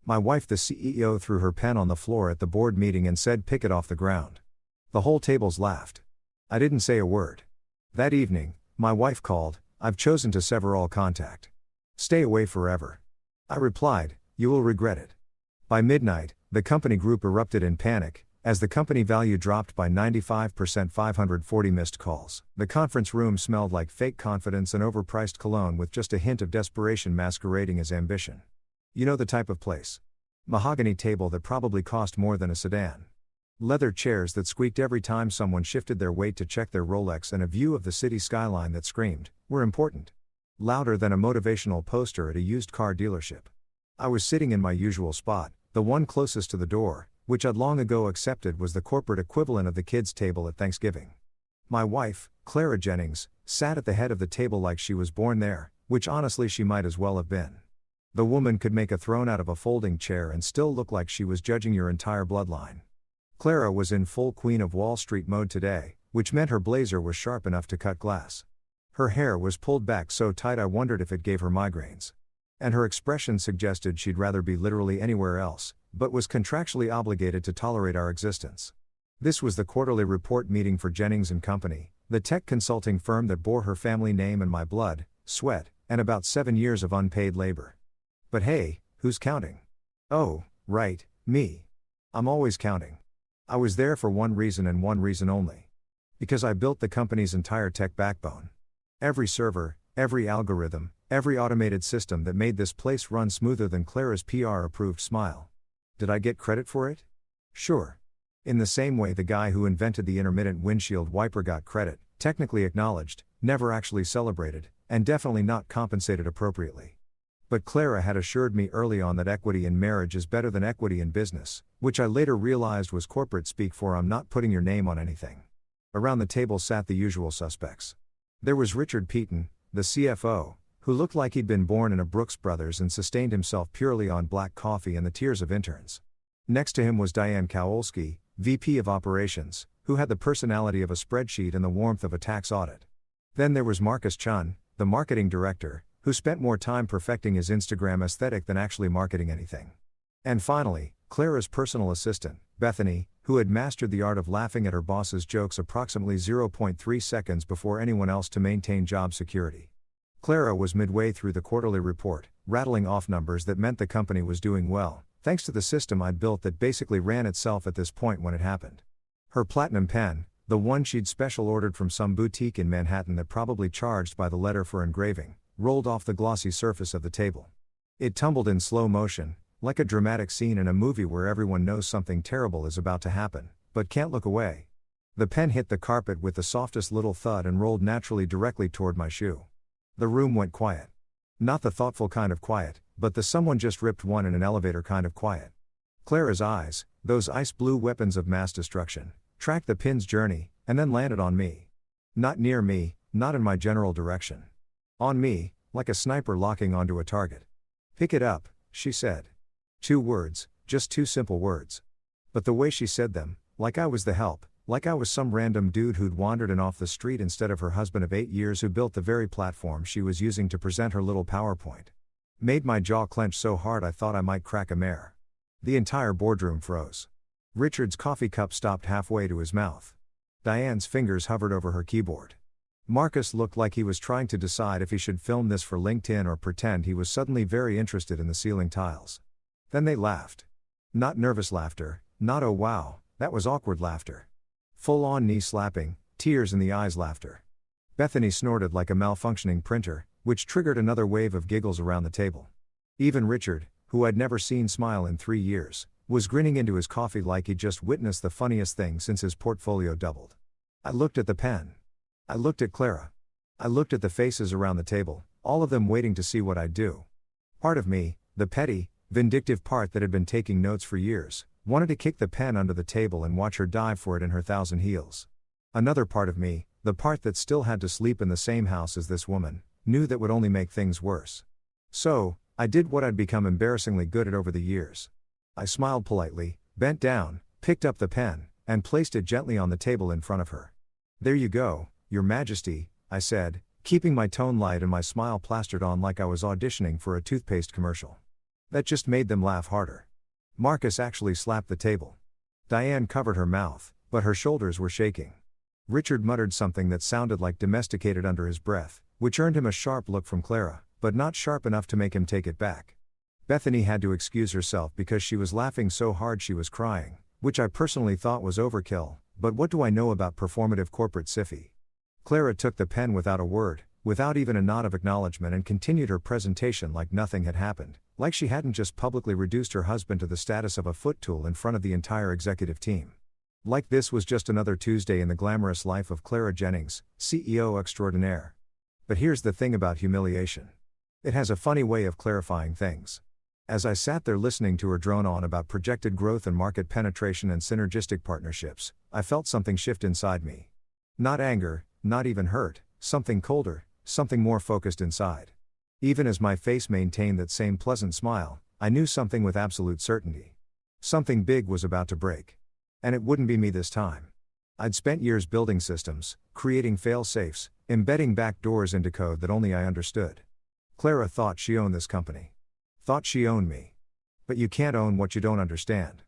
My wife, the CEO, threw her pen on the floor at the board meeting and said, "Pick it off the ground." The whole tables laughed. I didn't say a word. That evening, my wife called, "I've chosen to sever all contact. Stay away forever." I replied, "You will regret it." By midnight, the company group erupted in panic, as the company value dropped by 95%. 540 missed calls. The conference room smelled like fake confidence and overpriced cologne with just a hint of desperation masquerading as ambition. You know the type of place. Mahogany table that probably cost more than a sedan. Leather chairs that squeaked every time someone shifted their weight to check their Rolex, and a view of the city skyline that screamed, "We're important." Louder than a motivational poster at a used car dealership. I was sitting in my usual spot, the one closest to the door, which I'd long ago accepted was the corporate equivalent of the kids' table at Thanksgiving. My wife, Clara Jennings, sat at the head of the table like she was born there, which honestly she might as well have been. The woman could make a throne out of a folding chair and still look like she was judging your entire bloodline. Clara was in full Queen of Wall Street mode today, which meant her blazer was sharp enough to cut glass. Her hair was pulled back so tight I wondered if it gave her migraines. And her expression suggested she'd rather be literally anywhere else, but was contractually obligated to tolerate our existence. This was the quarterly report meeting for Jennings & Company, the tech consulting firm that bore her family name and my blood, sweat, and about 7 years of unpaid labor. But hey, who's counting? Oh, right, me. I'm always counting. I was there for one reason and one reason only. Because I built the company's entire tech backbone. Every server, every algorithm, every automated system that made this place run smoother than Clara's PR-approved smile. Did I get credit for it? Sure. In the same way the guy who invented the intermittent windshield wiper got credit, technically acknowledged, never actually celebrated, and definitely not compensated appropriately. But Clara had assured me early on that equity in marriage is better than equity in business, which I later realized was corporate speak for "I'm not putting your name on anything." Around the table sat the usual suspects. There was Richard Peaton, the CFO, who looked like he'd been born in a Brooks Brothers and sustained himself purely on black coffee and the tears of interns. Next to him was Diane Kowalski, VP of Operations, who had the personality of a spreadsheet and the warmth of a tax audit. Then there was Marcus Chun, the marketing director, who spent more time perfecting his Instagram aesthetic than actually marketing anything. And finally, Clara's personal assistant, Bethany, who had mastered the art of laughing at her boss's jokes approximately 0.3 seconds before anyone else to maintain job security. Clara was midway through the quarterly report, rattling off numbers that meant the company was doing well, thanks to the system I'd built that basically ran itself at this point when it happened. Her platinum pen, the one she'd special ordered from some boutique in Manhattan that probably charged by the letter for engraving, rolled off the glossy surface of the table. It tumbled in slow motion, like a dramatic scene in a movie where everyone knows something terrible is about to happen, but can't look away. The pen hit the carpet with the softest little thud and rolled naturally directly toward my shoe. The room went quiet. Not the thoughtful kind of quiet, but the someone just ripped one in an elevator kind of quiet. Clara's eyes, those ice blue weapons of mass destruction, tracked the pin's journey, and then landed on me. Not near me, not in my general direction. On me, like a sniper locking onto a target. "Pick it up," she said. 2 words, just 2 simple words. But the way she said them, like I was the help, like I was some random dude who'd wandered in off the street instead of her husband of 8 years who built the very platform she was using to present her little PowerPoint. Made my jaw clench so hard I thought I might crack a mare. The entire boardroom froze. Richard's coffee cup stopped halfway to his mouth. Diane's fingers hovered over her keyboard. Marcus looked like he was trying to decide if he should film this for LinkedIn or pretend he was suddenly very interested in the ceiling tiles. Then they laughed. Not nervous laughter, not "oh wow, that was awkward" laughter. Full-on knee-slapping, tears in the eyes laughter. Bethany snorted like a malfunctioning printer, which triggered another wave of giggles around the table. Even Richard, who I'd never seen smile in 3 years, was grinning into his coffee like he'd just witnessed the funniest thing since his portfolio doubled. I looked at the pen. I looked at Clara. I looked at the faces around the table, all of them waiting to see what I'd do. Part of me, the petty, vindictive part that had been taking notes for years, wanted to kick the pen under the table and watch her dive for it in her 1,000 heels. Another part of me, the part that still had to sleep in the same house as this woman, knew that would only make things worse. So, I did what I'd become embarrassingly good at over the years. I smiled politely, bent down, picked up the pen, and placed it gently on the table in front of her. "There you go, Your Majesty," I said, keeping my tone light and my smile plastered on like I was auditioning for a toothpaste commercial. That just made them laugh harder. Marcus actually slapped the table. Diane covered her mouth, but her shoulders were shaking. Richard muttered something that sounded like domesticated under his breath, which earned him a sharp look from Clara, but not sharp enough to make him take it back. Bethany had to excuse herself because she was laughing so hard she was crying, which I personally thought was overkill, but what do I know about performative corporate siffy? Clara took the pen without a word, without even a nod of acknowledgement, and continued her presentation like nothing had happened, like she hadn't just publicly reduced her husband to the status of a foot tool in front of the entire executive team. Like this was just another Tuesday in the glamorous life of Clara Jennings, CEO extraordinaire. But here's the thing about humiliation. It has a funny way of clarifying things. As I sat there listening to her drone on about projected growth and market penetration and synergistic partnerships, I felt something shift inside me. Not anger, not even hurt, something colder, something more focused inside. Even as my face maintained that same pleasant smile, I knew something with absolute certainty. Something big was about to break. And it wouldn't be me this time. I'd spent years building systems, creating fail-safes, embedding back doors into code that only I understood. Clara thought she owned this company. Thought she owned me. But you can't own what you don't understand.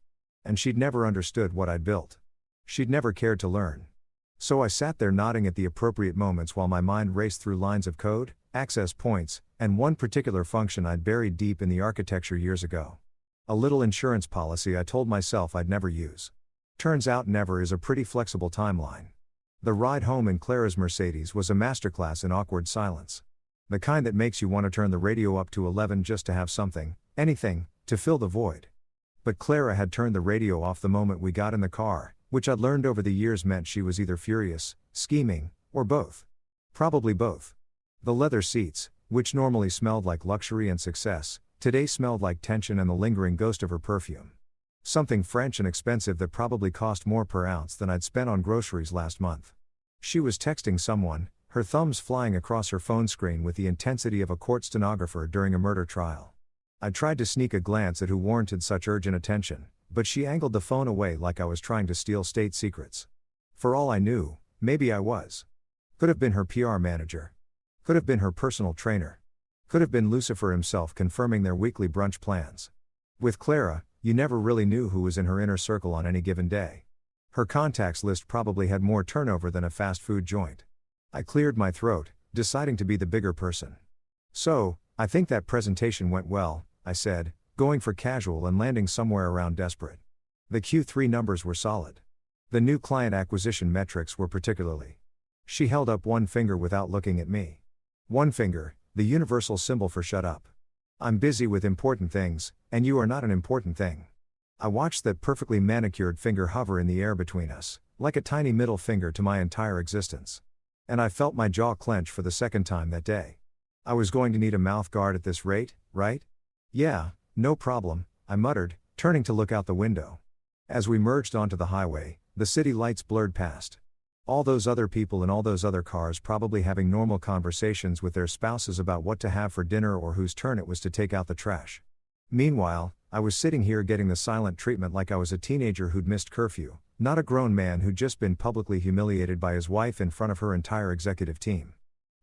And she'd never understood what I'd built. She'd never cared to learn. So I sat there nodding at the appropriate moments while my mind raced through lines of code, access points, and one particular function I'd buried deep in the architecture years ago. A little insurance policy I told myself I'd never use. Turns out never is a pretty flexible timeline. The ride home in Clara's Mercedes was a masterclass in awkward silence. The kind that makes you want to turn the radio up to 11 just to have something, anything, to fill the void. But Clara had turned the radio off the moment we got in the car, which I'd learned over the years meant she was either furious, scheming, or both. Probably both. The leather seats, which normally smelled like luxury and success, today smelled like tension and the lingering ghost of her perfume. Something French and expensive that probably cost more per ounce than I'd spent on groceries last month. She was texting someone, her thumbs flying across her phone screen with the intensity of a court stenographer during a murder trial. I tried to sneak a glance at who warranted such urgent attention, but she angled the phone away like I was trying to steal state secrets. For all I knew, maybe I was. Could have been her PR manager. Could have been her personal trainer. Could have been Lucifer himself confirming their weekly brunch plans. With Clara, you never really knew who was in her inner circle on any given day. Her contacts list probably had more turnover than a fast food joint. I cleared my throat, deciding to be the bigger person. So, I think that presentation went well, I said, going for casual and landing somewhere around desperate. The Q3 numbers were solid. The new client acquisition metrics were particularly. She held up one finger without looking at me. One finger, the universal symbol for shut up. I'm busy with important things, and you are not an important thing. I watched that perfectly manicured finger hover in the air between us, like a tiny middle finger to my entire existence. And I felt my jaw clench for the second time that day. I was going to need a mouth guard at this rate, right? Yeah, no problem, I muttered, turning to look out the window. As we merged onto the highway, the city lights blurred past. All those other people in all those other cars probably having normal conversations with their spouses about what to have for dinner or whose turn it was to take out the trash. Meanwhile, I was sitting here getting the silent treatment like I was a teenager who'd missed curfew, not a grown man who'd just been publicly humiliated by his wife in front of her entire executive team.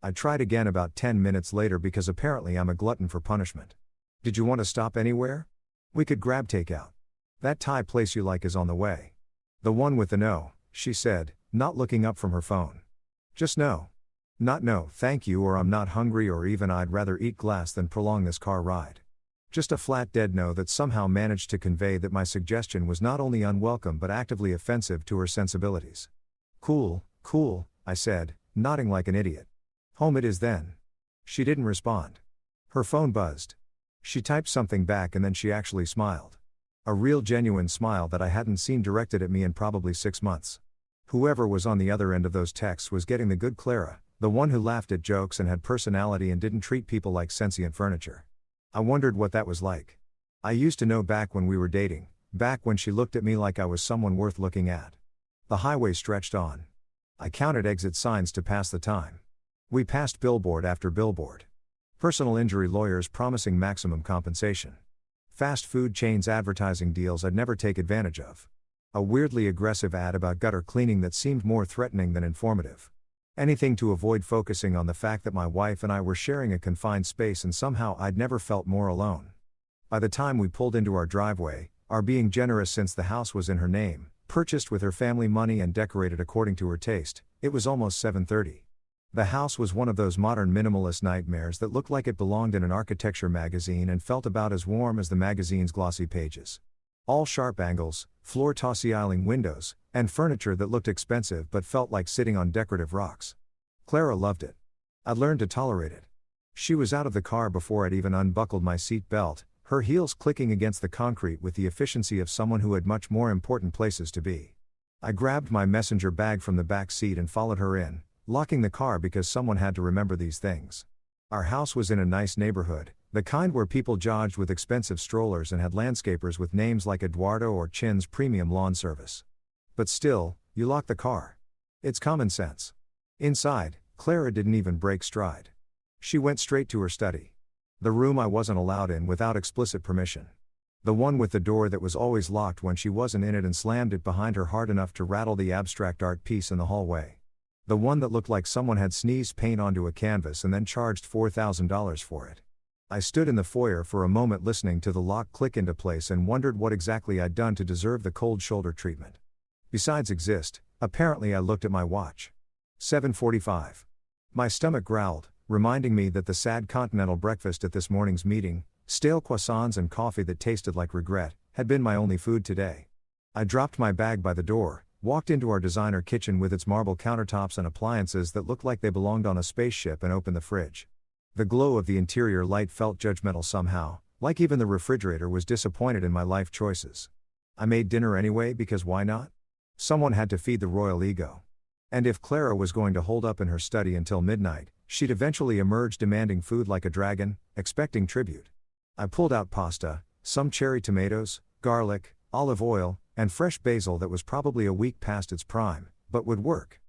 I tried again about 10 minutes later because apparently I'm a glutton for punishment. Did you want to stop anywhere? We could grab takeout. That Thai place you like is on the way. The one with the no, she said, not looking up from her phone. Just no. Not no, thank you, or I'm not hungry, or even I'd rather eat glass than prolong this car ride. Just a flat dead no that somehow managed to convey that my suggestion was not only unwelcome but actively offensive to her sensibilities. Cool, I said, nodding like an idiot. Home it is then. She didn't respond. Her phone buzzed. She typed something back and then she actually smiled. A real genuine smile that I hadn't seen directed at me in probably 6 months. Whoever was on the other end of those texts was getting the good Clara, the one who laughed at jokes and had personality and didn't treat people like sentient furniture. I wondered what that was like. I used to know back when we were dating, back when she looked at me like I was someone worth looking at. The highway stretched on. I counted exit signs to pass the time. We passed billboard after billboard. Personal injury lawyers promising maximum compensation. Fast food chains advertising deals I'd never take advantage of. A weirdly aggressive ad about gutter cleaning that seemed more threatening than informative. Anything to avoid focusing on the fact that my wife and I were sharing a confined space and somehow I'd never felt more alone. By the time we pulled into our driveway, our being generous since the house was in her name, purchased with her family money and decorated according to her taste, it was almost 7:30. The house was one of those modern minimalist nightmares that looked like it belonged in an architecture magazine and felt about as warm as the magazine's glossy pages. All sharp angles, floor-to-ceiling windows, and furniture that looked expensive but felt like sitting on decorative rocks. Clara loved it. I'd learned to tolerate it. She was out of the car before I'd even unbuckled my seat belt, her heels clicking against the concrete with the efficiency of someone who had much more important places to be. I grabbed my messenger bag from the back seat and followed her in, locking the car because someone had to remember these things. Our house was in a nice neighborhood, the kind where people jogged with expensive strollers and had landscapers with names like Eduardo or Chin's Premium Lawn Service. But still, you lock the car. It's common sense. Inside, Clara didn't even break stride. She went straight to her study. The room I wasn't allowed in without explicit permission. The one with the door that was always locked when she wasn't in it and slammed it behind her hard enough to rattle the abstract art piece in the hallway. The one that looked like someone had sneezed paint onto a canvas and then charged $4,000 for it. I stood in the foyer for a moment listening to the lock click into place and wondered what exactly I'd done to deserve the cold shoulder treatment. Besides exist, apparently I looked at my watch. 7:45. My stomach growled, reminding me that the sad continental breakfast at this morning's meeting, stale croissants and coffee that tasted like regret, had been my only food today. I dropped my bag by the door, walked into our designer kitchen with its marble countertops and appliances that looked like they belonged on a spaceship and opened the fridge. The glow of the interior light felt judgmental somehow, like even the refrigerator was disappointed in my life choices. I made dinner anyway because why not? Someone had to feed the royal ego. And if Clara was going to hold up in her study until midnight, she'd eventually emerge demanding food like a dragon, expecting tribute. I pulled out pasta, some cherry tomatoes, garlic, olive oil, and fresh basil that was probably a week past its prime, but would work.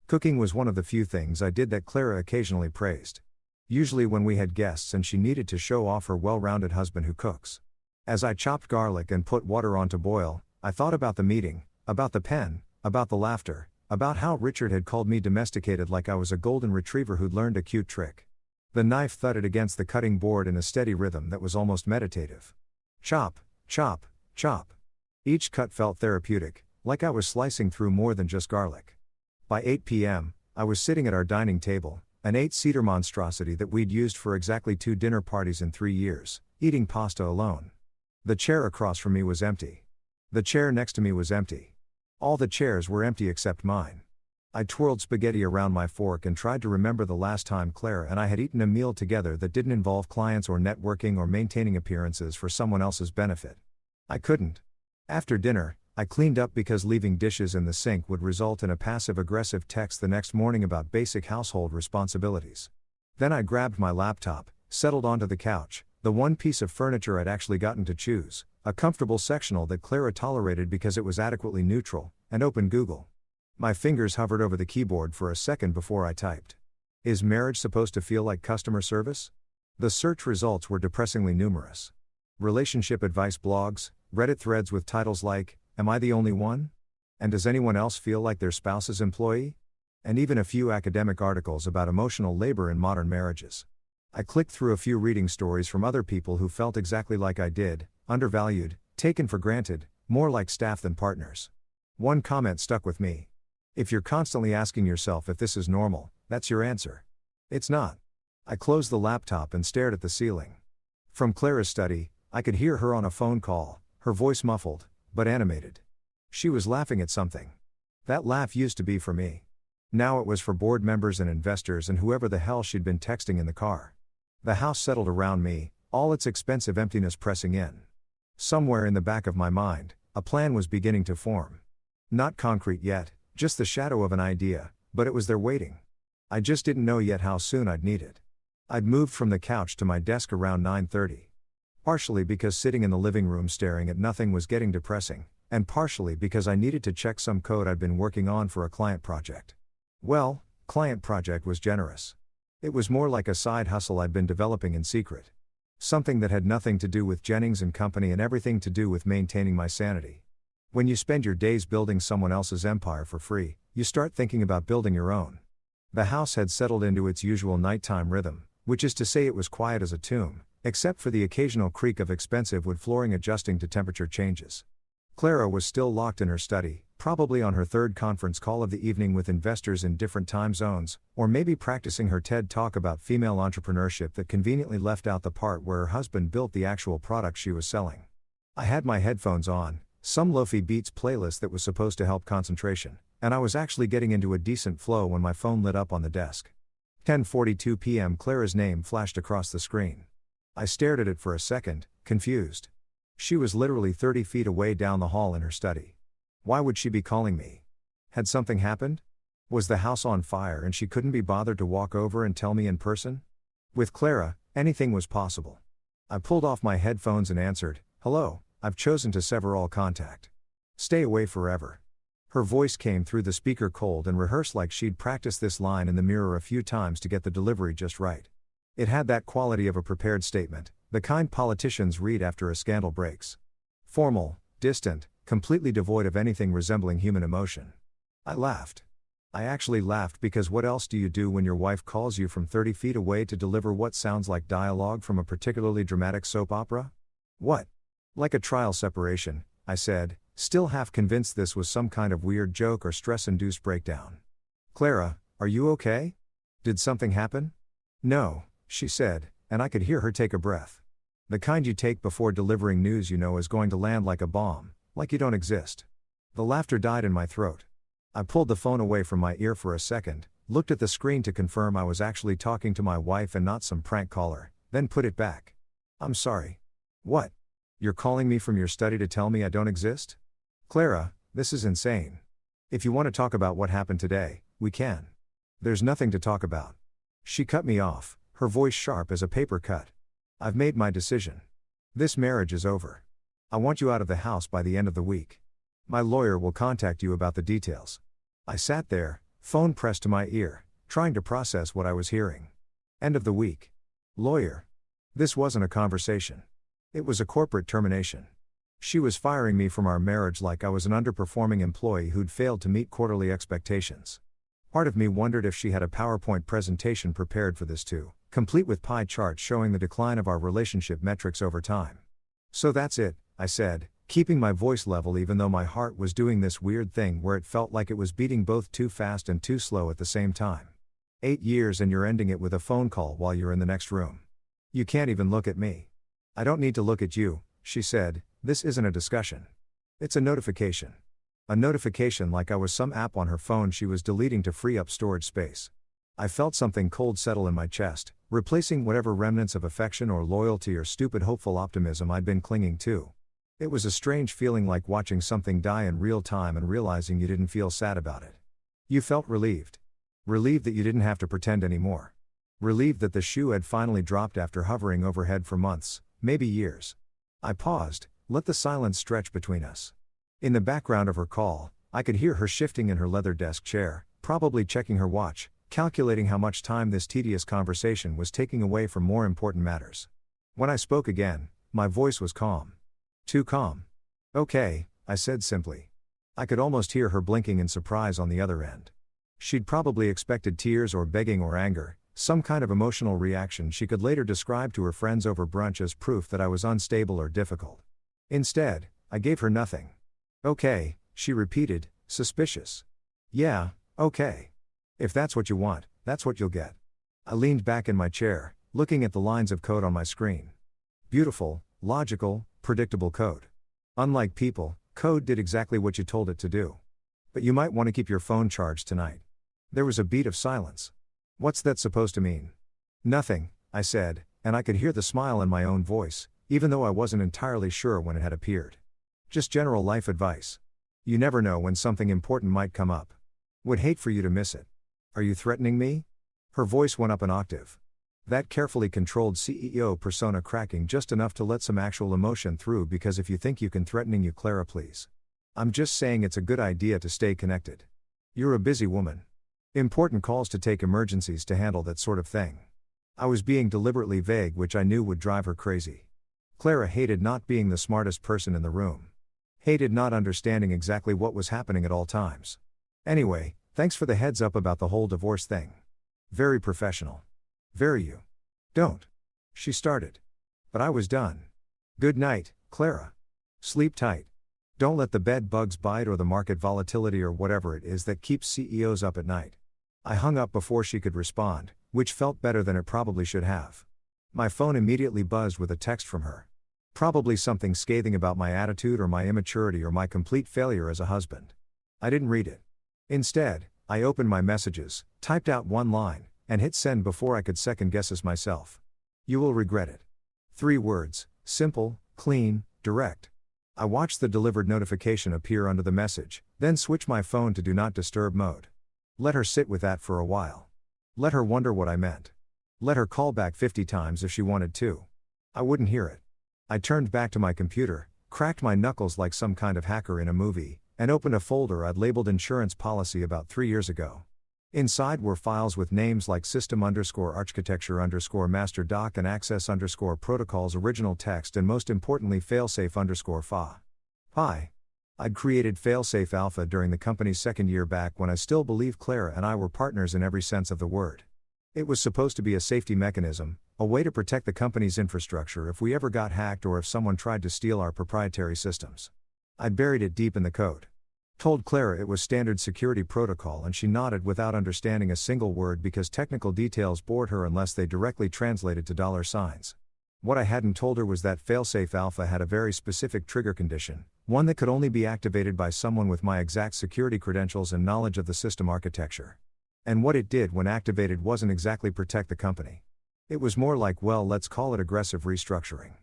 Cooking was one of the few things I did that Clara occasionally praised. Usually when we had guests and she needed to show off her well-rounded husband who cooks. As I chopped garlic and put water on to boil, I thought about the meeting, about the pen, about the laughter, about how Richard had called me domesticated like I was a golden retriever who'd learned a cute trick. The knife thudded against the cutting board in a steady rhythm that was almost meditative. Chop, chop, chop. Each cut felt therapeutic, like I was slicing through more than just garlic. By 8 p.m., I was sitting at our dining table, an 8-seater monstrosity that we'd used for exactly 2 dinner parties in 3 years, eating pasta alone. The chair across from me was empty. The chair next to me was empty. All the chairs were empty except mine. I twirled spaghetti around my fork and tried to remember the last time Clara and I had eaten a meal together that didn't involve clients or networking or maintaining appearances for someone else's benefit. I couldn't. After dinner, I cleaned up because leaving dishes in the sink would result in a passive-aggressive text the next morning about basic household responsibilities. Then I grabbed my laptop, settled onto the couch, the one piece of furniture I'd actually gotten to choose, a comfortable sectional that Clara tolerated because it was adequately neutral, and opened Google. My fingers hovered over the keyboard for a second before I typed. Is marriage supposed to feel like customer service? The search results were depressingly numerous. Relationship advice blogs, Reddit threads with titles like, "Am I the only one?" And "Does anyone else feel like their spouse's employee?" And even a few academic articles about emotional labor in modern marriages. I clicked through a few reading stories from other people who felt exactly like I did, undervalued, taken for granted, more like staff than partners. One comment stuck with me. If you're constantly asking yourself if this is normal, that's your answer. It's not. I closed the laptop and stared at the ceiling. From Clara's study, I could hear her on a phone call, her voice muffled, but animated. She was laughing at something. That laugh used to be for me. Now it was for board members and investors and whoever the hell she'd been texting in the car. The house settled around me, all its expensive emptiness pressing in. Somewhere in the back of my mind, a plan was beginning to form. Not concrete yet, just the shadow of an idea, but it was there waiting. I just didn't know yet how soon I'd need it. I'd moved from the couch to my desk around 9:30. Partially because sitting in the living room staring at nothing was getting depressing, and partially because I needed to check some code I'd been working on for a client project. Well, client project was generous. It was more like a side hustle I'd been developing in secret. Something that had nothing to do with Jennings and Company and everything to do with maintaining my sanity. When you spend your days building someone else's empire for free, you start thinking about building your own. The house had settled into its usual nighttime rhythm, which is to say it was quiet as a tomb, Except for the occasional creak of expensive wood flooring adjusting to temperature changes. Clara was still locked in her study, probably on her third conference call of the evening with investors in different time zones, or maybe practicing her TED talk about female entrepreneurship that conveniently left out the part where her husband built the actual product she was selling. I had my headphones on, some lofi beats playlist that was supposed to help concentration, and I was actually getting into a decent flow when my phone lit up on the desk. 10:42 p.m. Clara's name flashed across the screen. I stared at it for a second, confused. She was literally 30 feet away down the hall in her study. Why would she be calling me? Had something happened? Was the house on fire and she couldn't be bothered to walk over and tell me in person? With Clara, anything was possible. I pulled off my headphones and answered, "Hello, I've chosen to sever all contact. Stay away forever." Her voice came through the speaker cold and rehearsed like she'd practiced this line in the mirror a few times to get the delivery just right. It had that quality of a prepared statement, the kind politicians read after a scandal breaks. Formal, distant, completely devoid of anything resembling human emotion. I laughed. I actually laughed because what else do you do when your wife calls you from 30 feet away to deliver what sounds like dialogue from a particularly dramatic soap opera? What? Like a trial separation, I said, still half convinced this was some kind of weird joke or stress-induced breakdown. "Clara, are you okay? Did something happen?" "No," she said, and I could hear her take a breath. The kind you take before delivering news you know is going to land like a bomb, like you don't exist. The laughter died in my throat. I pulled the phone away from my ear for a second, looked at the screen to confirm I was actually talking to my wife and not some prank caller, then put it back. "I'm sorry." "What? You're calling me from your study to tell me I don't exist?" "Clara, this is insane. If you want to talk about what happened today, we can." "There's nothing to talk about." She cut me off, her voice sharp as a paper cut. "I've made my decision. This marriage is over. I want you out of the house by the end of the week. My lawyer will contact you about the details." I sat there, phone pressed to my ear, trying to process what I was hearing. End of the week. Lawyer. This wasn't a conversation. It was a corporate termination. She was firing me from our marriage like I was an underperforming employee who'd failed to meet quarterly expectations. Part of me wondered if she had a PowerPoint presentation prepared for this too, complete with pie charts showing the decline of our relationship metrics over time. "So that's it," I said, keeping my voice level even though my heart was doing this weird thing where it felt like it was beating both too fast and too slow at the same time. 8 years and you're ending it with a phone call while you're in the next room. You can't even look at me. "I don't need to look at you," she said, "this isn't a discussion. It's a notification." A notification like I was some app on her phone she was deleting to free up storage space. I felt something cold settle in my chest, replacing whatever remnants of affection or loyalty or stupid hopeful optimism I'd been clinging to. It was a strange feeling like watching something die in real time and realizing you didn't feel sad about it. You felt relieved. Relieved that you didn't have to pretend anymore. Relieved that the shoe had finally dropped after hovering overhead for months, maybe years. I paused, let the silence stretch between us. In the background of her call, I could hear her shifting in her leather desk chair, probably checking her watch, calculating how much time this tedious conversation was taking away from more important matters. When I spoke again, my voice was calm. Too calm. "Okay," I said simply. I could almost hear her blinking in surprise on the other end. She'd probably expected tears or begging or anger, some kind of emotional reaction she could later describe to her friends over brunch as proof that I was unstable or difficult. Instead, I gave her nothing. "Okay," she repeated, suspicious. "Yeah, okay. If that's what you want, that's what you'll get." I leaned back in my chair, looking at the lines of code on my screen. Beautiful, logical, predictable code. Unlike people, code did exactly what you told it to do. "But you might want to keep your phone charged tonight." There was a beat of silence. "What's that supposed to mean?" "Nothing," I said, and I could hear the smile in my own voice, even though I wasn't entirely sure when it had appeared. "Just general life advice. You never know when something important might come up. Would hate for you to miss it." "Are you threatening me?" Her voice went up an octave. That carefully controlled CEO persona cracking just enough to let some actual emotion through because if you think you can threatening you Clara please. "I'm just saying it's a good idea to stay connected. You're a busy woman. Important calls to take, emergencies to handle, that sort of thing." I was being deliberately vague, which I knew would drive her crazy. Clara hated not being the smartest person in the room. Hated not understanding exactly what was happening at all times. "Anyway, thanks for the heads up about the whole divorce thing. Very professional. Very you." "Don't." She started. But I was done. Good night, Clara. Sleep tight. Don't let the bed bugs bite or the market volatility or whatever it is that keeps CEOs up at night. I hung up before she could respond, which felt better than it probably should have. My phone immediately buzzed with a text from her. Probably something scathing about my attitude or my immaturity or my complete failure as a husband. I didn't read it. Instead, I opened my messages, typed out one line, and hit send before I could second guess it myself. You will regret it. 3 words, simple, clean, direct. I watched the delivered notification appear under the message, then switch my phone to do not disturb mode. Let her sit with that for a while. Let her wonder what I meant. Let her call back 50 times if she wanted to. I wouldn't hear it. I turned back to my computer, cracked my knuckles like some kind of hacker in a movie, and opened a folder I'd labeled insurance policy about 3 years ago. Inside were files with names like system_architecture_master_doc and access_protocols original text and most importantly failsafe_fa. Pi. I'd created Failsafe Alpha during the company's second year back when I still believed Clara and I were partners in every sense of the word. It was supposed to be a safety mechanism, a way to protect the company's infrastructure if we ever got hacked or if someone tried to steal our proprietary systems. I'd buried it deep in the code. Told Clara it was standard security protocol and she nodded without understanding a single word because technical details bored her unless they directly translated to $signs. What I hadn't told her was that Failsafe Alpha had a very specific trigger condition, one that could only be activated by someone with my exact security credentials and knowledge of the system architecture. And what it did when activated wasn't exactly protect the company. It was more like, well, let's call it aggressive restructuring.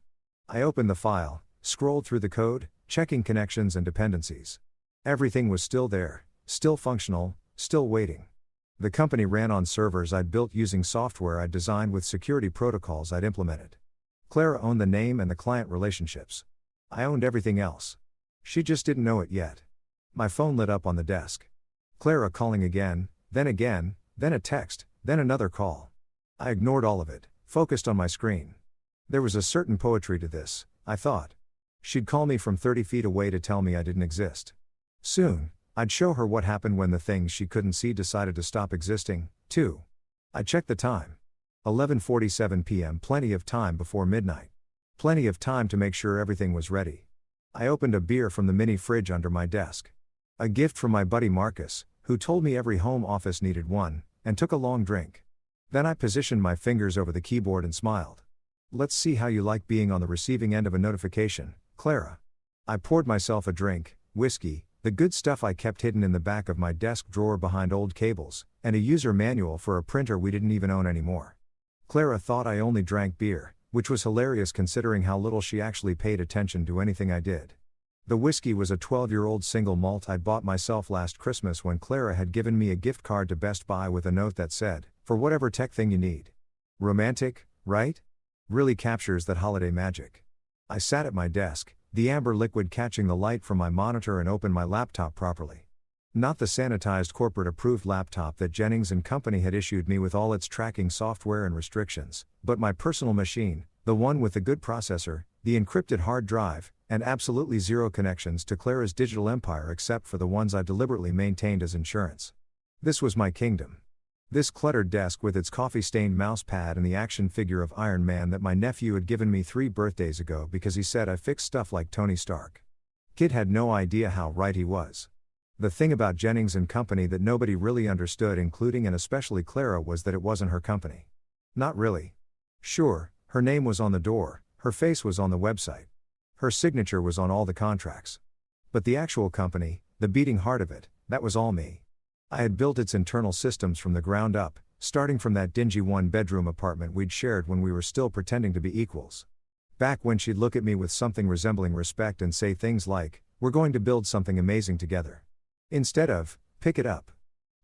I opened the file, scrolled through the code, checking connections and dependencies. Everything was still there, still functional, still waiting. The company ran on servers I'd built using software I'd designed with security protocols I'd implemented. Clara owned the name and the client relationships. I owned everything else. She just didn't know it yet. My phone lit up on the desk. Clara calling again, then a text, then another call. I ignored all of it, focused on my screen. There was a certain poetry to this, I thought. She'd call me from 30 feet away to tell me I didn't exist. Soon, I'd show her what happened when the things she couldn't see decided to stop existing, too. I checked the time. 11:47 p.m. Plenty of time before midnight. Plenty of time to make sure everything was ready. I opened a beer from the mini fridge under my desk. A gift from my buddy Marcus, who told me every home office needed one, and took a long drink. Then I positioned my fingers over the keyboard and smiled. Let's see how you like being on the receiving end of a notification, Clara. I poured myself a drink, whiskey, the good stuff I kept hidden in the back of my desk drawer behind old cables, and a user manual for a printer we didn't even own anymore. Clara thought I only drank beer, which was hilarious considering how little she actually paid attention to anything I did. The whiskey was a 12-year-old single malt I'd bought myself last Christmas when Clara had given me a gift card to Best Buy with a note that said, for whatever tech thing you need. Romantic, right? Really captures that holiday magic. I sat at my desk, the amber liquid catching the light from my monitor and opened my laptop properly. Not the sanitized corporate-approved laptop that Jennings & Company had issued me with all its tracking software and restrictions, but my personal machine, the one with the good processor, the encrypted hard drive, and absolutely zero connections to Clara's digital empire except for the ones I deliberately maintained as insurance. This was my kingdom. This cluttered desk with its coffee-stained mouse pad and the action figure of Iron Man that my nephew had given me 3 birthdays ago because he said I fixed stuff like Tony Stark. Kid had no idea how right he was. The thing about Jennings & Company that nobody really understood, including and especially Clara, was that it wasn't her company. Not really. Sure, her name was on the door, her face was on the website. Her signature was on all the contracts. But the actual company, the beating heart of it, that was all me. I had built its internal systems from the ground up, starting from that dingy 1-bedroom apartment we'd shared when we were still pretending to be equals. Back when she'd look at me with something resembling respect and say things like, "We're going to build something amazing together." Instead of, "Pick it up."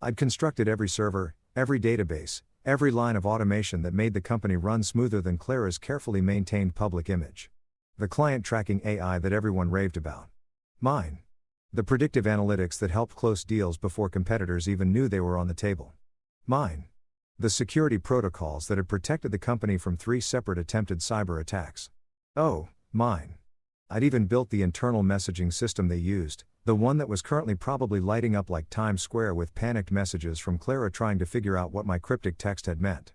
I'd constructed every server, every database, every line of automation that made the company run smoother than Clara's carefully maintained public image. The client tracking AI that everyone raved about. Mine. The predictive analytics that helped close deals before competitors even knew they were on the table. Mine. The security protocols that had protected the company from 3 separate attempted cyber attacks. Oh, mine. I'd even built the internal messaging system they used, the one that was currently probably lighting up like Times Square with panicked messages from Clara trying to figure out what my cryptic text had meant.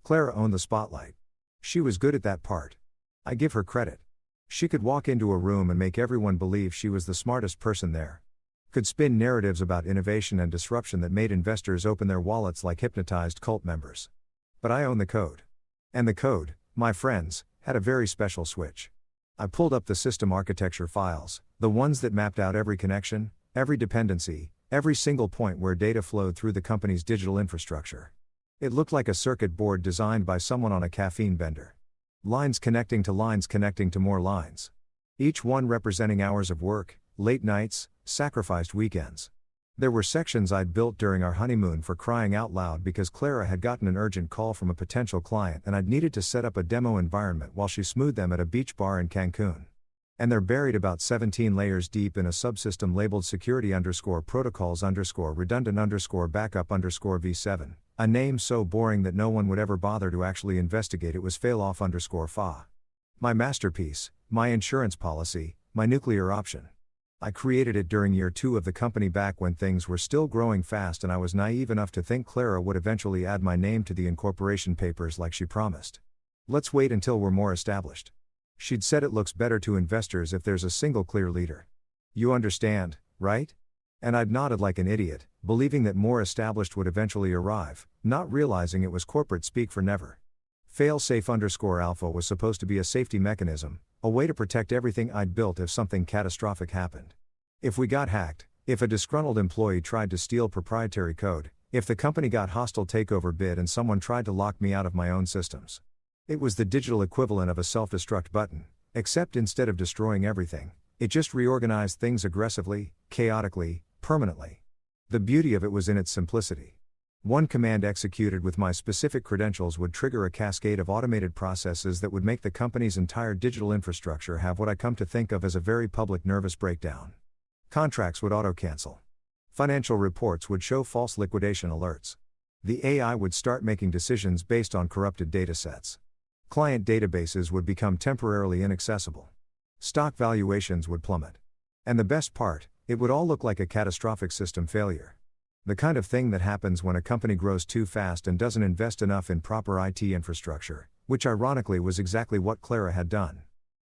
Clara owned the spotlight. She was good at that part. I give her credit. She could walk into a room and make everyone believe she was the smartest person there. Could spin narratives about innovation and disruption that made investors open their wallets like hypnotized cult members. But I own the code. And the code, my friends, had a very special switch. I pulled up the system architecture files, the ones that mapped out every connection, every dependency, every single point where data flowed through the company's digital infrastructure. It looked like a circuit board designed by someone on a caffeine bender. Lines connecting to more lines. Each one representing hours of work, late nights, sacrificed weekends. There were sections I'd built during our honeymoon for crying out loud because Clara had gotten an urgent call from a potential client and I'd needed to set up a demo environment while she smoothed them at a beach bar in Cancun. And they're buried about 17 layers deep in a subsystem labeled security_protocols_redundant_backup_v7, a name so boring that no one would ever bother to actually investigate it was failoff_fa. My masterpiece, my insurance policy, my nuclear option. I created it during year 2 of the company back when things were still growing fast and I was naive enough to think Clara would eventually add my name to the incorporation papers like she promised. Let's wait until we're more established. She'd said it looks better to investors if there's a single clear leader. You understand, right? And I'd nodded like an idiot, believing that more established would eventually arrive, not realizing it was corporate speak for never. Failsafe_alpha was supposed to be a safety mechanism, a way to protect everything I'd built if something catastrophic happened. If we got hacked, if a disgruntled employee tried to steal proprietary code, if the company got hostile takeover bid and someone tried to lock me out of my own systems. It was the digital equivalent of a self-destruct button, except instead of destroying everything, it just reorganized things aggressively, chaotically, permanently. The beauty of it was in its simplicity. One command executed with my specific credentials would trigger a cascade of automated processes that would make the company's entire digital infrastructure have what I come to think of as a very public nervous breakdown. Contracts would auto-cancel. Financial reports would show false liquidation alerts. The AI would start making decisions based on corrupted datasets. Client databases would become temporarily inaccessible. Stock valuations would plummet. And the best part, it would all look like a catastrophic system failure. The kind of thing that happens when a company grows too fast and doesn't invest enough in proper IT infrastructure, which ironically was exactly what Clara had done.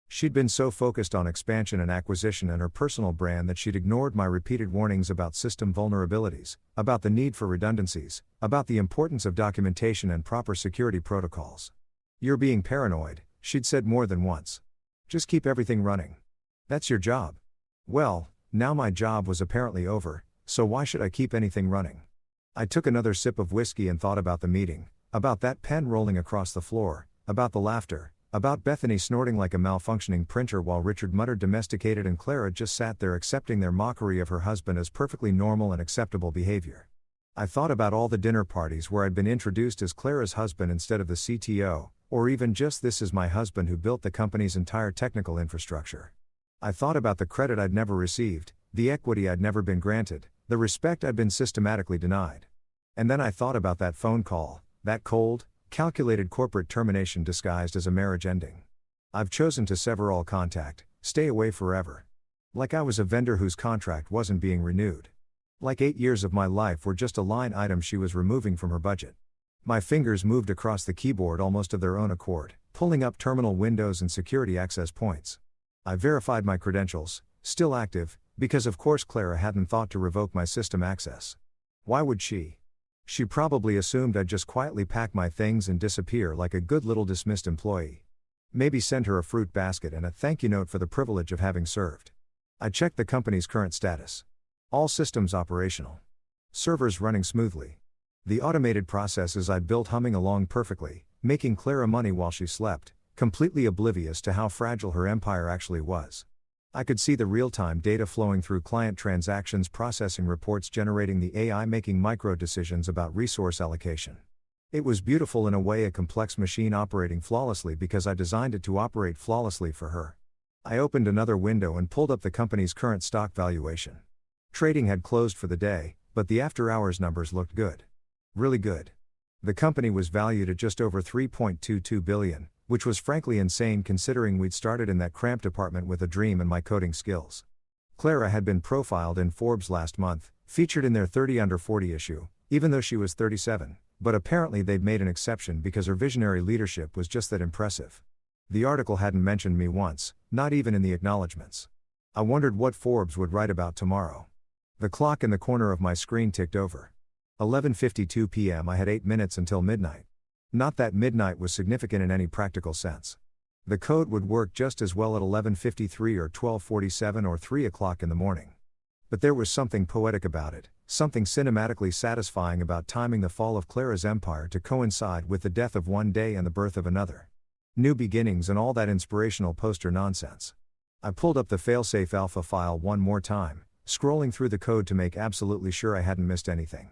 She'd been so focused on expansion and acquisition and her personal brand that she'd ignored my repeated warnings about system vulnerabilities, about the need for redundancies, about the importance of documentation and proper security protocols. You're being paranoid, she'd said more than once. Just keep everything running. That's your job. Well, now my job was apparently over, so why should I keep anything running? I took another sip of whiskey and thought about the meeting, about that pen rolling across the floor, about the laughter, about Bethany snorting like a malfunctioning printer while Richard muttered domesticated and Clara just sat there accepting their mockery of her husband as perfectly normal and acceptable behavior. I thought about all the dinner parties where I'd been introduced as Clara's husband instead of the CTO, or even just this is my husband who built the company's entire technical infrastructure. I thought about the credit I'd never received, the equity I'd never been granted, the respect I'd been systematically denied. And then I thought about that phone call, that cold, calculated corporate termination disguised as a marriage ending. I've chosen to sever all contact, stay away forever. Like I was a vendor whose contract wasn't being renewed. Like 8 years of my life were just a line item she was removing from her budget. My fingers moved across the keyboard almost of their own accord, pulling up terminal windows and security access points. I verified my credentials, still active, because of course Clara hadn't thought to revoke my system access. Why would she? She probably assumed I'd just quietly pack my things and disappear like a good little dismissed employee. Maybe send her a fruit basket and a thank you note for the privilege of having served. I checked the company's current status. All systems operational. Servers running smoothly. The automated processes I'd built humming along perfectly, making Clara money while she slept, completely oblivious to how fragile her empire actually was. I could see the real-time data flowing through client transactions, processing reports, generating the AI, making micro decisions about resource allocation. It was beautiful in a way, a complex machine operating flawlessly because I designed it to operate flawlessly for her. I opened another window and pulled up the company's current stock valuation. Trading had closed for the day, but the after-hours numbers looked good. Really good. The company was valued at just over $3.22 billion, which was frankly insane considering we'd started in that cramped apartment with a dream and my coding skills. Clara had been profiled in Forbes last month, featured in their 30 Under 40 issue, even though she was 37, but apparently they'd made an exception because her visionary leadership was just that impressive. The article hadn't mentioned me once, not even in the acknowledgements. I wondered what Forbes would write about tomorrow. The clock in the corner of my screen ticked over. 11:52 p.m. I had 8 minutes until midnight. Not that midnight was significant in any practical sense. The code would work just as well at 11:53 or 12:47 or 3 o'clock in the morning. But there was something poetic about it, something cinematically satisfying about timing the fall of Clara's empire to coincide with the death of one day and the birth of another. New beginnings and all that inspirational poster nonsense. I pulled up the Failsafe Alpha file one more time, scrolling through the code to make absolutely sure I hadn't missed anything.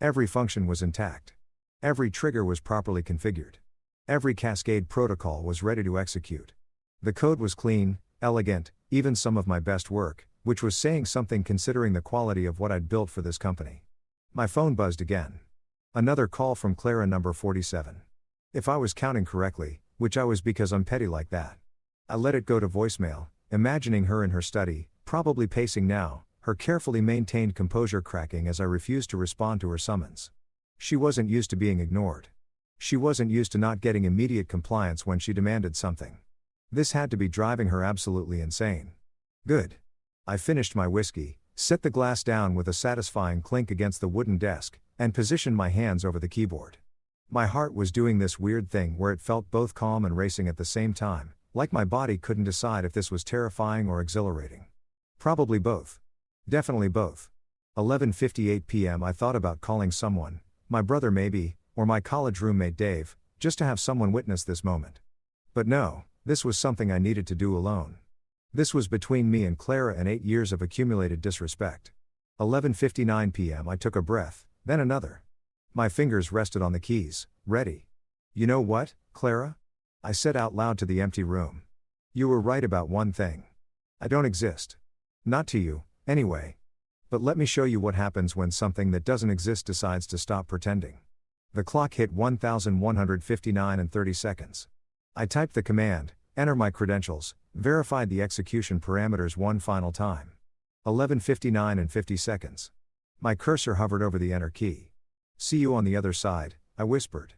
Every function was intact. Every trigger was properly configured. Every cascade protocol was ready to execute. The code was clean, elegant, even some of my best work, which was saying something considering the quality of what I'd built for this company. My phone buzzed again. Another call from Clara number 47. If I was counting correctly, which I was because I'm petty like that. I let it go to voicemail, imagining her in her study, probably pacing now, her carefully maintained composure cracking as I refused to respond to her summons. She wasn't used to being ignored. She wasn't used to not getting immediate compliance when she demanded something. This had to be driving her absolutely insane. Good. I finished my whiskey, set the glass down with a satisfying clink against the wooden desk, and positioned my hands over the keyboard. My heart was doing this weird thing where it felt both calm and racing at the same time, like my body couldn't decide if this was terrifying or exhilarating. Probably both. Definitely both. 11:58 p.m. I thought about calling someone, my brother maybe, or my college roommate Dave, just to have someone witness this moment. But no, this was something I needed to do alone. This was between me and Clara and 8 years of accumulated disrespect. 11:59 p.m. I took a breath, then another. My fingers rested on the keys, ready. You know what, Clara? I said out loud to the empty room. You were right about one thing. I don't exist. Not to you, anyway. But let me show you what happens when something that doesn't exist decides to stop pretending. The clock hit 1159 and 30 seconds. I typed the command, enter my credentials, verified the execution parameters one final time. 11:59 and 50 seconds. My cursor hovered over the enter key. See you on the other side, I whispered.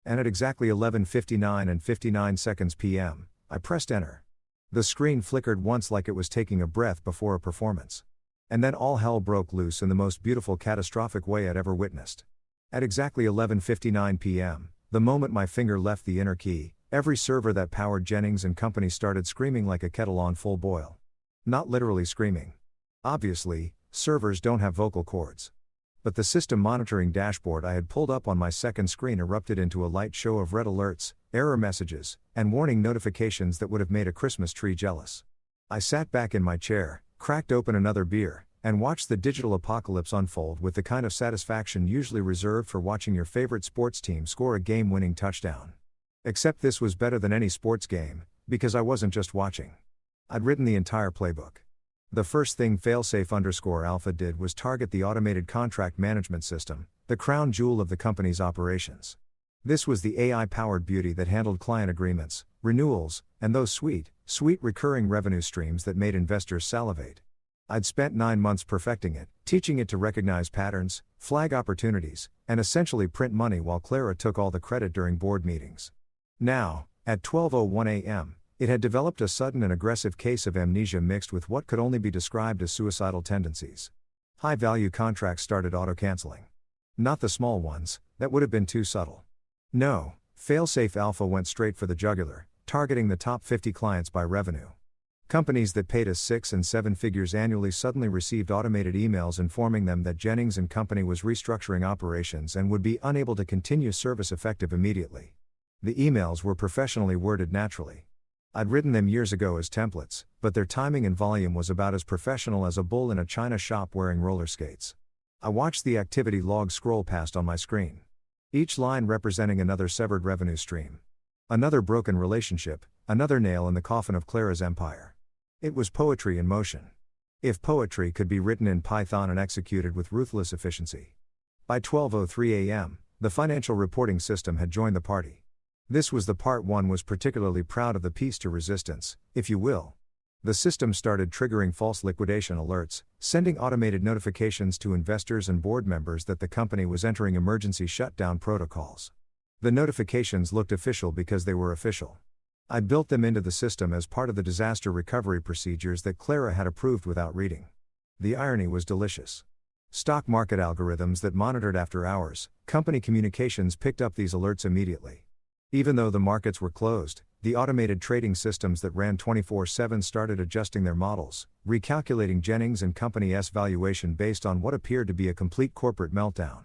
And at exactly 11:59 and 59 seconds p.m., I pressed enter. The screen flickered once like it was taking a breath before a performance. And then all hell broke loose in the most beautiful catastrophic way I'd ever witnessed. At exactly 11:59 p.m., the moment my finger left the enter key, every server that powered Jennings and Company started screaming like a kettle on full boil. Not literally screaming. Obviously, servers don't have vocal cords. But the system monitoring dashboard I had pulled up on my second screen erupted into a light show of red alerts, error messages, and warning notifications that would have made a Christmas tree jealous. I sat back in my chair, cracked open another beer, and watched the digital apocalypse unfold with the kind of satisfaction usually reserved for watching your favorite sports team score a game-winning touchdown. Except this was better than any sports game, because I wasn't just watching. I'd written the entire playbook. The first thing Failsafe_Alpha did was target the automated contract management system, the crown jewel of the company's operations. This was the AI-powered beauty that handled client agreements, renewals, and those sweet recurring revenue streams that made investors salivate. I'd spent 9 months perfecting it, teaching it to recognize patterns, flag opportunities, and essentially print money while Clara took all the credit during board meetings. Now, at 12:01 a.m., it had developed a sudden and aggressive case of amnesia mixed with what could only be described as suicidal tendencies. High-value contracts started auto-canceling. Not the small ones, that would have been too subtle. No, Failsafe Alpha went straight for the jugular, targeting the top 50 clients by revenue. Companies that paid us 6 and 7 figures annually suddenly received automated emails informing them that Jennings and Company was restructuring operations and would be unable to continue service effective immediately. The emails were professionally worded naturally. I'd written them years ago as templates, but their timing and volume was about as professional as a bull in a china shop wearing roller skates. I watched the activity log scroll past on my screen. Each line representing another severed revenue stream. Another broken relationship, another nail in the coffin of Clara's empire. It was poetry in motion. If poetry could be written in Python and executed with ruthless efficiency. By 12:03 a.m., the financial reporting system had joined the party. This was the part one was particularly proud of the piece to resistance, if you will. The system started triggering false liquidation alerts, sending automated notifications to investors and board members that the company was entering emergency shutdown protocols. The notifications looked official because they were official. I built them into the system as part of the disaster recovery procedures that Clara had approved without reading. The irony was delicious. Stock market algorithms that monitored after hours, company communications picked up these alerts immediately. Even though the markets were closed, the automated trading systems that ran 24/7 started adjusting their models, recalculating Jennings and Company's valuation based on what appeared to be a complete corporate meltdown.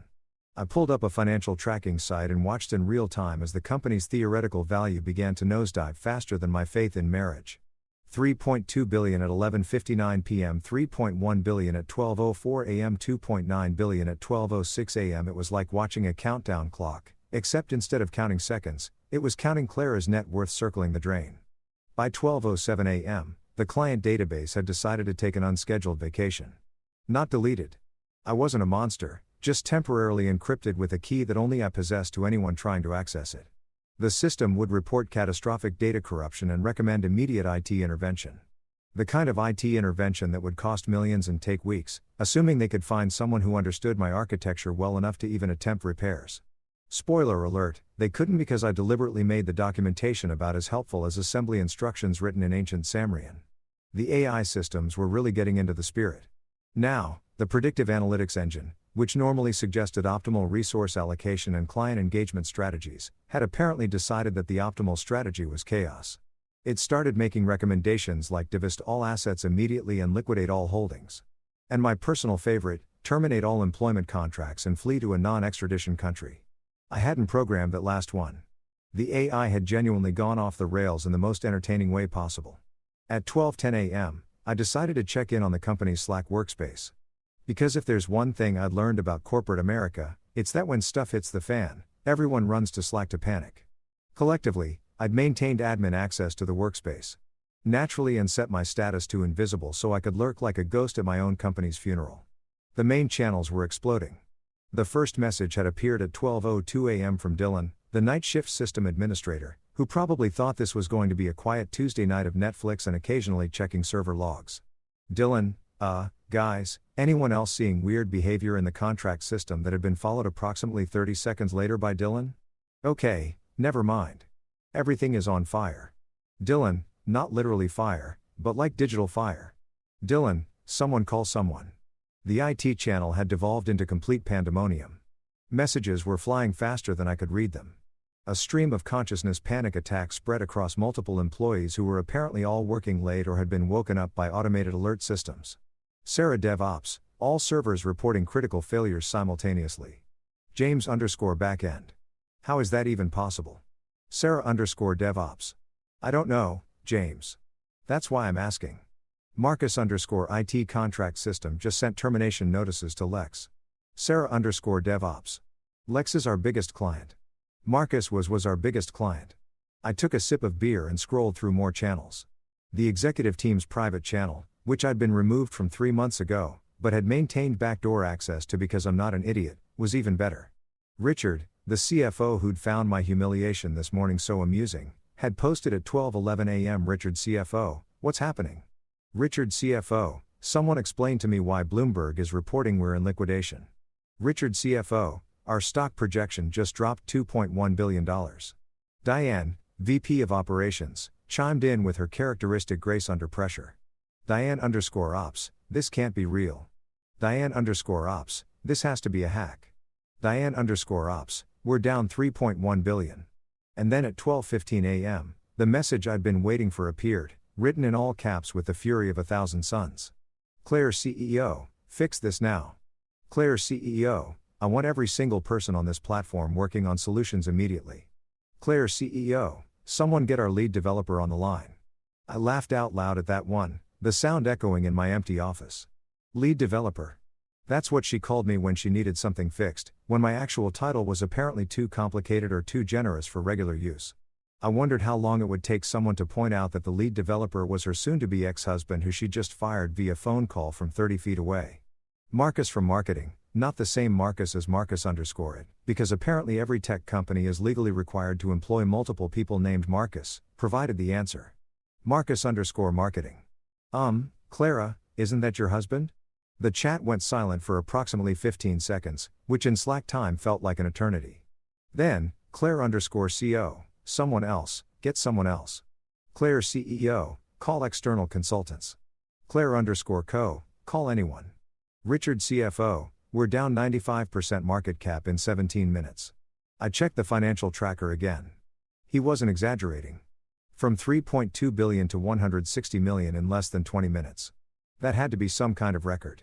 I pulled up a financial tracking site and watched in real time as the company's theoretical value began to nosedive faster than my faith in marriage. 3.2 billion at 11:59 p.m., 3.1 billion at 12:04 a.m., 2.9 billion at 12:06 a.m. It was like watching a countdown clock, except instead of counting seconds, it was counting Clara's net worth circling the drain. By 12:07 a.m., the client database had decided to take an unscheduled vacation. Not deleted. I wasn't a monster, just temporarily encrypted with a key that only I possessed to anyone trying to access it. The system would report catastrophic data corruption and recommend immediate IT intervention. The kind of IT intervention that would cost millions and take weeks, assuming they could find someone who understood my architecture well enough to even attempt repairs. Spoiler alert, they couldn't because I deliberately made the documentation about as helpful as assembly instructions written in ancient Samrian. The AI systems were really getting into the spirit. Now, the predictive analytics engine, which normally suggested optimal resource allocation and client engagement strategies, had apparently decided that the optimal strategy was chaos. It started making recommendations like divest all assets immediately and liquidate all holdings. And my personal favorite, terminate all employment contracts and flee to a non-extradition country. I hadn't programmed that last one. The AI had genuinely gone off the rails in the most entertaining way possible. At 12:10 a.m., I decided to check in on the company's Slack workspace. Because if there's one thing I'd learned about corporate America, it's that when stuff hits the fan, everyone runs to Slack to panic. Collectively, I'd maintained admin access to the workspace. Naturally, and set my status to invisible so I could lurk like a ghost at my own company's funeral. The main channels were exploding. The first message had appeared at 12:02 a.m. from Dylan, the night shift system administrator, who probably thought this was going to be a quiet Tuesday night of Netflix and occasionally checking server logs. Dylan, guys, anyone else seeing weird behavior in the contract system that had been followed approximately 30 seconds later by Dylan? Okay, never mind. Everything is on fire. Dylan, not literally fire, but like digital fire. Dylan, someone call someone. The IT channel had devolved into complete pandemonium. Messages were flying faster than I could read them. A stream of consciousness panic attacks spread across multiple employees who were apparently all working late or had been woken up by automated alert systems. Sarah DevOps, all servers reporting critical failures simultaneously. James_backend. How is that even possible? Sarah_DevOps. I don't know, James. That's why I'm asking. Marcus_IT contract system just sent termination notices to Lex. Sarah_DevOps. Lex is our biggest client. Marcus was our biggest client. I took a sip of beer and scrolled through more channels. The executive team's private channel, which I'd been removed from 3 months ago, but had maintained backdoor access to because I'm not an idiot, was even better. Richard, the CFO who'd found my humiliation this morning so amusing, had posted at 12:11 a.m. Richard CFO, what's happening? Richard CFO, someone explain to me why Bloomberg is reporting we're in liquidation. Richard CFO, our stock projection just dropped $2.1 billion. Diane, VP of Operations, chimed in with her characteristic grace under pressure. Diane_ops, this can't be real. Diane_ops, this has to be a hack. Diane_ops, we're down $3.1 billion. And then at 12:15 a.m., the message I'd been waiting for appeared, written in all caps with the fury of 1,000 suns. Claire CEO, fix this now. Claire CEO, I want every single person on this platform working on solutions immediately. Claire CEO, someone get our lead developer on the line. I laughed out loud at that one, the sound echoing in my empty office. Lead developer. That's what she called me when she needed something fixed, when my actual title was apparently too complicated or too generous for regular use. I wondered how long it would take someone to point out that the lead developer was her soon-to-be ex-husband who she just fired via phone call from 30 feet away. Marcus from marketing, not the same Marcus as Marcus_it, because apparently every tech company is legally required to employ multiple people named Marcus, provided the answer. Marcus_marketing. Clara, isn't that your husband? The chat went silent for approximately 15 seconds, which in Slack time felt like an eternity. Then, Claire_CO, someone else, get someone else. Claire CEO, call external consultants. Claire_co, call anyone. Richard CFO, we're down 95% market cap in 17 minutes. I checked the financial tracker again. He wasn't exaggerating. From 3.2 billion to 160 million in less than 20 minutes. That had to be some kind of record.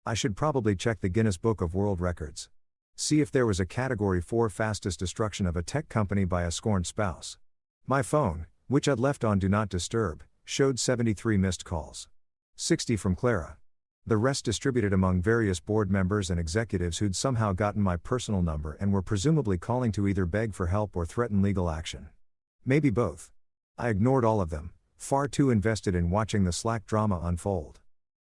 I should probably check the Guinness Book of World Records. See if there was a Category 4 fastest destruction of a tech company by a scorned spouse. My phone, which I'd left on Do Not Disturb, showed 73 missed calls. 60 from Clara. The rest distributed among various board members and executives who'd somehow gotten my personal number and were presumably calling to either beg for help or threaten legal action. Maybe both. I ignored all of them, far too invested in watching the Slack drama unfold.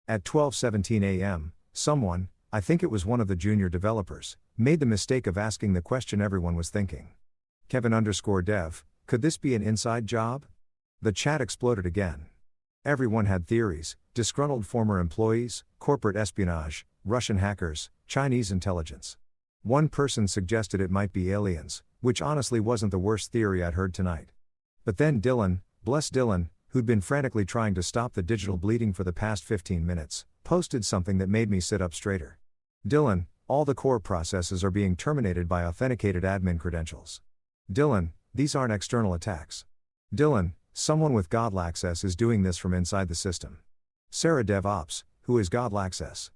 At 12:17 a.m., someone, I think it was one of the junior developers, made the mistake of asking the question everyone was thinking. Kevin_dev, could this be an inside job? The chat exploded again. Everyone had theories: disgruntled former employees, corporate espionage, Russian hackers, Chinese intelligence. One person suggested it might be aliens, which honestly wasn't the worst theory I'd heard tonight. But then Dylan, bless Dylan, who'd been frantically trying to stop the digital bleeding for the past 15 minutes, posted something that made me sit up straighter. Dylan, all the core processes are being terminated by authenticated admin credentials. Dylan, these aren't external attacks. Dylan, someone with Godl access is doing this from inside the system. Sarah DevOps, who is Godl access?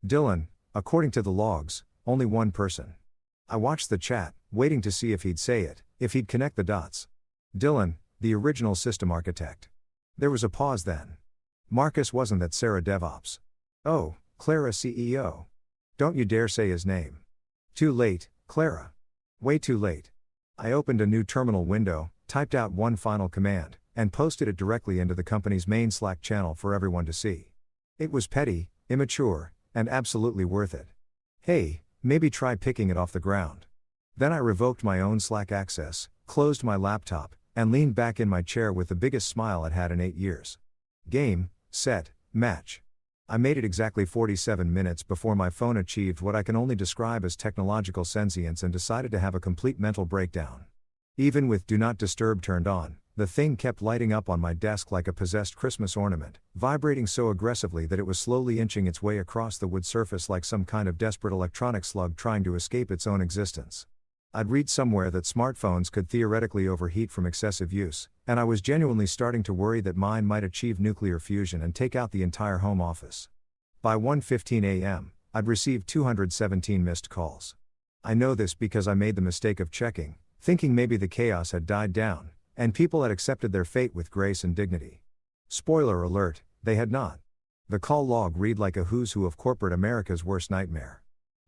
Dylan, according to the logs, only one person. I watched the chat, waiting to see if he'd say it, if he'd connect the dots. Dylan, the original system architect. There was a pause then. Marcus, wasn't that Sarah DevOps? Oh, Clara CEO. Don't you dare say his name. Too late, Clara. Way too late. I opened a new terminal window, typed out one final command, and posted it directly into the company's main Slack channel for everyone to see. It was petty, immature, and absolutely worth it. Hey, maybe try picking it off the ground. Then I revoked my own Slack access, closed my laptop, and leaned back in my chair with the biggest smile I'd had in 8 years. Game, set, match. I made it exactly 47 minutes before my phone achieved what I can only describe as technological sentience and decided to have a complete mental breakdown. Even with Do Not Disturb turned on, the thing kept lighting up on my desk like a possessed Christmas ornament, vibrating so aggressively that it was slowly inching its way across the wood surface like some kind of desperate electronic slug trying to escape its own existence. I'd read somewhere that smartphones could theoretically overheat from excessive use, and I was genuinely starting to worry that mine might achieve nuclear fusion and take out the entire home office. By 1:15 a.m., I'd received 217 missed calls. I know this because I made the mistake of checking, thinking maybe the chaos had died down, and people had accepted their fate with grace and dignity. Spoiler alert, they had not. The call log read like a who's who of corporate America's worst nightmare.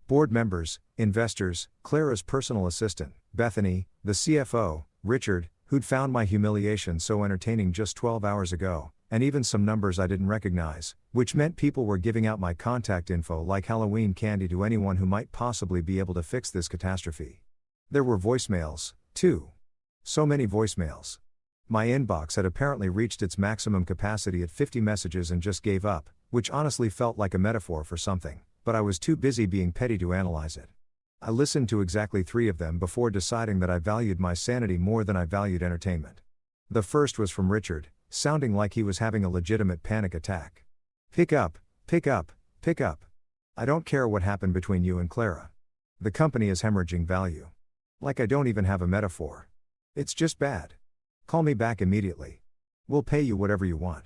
Board members, investors, Clara's personal assistant, Bethany, the CFO, Richard, who'd found my humiliation so entertaining just 12 hours ago, and even some numbers I didn't recognize, which meant people were giving out my contact info like Halloween candy to anyone who might possibly be able to fix this catastrophe. There were voicemails, too. So many voicemails. My inbox had apparently reached its maximum capacity at 50 messages and just gave up, which honestly felt like a metaphor for something, but I was too busy being petty to analyze it. I listened to exactly 3 of them before deciding that I valued my sanity more than I valued entertainment. The first was from Richard, sounding like he was having a legitimate panic attack. Pick up, pick up, pick up. I don't care what happened between you and Clara. The company is hemorrhaging value. Like I don't even have a metaphor. It's just bad. Call me back immediately. We'll pay you whatever you want.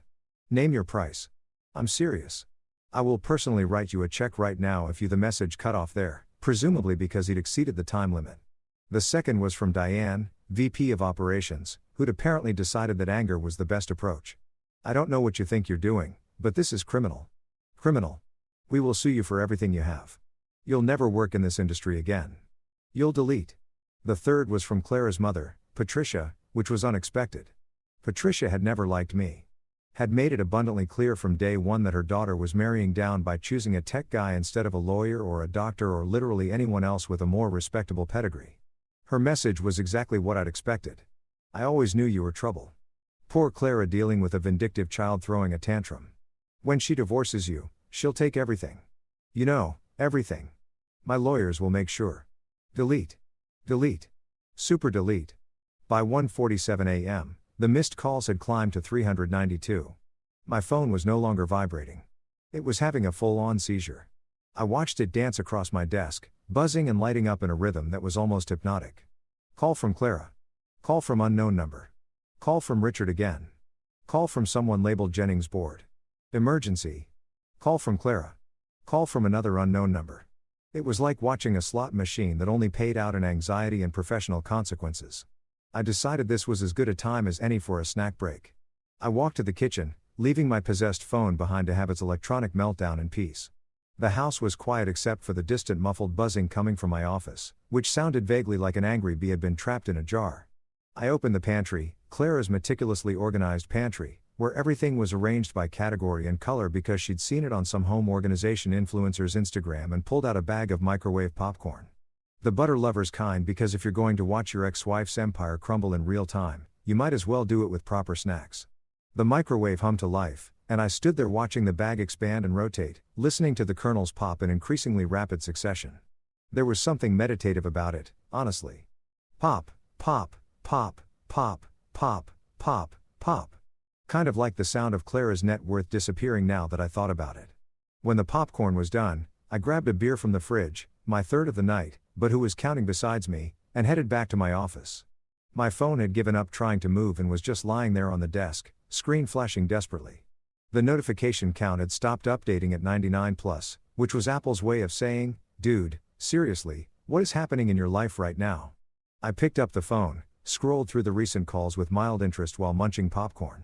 Name your price. I'm serious. I will personally write you a check right now if you. The message cut off there, presumably because he'd exceeded the time limit. The second was from Diane, VP of Operations, who'd apparently decided that anger was the best approach. I don't know what you think you're doing, but this is criminal. Criminal. We will sue you for everything you have. You'll never work in this industry again. You'll delete. The third was from Clara's mother, Patricia, which was unexpected. Patricia had never liked me. Had made it abundantly clear from day one that her daughter was marrying down by choosing a tech guy instead of a lawyer or a doctor or literally anyone else with a more respectable pedigree. Her message was exactly what I'd expected. I always knew you were trouble. Poor Clara dealing with a vindictive child throwing a tantrum. When she divorces you, she'll take everything. You know, everything. My lawyers will make sure. Delete. Delete. Super delete. By 1:47 a.m., The missed calls had climbed to 392. My phone was no longer vibrating. It was having a full-on seizure. I watched it dance across my desk, buzzing and lighting up in a rhythm that was almost hypnotic. Call from Clara. Call from unknown number. Call from Richard again. Call from someone labeled Jennings Board. Emergency. Call from Clara. Call from another unknown number. It was like watching a slot machine that only paid out in anxiety and professional consequences. I decided this was as good a time as any for a snack break. I walked to the kitchen, leaving my possessed phone behind to have its electronic meltdown in peace. The house was quiet except for the distant muffled buzzing coming from my office, which sounded vaguely like an angry bee had been trapped in a jar. I opened the pantry, Clara's meticulously organized pantry, where everything was arranged by category and color because she'd seen it on some home organization influencer's Instagram, and pulled out a bag of microwave popcorn. The butter lover's kind, because if you're going to watch your ex-wife's empire crumble in real time, you might as well do it with proper snacks. The microwave hummed to life, and I stood there watching the bag expand and rotate, listening to the kernels pop in increasingly rapid succession. There was something meditative about it, honestly. Pop, pop, pop, pop, pop, pop, pop. Kind of like the sound of Clara's net worth disappearing now that I thought about it. When the popcorn was done, I grabbed a beer from the fridge, my third of the night, but who was counting besides me, and headed back to my office. My phone had given up trying to move and was just lying there on the desk, screen flashing desperately. The notification count had stopped updating at 99 plus, which was Apple's way of saying, "Dude, seriously, what is happening in your life right now?" I picked up the phone, scrolled through the recent calls with mild interest while munching popcorn.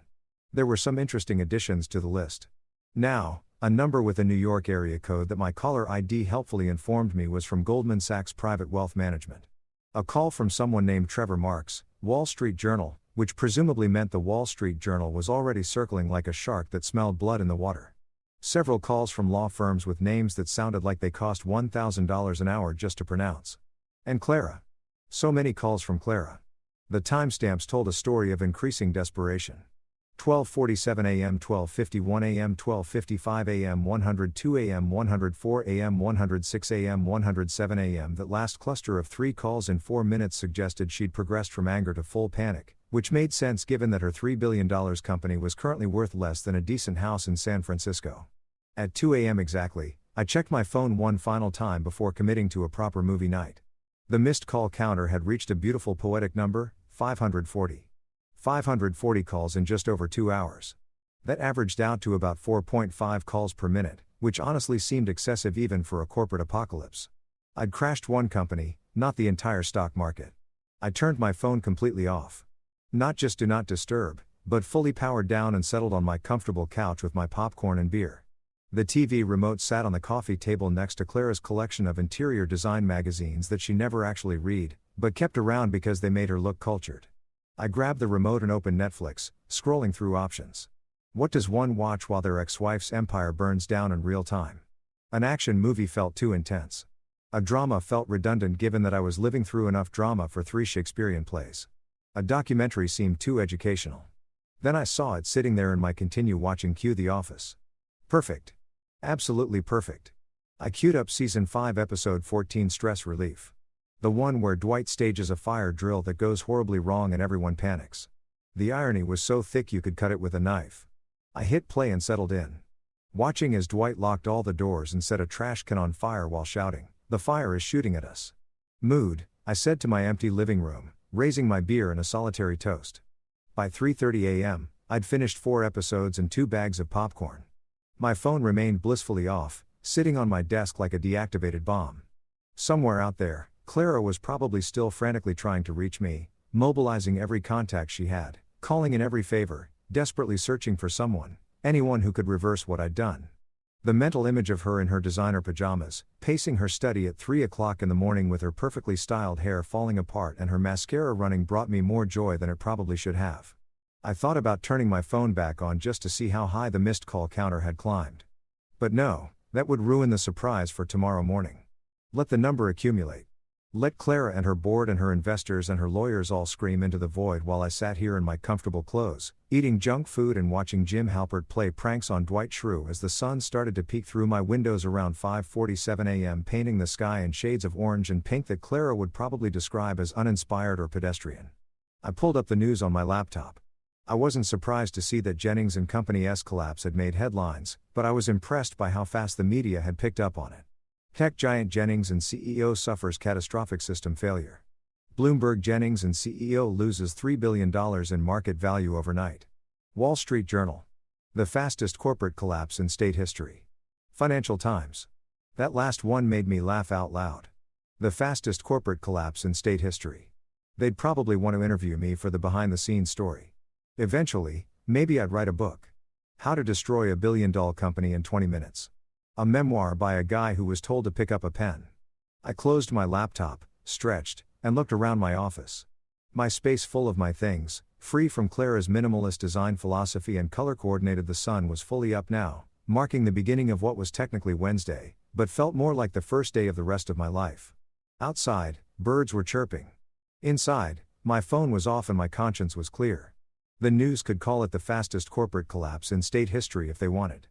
There were some interesting additions to the list. Now, a number with a New York area code that my caller ID helpfully informed me was from Goldman Sachs Private Wealth Management. A call from someone named Trevor Marks, Wall Street Journal, which presumably meant the Wall Street Journal was already circling like a shark that smelled blood in the water. Several calls from law firms with names that sounded like they cost $1,000 an hour just to pronounce. And Clara. So many calls from Clara. The timestamps told a story of increasing desperation. 12:47 a.m., 12:51 a.m., 12:55 a.m., 102 a.m., 104 a.m., 106 a.m., 107 a.m. That last cluster of 3 calls in 4 minutes suggested she'd progressed from anger to full panic, which made sense given that her $3 billion company was currently worth less than a decent house in San Francisco. At 2 a.m. exactly, I checked my phone one final time before committing to a proper movie night. The missed call counter had reached a beautiful poetic number, 540. 540 calls in just over 2 hours. That averaged out to about 4.5 calls per minute, which honestly seemed excessive even for a corporate apocalypse. I'd crashed one company, not the entire stock market. I turned my phone completely off. Not just do not disturb, but fully powered down and settled on my comfortable couch with my popcorn and beer. The TV remote sat on the coffee table next to Clara's collection of interior design magazines that she never actually read, but kept around because they made her look cultured. I grabbed the remote and opened Netflix, scrolling through options. What does one watch while their ex-wife's empire burns down in real time? An action movie felt too intense. A drama felt redundant given that I was living through enough drama for 3 Shakespearean plays. A documentary seemed too educational. Then I saw it sitting there in my continue watching queue, The Office. Perfect. Absolutely perfect. I queued up Season 5 Episode 14, Stress Relief. The one where Dwight stages a fire drill that goes horribly wrong and everyone panics. The irony was so thick you could cut it with a knife. I hit play and settled in. Watching as Dwight locked all the doors and set a trash can on fire while shouting, "The fire is shooting at us." Mood, I said to my empty living room, raising my beer and a solitary toast. By 3:30 a.m., I'd finished 4 episodes and 2 bags of popcorn. My phone remained blissfully off, sitting on my desk like a deactivated bomb. Somewhere out there, Clara was probably still frantically trying to reach me, mobilizing every contact she had, calling in every favor, desperately searching for someone, anyone who could reverse what I'd done. The mental image of her in her designer pajamas, pacing her study at 3 o'clock in the morning with her perfectly styled hair falling apart and her mascara running brought me more joy than it probably should have. I thought about turning my phone back on just to see how high the missed call counter had climbed. But no, that would ruin the surprise for tomorrow morning. Let the number accumulate. Let Clara and her board and her investors and her lawyers all scream into the void while I sat here in my comfortable clothes, eating junk food and watching Jim Halpert play pranks on Dwight Schrute as the sun started to peek through my windows around 5:47 a.m., painting the sky in shades of orange and pink that Clara would probably describe as uninspired or pedestrian. I pulled up the news on my laptop. I wasn't surprised to see that Jennings and Company's collapse had made headlines, but I was impressed by how fast the media had picked up on it. Tech giant Jennings and CEO suffers catastrophic system failure. Bloomberg: Jennings and CEO loses $3 billion in market value overnight. Wall Street Journal: the fastest corporate collapse in state history. Financial Times: that last one made me laugh out loud. The fastest corporate collapse in state history. They'd probably want to interview me for the behind-the-scenes story. Eventually, maybe I'd write a book. How to Destroy a Billion-Dollar Company in 20 Minutes. A memoir by a guy who was told to pick up a pen. I closed my laptop, stretched, and looked around my office. My space full of my things, free from Clara's minimalist design philosophy and color-coordinated. The sun was fully up now, marking the beginning of what was technically Wednesday, but felt more like the first day of the rest of my life. Outside, birds were chirping. Inside, my phone was off and my conscience was clear. The news could call it the fastest corporate collapse in state history if they wanted.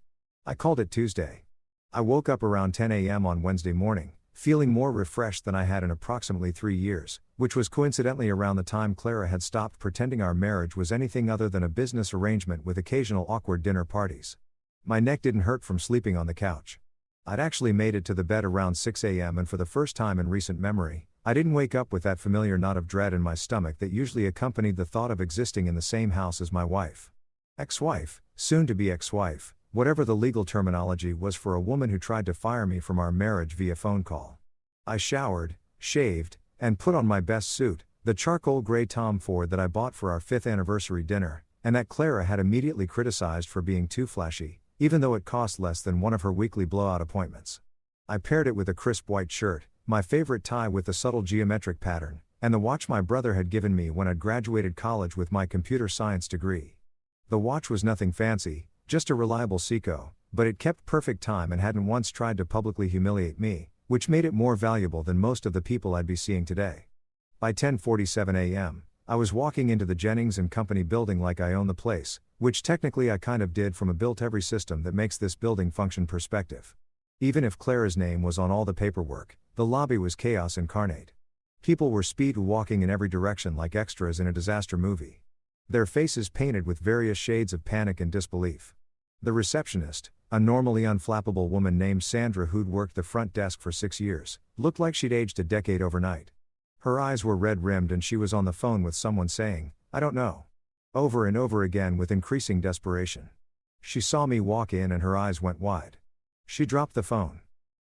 I called it Tuesday. I woke up around 10 a.m. on Wednesday morning, feeling more refreshed than I had in approximately 3 years, which was coincidentally around the time Clara had stopped pretending our marriage was anything other than a business arrangement with occasional awkward dinner parties. My neck didn't hurt from sleeping on the couch. I'd actually made it to the bed around 6 a.m. and for the first time in recent memory, I didn't wake up with that familiar knot of dread in my stomach that usually accompanied the thought of existing in the same house as my wife. Ex-wife, soon to be ex-wife, whatever the legal terminology was for a woman who tried to fire me from our marriage via phone call. I showered, shaved, and put on my best suit, the charcoal gray Tom Ford that I bought for our 5th anniversary dinner, and that Clara had immediately criticized for being too flashy, even though it cost less than one of her weekly blowout appointments. I paired it with a crisp white shirt, my favorite tie with the subtle geometric pattern, and the watch my brother had given me when I'd graduated college with my computer science degree. The watch was nothing fancy, just a reliable Seiko, but it kept perfect time and hadn't once tried to publicly humiliate me, which made it more valuable than most of the people I'd be seeing today. By 10:47 a.m., I was walking into the Jennings and Company building like I own the place, which technically I kind of did from a built-every system that makes this building function perspective. Even if Clara's name was on all the paperwork, the lobby was chaos incarnate. People were speed walking in every direction like extras in a disaster movie. Their faces painted with various shades of panic and disbelief. The receptionist, a normally unflappable woman named Sandra who'd worked the front desk for 6 years, looked like she'd aged a decade overnight. Her eyes were red-rimmed and she was on the phone with someone saying, "I don't know," over and over again with increasing desperation. She saw me walk in and her eyes went wide. She dropped the phone.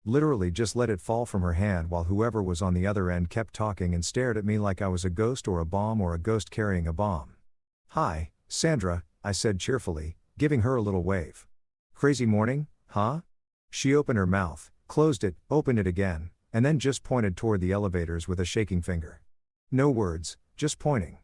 Literally just let it fall from her hand while whoever was on the other end kept talking and stared at me like I was a ghost or a bomb or a ghost carrying a bomb. "Hi, Sandra," I said cheerfully, giving her a little wave. "Crazy morning, huh?" She opened her mouth, closed it, opened it again, and then just pointed toward the elevators with a shaking finger. No words, just pointing.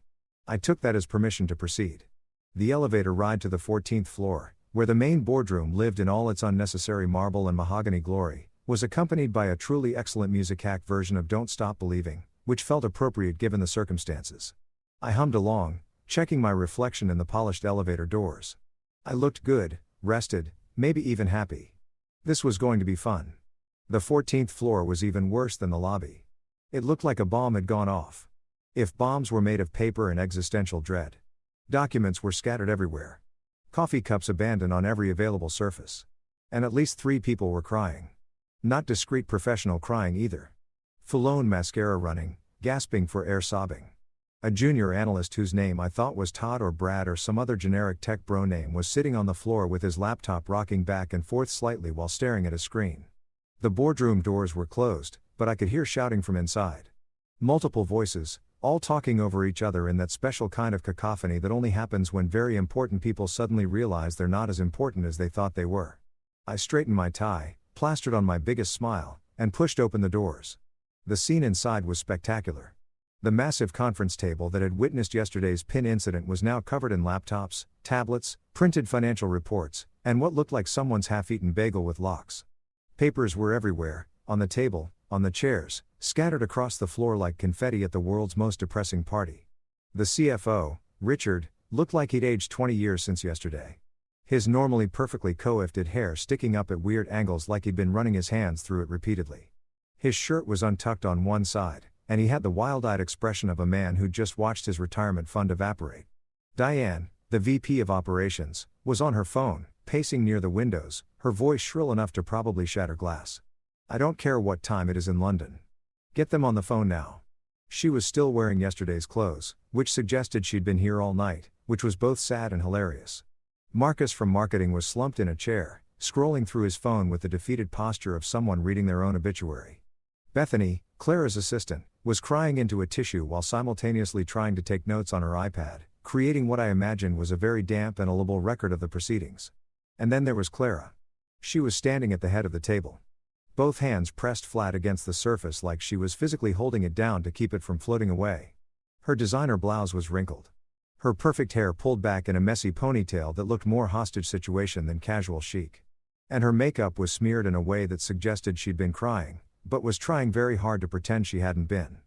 I took that as permission to proceed. The elevator ride to the 14th floor, where the main boardroom lived in all its unnecessary marble and mahogany glory, was accompanied by a truly excellent music hack version of Don't Stop Believing, which felt appropriate given the circumstances. I hummed along, checking my reflection in the polished elevator doors. I looked good, rested, maybe even happy. This was going to be fun. The 14th floor was even worse than the lobby. It looked like a bomb had gone off. If bombs were made of paper and existential dread. Documents were scattered everywhere. Coffee cups abandoned on every available surface. And at least 3 people were crying. Not discreet professional crying either. Fulone mascara running, gasping for air, sobbing. A junior analyst whose name I thought was Todd or Brad or some other generic tech bro name was sitting on the floor with his laptop rocking back and forth slightly while staring at a screen. The boardroom doors were closed, but I could hear shouting from inside. Multiple voices, all talking over each other in that special kind of cacophony that only happens when very important people suddenly realize they're not as important as they thought they were. I straightened my tie, plastered on my biggest smile, and pushed open the doors. The scene inside was spectacular. The massive conference table that had witnessed yesterday's pin incident was now covered in laptops, tablets, printed financial reports, and what looked like someone's half-eaten bagel with lox. Papers were everywhere, on the table, on the chairs, scattered across the floor like confetti at the world's most depressing party. The CFO, Richard, looked like he'd aged 20 years since yesterday. His normally perfectly coiffed hair sticking up at weird angles like he'd been running his hands through it repeatedly. His shirt was untucked on one side, and he had the wild-eyed expression of a man who'd just watched his retirement fund evaporate. Diane, the VP of operations, was on her phone, pacing near the windows, her voice shrill enough to probably shatter glass. I don't care what time it is in London. Get them on the phone now. She was still wearing yesterday's clothes, which suggested she'd been here all night, which was both sad and hilarious. Marcus from marketing was slumped in a chair, scrolling through his phone with the defeated posture of someone reading their own obituary. Bethany, Clara's assistant, was crying into a tissue while simultaneously trying to take notes on her iPad, creating what I imagined was a very damp and illegible record of the proceedings. And then there was Clara. She was standing at the head of the table. Both hands pressed flat against the surface like she was physically holding it down to keep it from floating away. Her designer blouse was wrinkled. Her perfect hair pulled back in a messy ponytail that looked more hostage situation than casual chic. And her makeup was smeared in a way that suggested she'd been crying, but was trying very hard to pretend she hadn't been.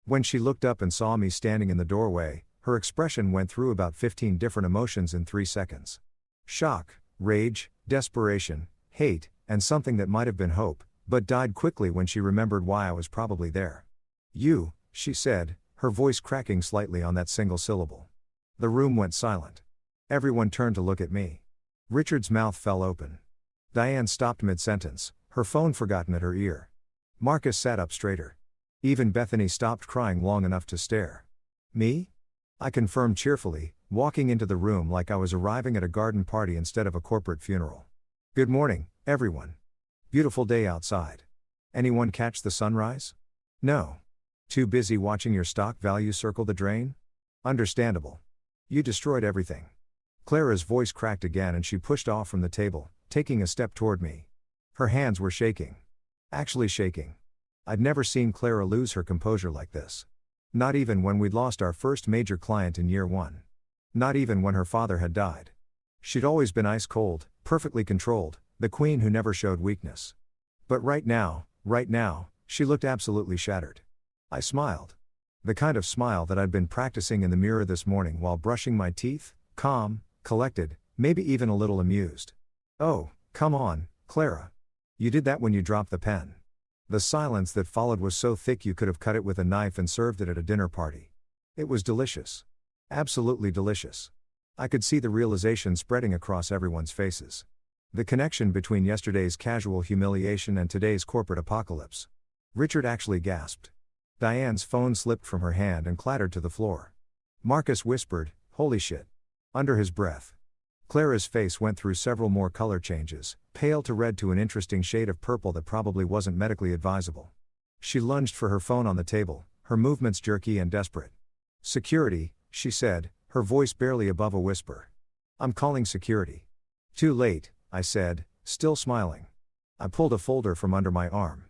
When she looked up and saw me standing in the doorway, her expression went through about 15 different emotions in 3 seconds. Shock, rage, desperation, hate, and something that might have been hope, but died quickly when she remembered why I was probably there. You, she said, her voice cracking slightly on that single syllable. The room went silent. Everyone turned to look at me. Richard's mouth fell open. Diane stopped mid-sentence, her phone forgotten at her ear. Marcus sat up straighter. Even Bethany stopped crying long enough to stare. Me? I confirmed cheerfully, walking into the room like I was arriving at a garden party instead of a corporate funeral. Good morning, everyone. Beautiful day outside. Anyone catch the sunrise? No. Too busy watching your stock value circle the drain? Understandable. You destroyed everything. Clara's voice cracked again and she pushed off from the table, taking a step toward me. Her hands were shaking. Actually shaking. I'd never seen Clara lose her composure like this. Not even when we'd lost our first major client in year 1. Not even when her father had died. She'd always been ice cold, perfectly controlled, the queen who never showed weakness. But right now, she looked absolutely shattered. I smiled. The kind of smile that I'd been practicing in the mirror this morning while brushing my teeth, calm, collected, maybe even a little amused. Oh, come on, Clara. You did that when you dropped the pen. The silence that followed was so thick you could have cut it with a knife and served it at a dinner party. It was delicious. Absolutely delicious. I could see the realization spreading across everyone's faces. The connection between yesterday's casual humiliation and today's corporate apocalypse. Richard actually gasped. Diane's phone slipped from her hand and clattered to the floor. Marcus whispered, "Holy shit." Under his breath. Clara's face went through several more color changes, pale to red to an interesting shade of purple that probably wasn't medically advisable. She lunged for her phone on the table, her movements jerky and desperate. "Security," she said, her voice barely above a whisper. "I'm calling security." "Too late," I said, still smiling. I pulled a folder from under my arm.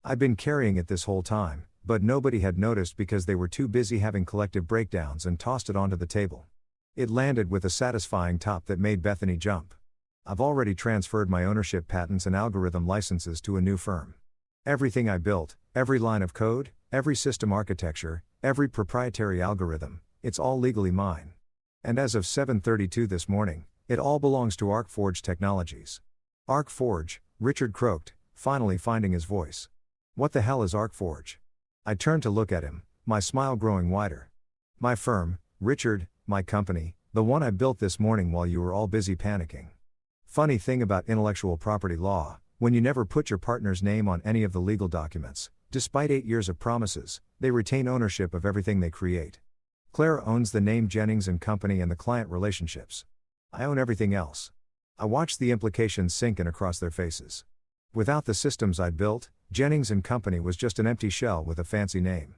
I'd been carrying it this whole time, but nobody had noticed because they were too busy having collective breakdowns and tossed it onto the table. It landed with a satisfying top that made Bethany jump. I've already transferred my ownership patents and algorithm licenses to a new firm. Everything I built, every line of code, every system architecture, every proprietary algorithm, it's all legally mine. And as of 7:32 this morning, it all belongs to ArcForge Technologies. ArcForge, Richard croaked, finally finding his voice. What the hell is ArcForge? I turned to look at him, my smile growing wider. My firm, Richard, my company, the one I built this morning while you were all busy panicking. Funny thing about intellectual property law, when you never put your partner's name on any of the legal documents, despite 8 years of promises, they retain ownership of everything they create. Clara owns the name Jennings & Company and the client relationships. I own everything else. I watched the implications sink in across their faces. Without the systems I'd built, Jennings & Company was just an empty shell with a fancy name.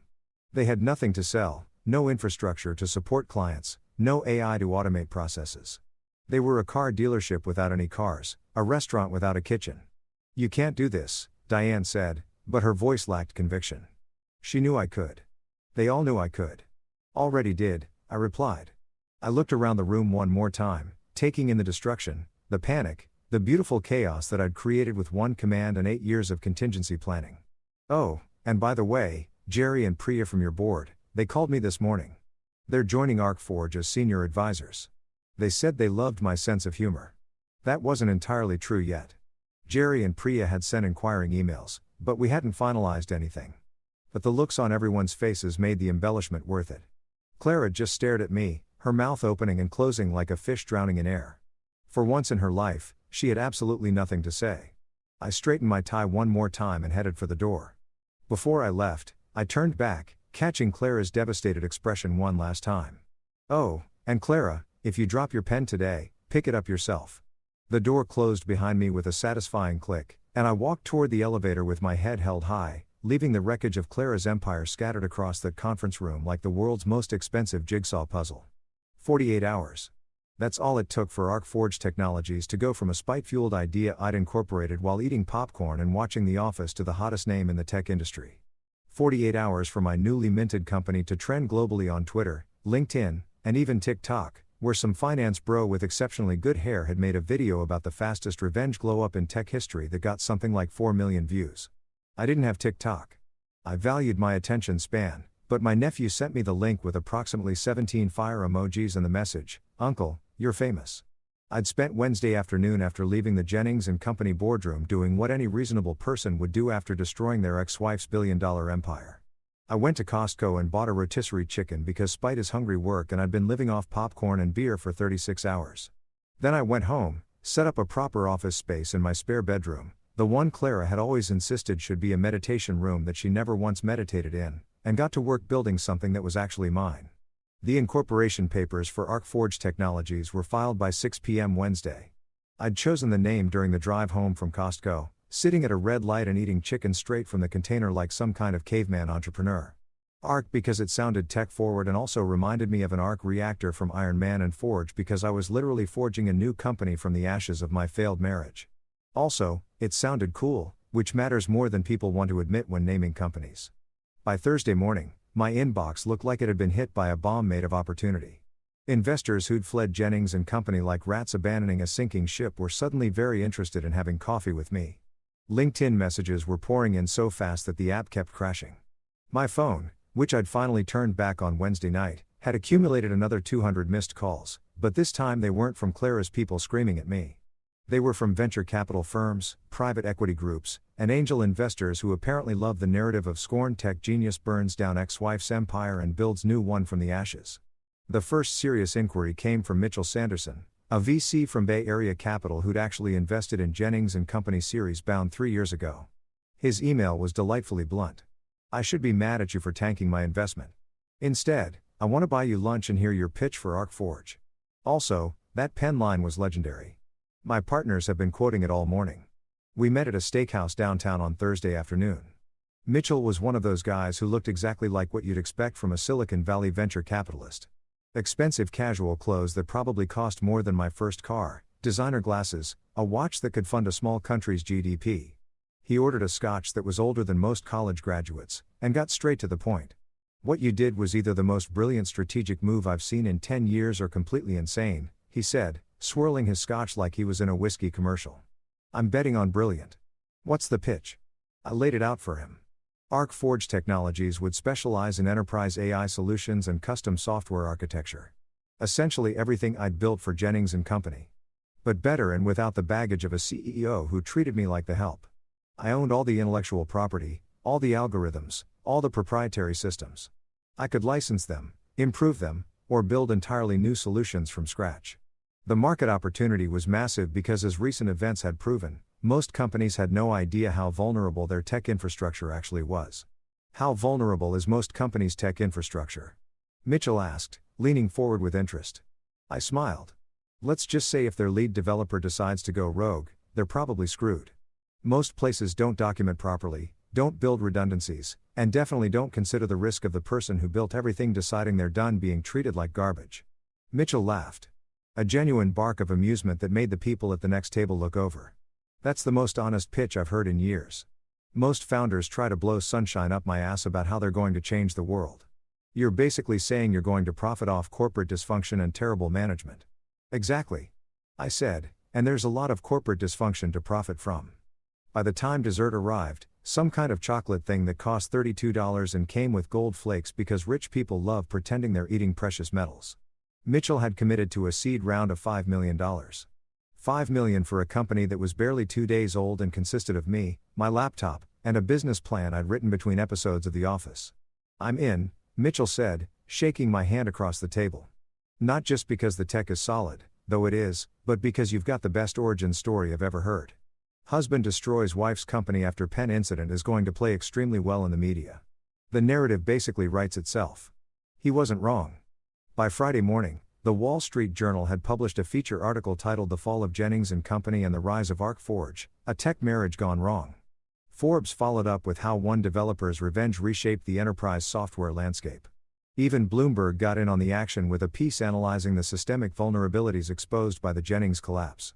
They had nothing to sell, no infrastructure to support clients, no AI to automate processes. They were a car dealership without any cars, a restaurant without a kitchen. You can't do this, Diane said, but her voice lacked conviction. She knew I could. They all knew I could. Already did, I replied. I looked around the room one more time, taking in the destruction, the panic, the beautiful chaos that I'd created with one command and 8 years of contingency planning. Oh, and by the way, Jerry and Priya from your board, they called me this morning. They're joining ArcForge as senior advisors. They said they loved my sense of humor. That wasn't entirely true yet. Jerry and Priya had sent inquiring emails, but we hadn't finalized anything. But the looks on everyone's faces made the embellishment worth it. Clara just stared at me, her mouth opening and closing like a fish drowning in air. For once in her life, she had absolutely nothing to say. I straightened my tie one more time and headed for the door. Before I left, I turned back, catching Clara's devastated expression one last time. "Oh, and Clara, if you drop your pen today, pick it up yourself." The door closed behind me with a satisfying click, and I walked toward the elevator with my head held high, leaving the wreckage of Clara's empire scattered across that conference room like the world's most expensive jigsaw puzzle. 48 hours. That's all it took for ArcForge Technologies to go from a spite-fueled idea I'd incorporated while eating popcorn and watching The Office to the hottest name in the tech industry. 48 hours for my newly minted company to trend globally on Twitter, LinkedIn, and even TikTok, where some finance bro with exceptionally good hair had made a video about the fastest revenge glow-up in tech history that got something like 4 million views. I didn't have TikTok. I valued my attention span, but my nephew sent me the link with approximately 17 fire emojis and the message, "Uncle, you're famous." I'd spent Wednesday afternoon after leaving the Jennings & Company boardroom doing what any reasonable person would do after destroying their ex-wife's billion-dollar empire. I went to Costco and bought a rotisserie chicken because spite is hungry work and I'd been living off popcorn and beer for 36 hours. Then I went home, set up a proper office space in my spare bedroom, the one Clara had always insisted should be a meditation room that she never once meditated in, and got to work building something that was actually mine. The incorporation papers for ArcForge Technologies were filed by 6 p.m. Wednesday. I'd chosen the name during the drive home from Costco, sitting at a red light and eating chicken straight from the container like some kind of caveman entrepreneur. Arc because it sounded tech-forward and also reminded me of an arc reactor from Iron Man, and Forge because I was literally forging a new company from the ashes of my failed marriage. Also, it sounded cool, which matters more than people want to admit when naming companies. By Thursday morning, my inbox looked like it had been hit by a bomb made of opportunity. Investors who'd fled Jennings & Company like rats abandoning a sinking ship were suddenly very interested in having coffee with me. LinkedIn messages were pouring in so fast that the app kept crashing. My phone, which I'd finally turned back on Wednesday night, had accumulated another 200 missed calls, but this time they weren't from Clara's people screaming at me. They were from venture capital firms, private equity groups, and angel investors who apparently love the narrative of scorned tech genius burns down ex-wife's empire and builds new one from the ashes. The first serious inquiry came from Mitchell Sanderson, a VC from Bay Area Capital who'd actually invested in Jennings & Company series bound 3 years ago. His email was delightfully blunt. "I should be mad at you for tanking my investment. Instead, I want to buy you lunch and hear your pitch for ArcForge." Also, that pen line was legendary. My partners have been quoting it all morning. We met at a steakhouse downtown on Thursday afternoon. Mitchell was one of those guys who looked exactly like what you'd expect from a Silicon Valley venture capitalist. Expensive casual clothes that probably cost more than my first car, designer glasses, a watch that could fund a small country's GDP. He ordered a scotch that was older than most college graduates, and got straight to the point. "What you did was either the most brilliant strategic move I've seen in 10 years or completely insane," he said, swirling his scotch like he was in a whiskey commercial. "I'm betting on brilliant." "What's the pitch?" I laid it out for him. ArcForge Technologies would specialize in enterprise AI solutions and custom software architecture. Essentially everything I'd built for Jennings & Company. But better and without the baggage of a CEO who treated me like the help. I owned all the intellectual property, all the algorithms, all the proprietary systems. I could license them, improve them, or build entirely new solutions from scratch. The market opportunity was massive because, as recent events had proven, most companies had no idea how vulnerable their tech infrastructure actually was. "How vulnerable is most companies' tech infrastructure?" Mitchell asked, leaning forward with interest. I smiled. "Let's just say if their lead developer decides to go rogue, they're probably screwed. Most places don't document properly, don't build redundancies, and definitely don't consider the risk of the person who built everything deciding they're done being treated like garbage." Mitchell laughed. A genuine bark of amusement that made the people at the next table look over. "That's the most honest pitch I've heard in years. Most founders try to blow sunshine up my ass about how they're going to change the world. You're basically saying you're going to profit off corporate dysfunction and terrible management." "Exactly," I said, "and there's a lot of corporate dysfunction to profit from." By the time dessert arrived, some kind of chocolate thing that cost $32 and came with gold flakes because rich people love pretending they're eating precious metals. Mitchell had committed to a seed round of $5 million. $5 million for a company that was barely 2 days old and consisted of me, my laptop, and a business plan I'd written between episodes of The Office. "I'm in," Mitchell said, shaking my hand across the table. Not just because the tech is solid, though it is, but because you've got the best origin story I've ever heard. Husband destroys wife's company after pen incident is going to play extremely well in the media. The narrative basically writes itself. He wasn't wrong. By Friday morning, the Wall Street Journal had published a feature article titled The Fall of Jennings & Company and the Rise of ArcForge, a tech marriage gone wrong. Forbes followed up with how one developer's revenge reshaped the enterprise software landscape. Even Bloomberg got in on the action with a piece analyzing the systemic vulnerabilities exposed by the Jennings collapse.